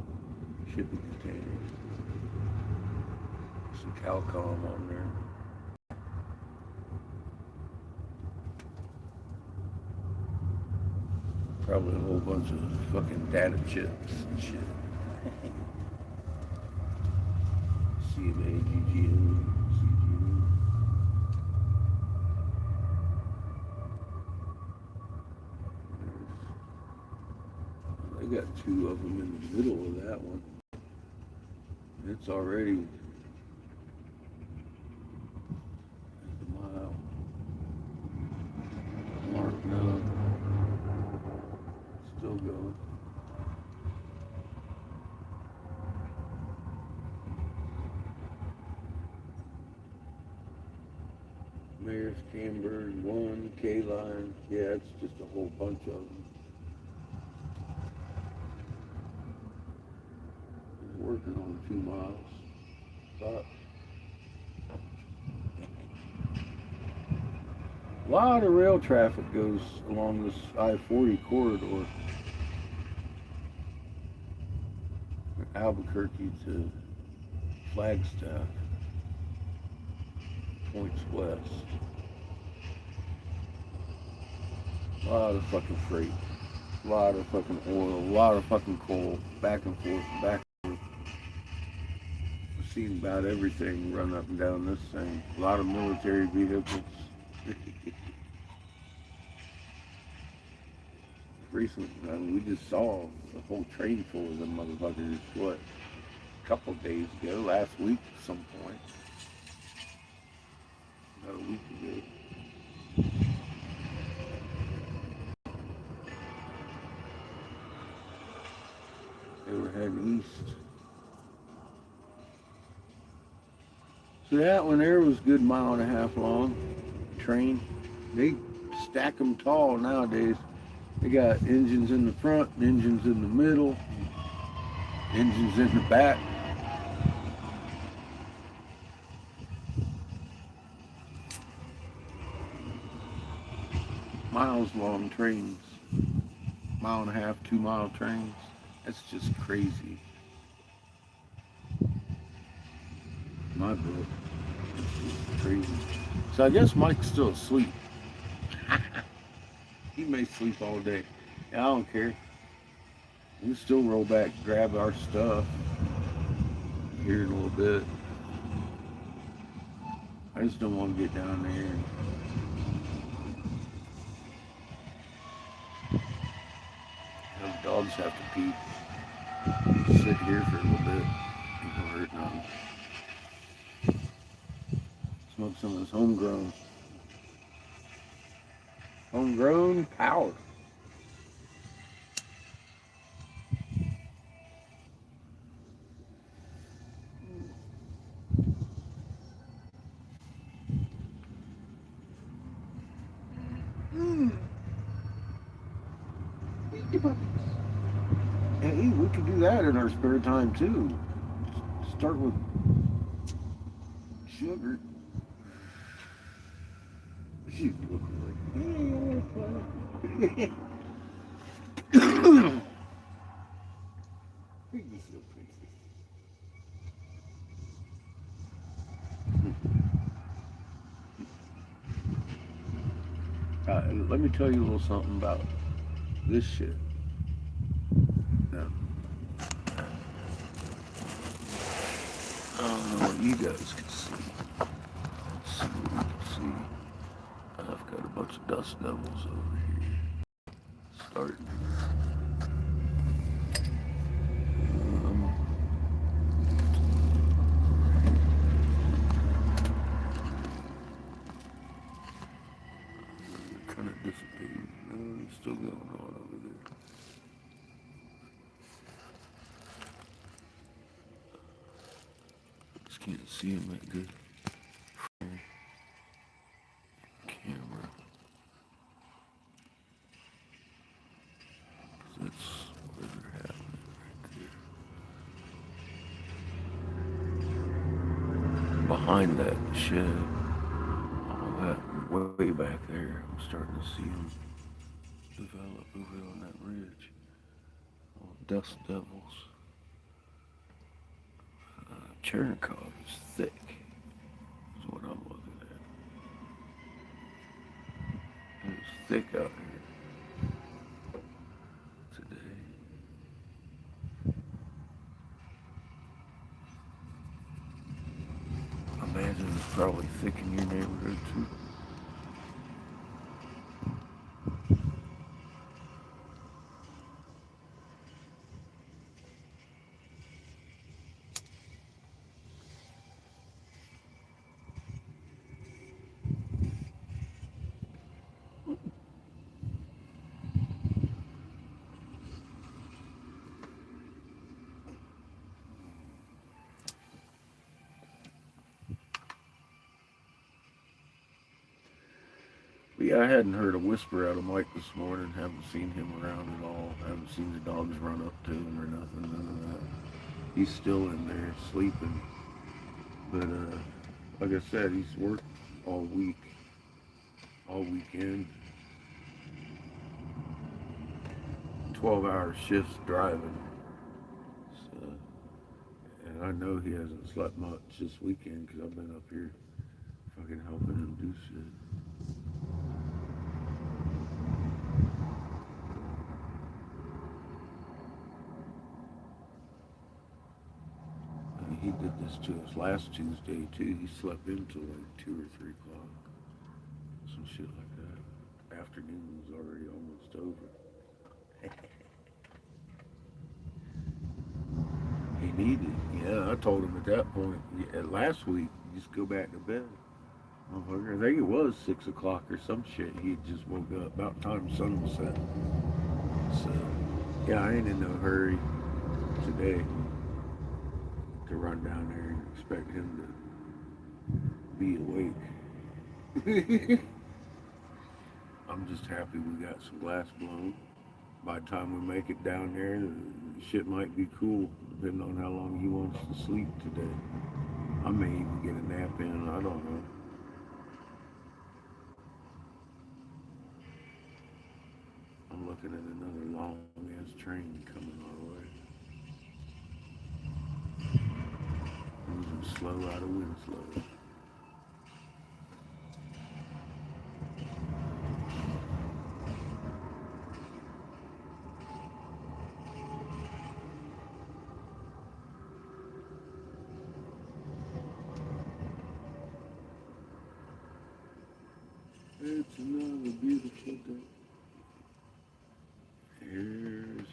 shipping containers. Some Calcom on there. Probably a whole bunch of fucking data chips and shit. CMAGGN, I got 2 of them in the middle of that one. It's already at the mile mark now. Still going. Mayor's Camberg, 1, K-Line. Yeah, it's just a whole bunch of them. Working on 2 miles. But a lot of rail traffic goes along this I-40 corridor. Albuquerque to Flagstaff. Points west. A lot of fucking freight. A lot of fucking oil. A lot of fucking coal. Back and forth, back and forth. I've seen about everything run up and down this thing. A lot of military vehicles. Recently, I mean, we just saw a whole train full of them motherfuckers, what, a couple of days ago, last week at some point. About a week ago. They were heading east. So that one there was a good mile and a half long. Train. They stack them tall nowadays. They got engines in the front, engines in the middle, engines in the back. Miles long trains. Mile and a half, 2 mile trains. That's just crazy. My book. It's just crazy. So I guess Mike's still asleep. He may sleep all day. Yeah, I don't care. We'll still roll back, grab our stuff here in a little bit. I just don't want to get down there and have the dogs have to pee. Sit here for a little bit. Ain't gonna hurt nothing. Smoke some of this homegrown power. Hey, we could do that in our spare time too. Start with sugar. You look like you're so pretty. Let me tell you a little something about this shit. Now, I don't know what you guys can see. Let's see what we can see. I've got a bunch of dust devils over here. Starting. Kind of dissipating. No, it's still going on over there. Just can't see him that good. Camera. That's where they're happening right there. Behind that shed, all that way back there, I'm starting to see them develop over on that ridge. All dust devils. Chernikov is thick, is what I'm looking at. It's thick out here today. I imagine it's probably thick in your neighborhood too. But yeah, I hadn't heard a whisper out of Mike this morning. Haven't seen him around at all. Haven't seen the dogs run up to him or nothing. None of that. He's still in there sleeping. But like I said, he's worked all week, all weekend. 12-hour shifts driving. So, and I know he hasn't slept much this weekend because I've been up here fucking helping him do shit. He did this to us last Tuesday too. He slept until like 2 or 3 o'clock. Some shit like that. Afternoon was already almost over. He needed. Yeah, I told him at that point. Last week, just go back to bed. I think it was 6 o'clock or some shit. He had just woke up about time the sun was setting. So, yeah, I ain't in no hurry today to run down there and expect him be awake. I'm just happy we got some glass blown. By the time we make it down there, the shit might be cool, depending on how long he wants to sleep today. I may even get a nap in, I don't know. I'm looking at another long ass train coming our way. Moving slow out of Winslow. It's another beautiful day. Here's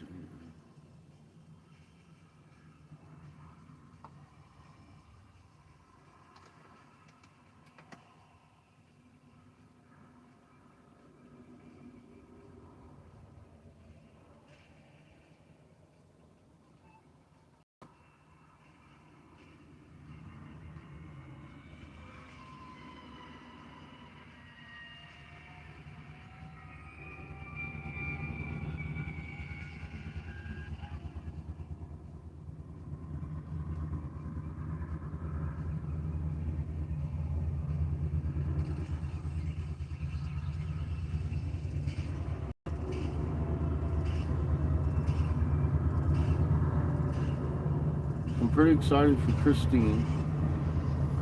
I'm pretty excited for Christine.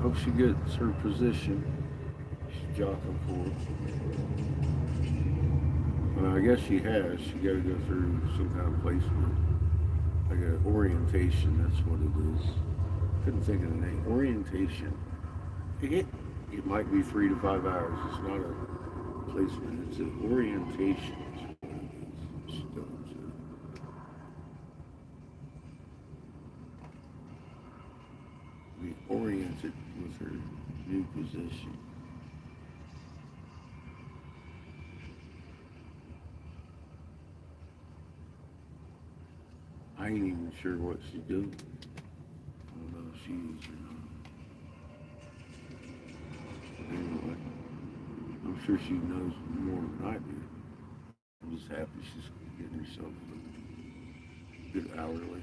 Hope she gets her position. She's jockeying for it. Well, I guess she has. She got to go through some kind of placement. Like an orientation, that's what it is. Couldn't think of the name. Orientation. It might be 3 to 5 hours. It's not a placement. It's an orientation. That's what it is. She's going to be oriented with her new position. I ain't even sure what she's doing. I don't know if she is or not. Anyway, I'm sure she knows more than I do. I'm just happy she's getting herself a good hourly.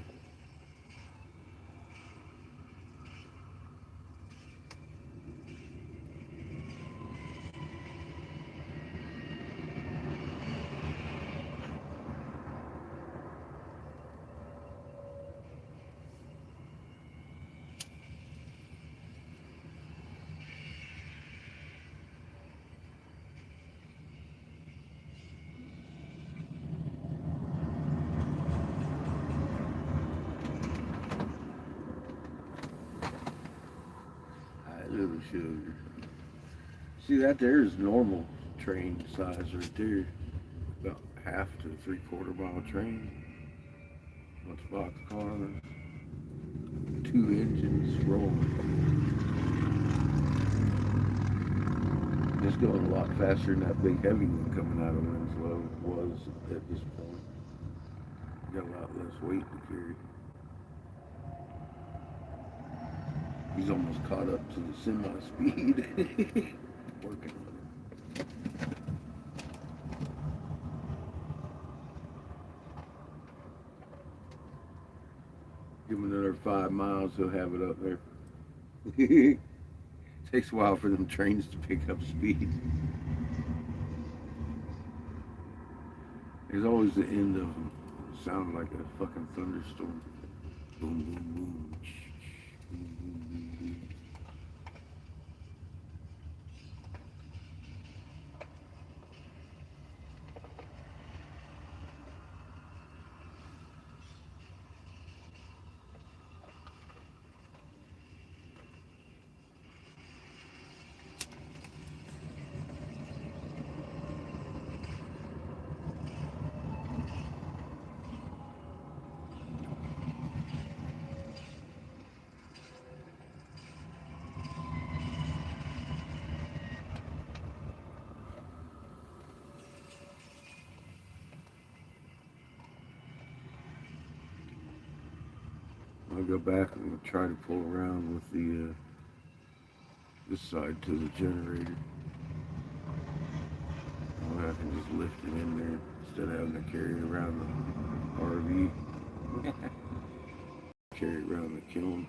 Hi, little sugar. See, that there is normal train size right there. About half to 3/4 mile train. What's boxcar? 2 engines rolling. It's going a lot faster than that big heavy one coming out of Winslow was at this point. Got a lot less weight to carry. He's almost caught up to the semi-speed. Working on it. Give him another 5 miles, he'll have it up there. Takes a while for them trains to pick up speed. There's always the end of them. Sound like a fucking thunderstorm. Boom, boom, boom. Boom, boom, boom, boom. I'll go back and try to pull around with the this side to the generator. I can just lift it in there instead of having to carry it around the RV, carry it around the kiln.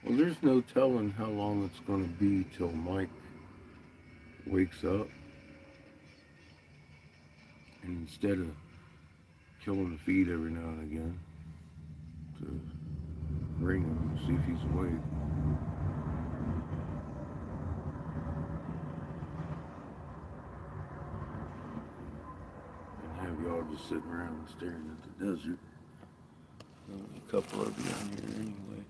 Well, there's no telling how long it's going to be till Mike wakes up. And instead of killing the feed every now and again, to ring him and see if he's awake. And have y'all just sitting around staring at the desert. A couple of you on here anyway.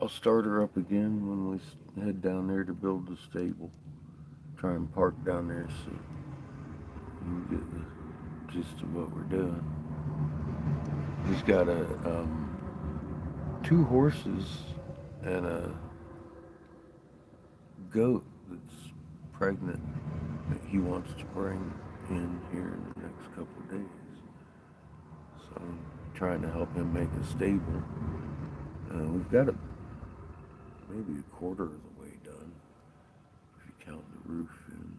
I'll start her up again when we head down there to build the stable. Try and park down there so you get the gist of what we're doing. He's got two horses and a goat that's pregnant that he wants to bring in here in the next couple of days. So I'm trying to help him make a stable. We've got maybe a quarter of the way done. If you count the roof in,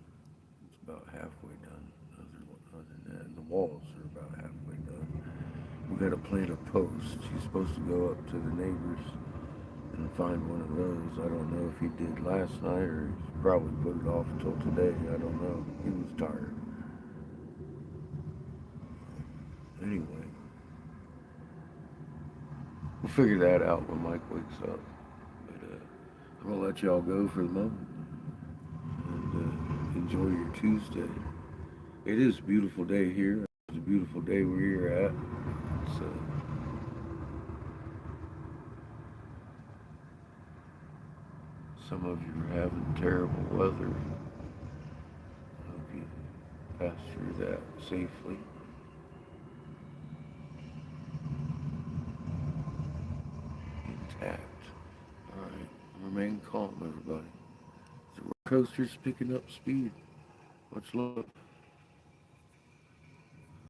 it's about halfway done. Other than that, and the walls are about halfway done. We've got to plant a post. He's supposed to go up to the neighbors and find one of those. I don't know if he did last night or he's probably put it off until today. I don't know. He was tired. Anyway, we'll figure that out when Mike wakes up. But I'm going to let y'all go for the moment and enjoy your Tuesday. It is a beautiful day here. It's a beautiful day where you're at. So some of you are having terrible weather. I hope you pass through that safely. Intact. Alright, remain calm, everybody. The roller coaster's picking up speed. Much love.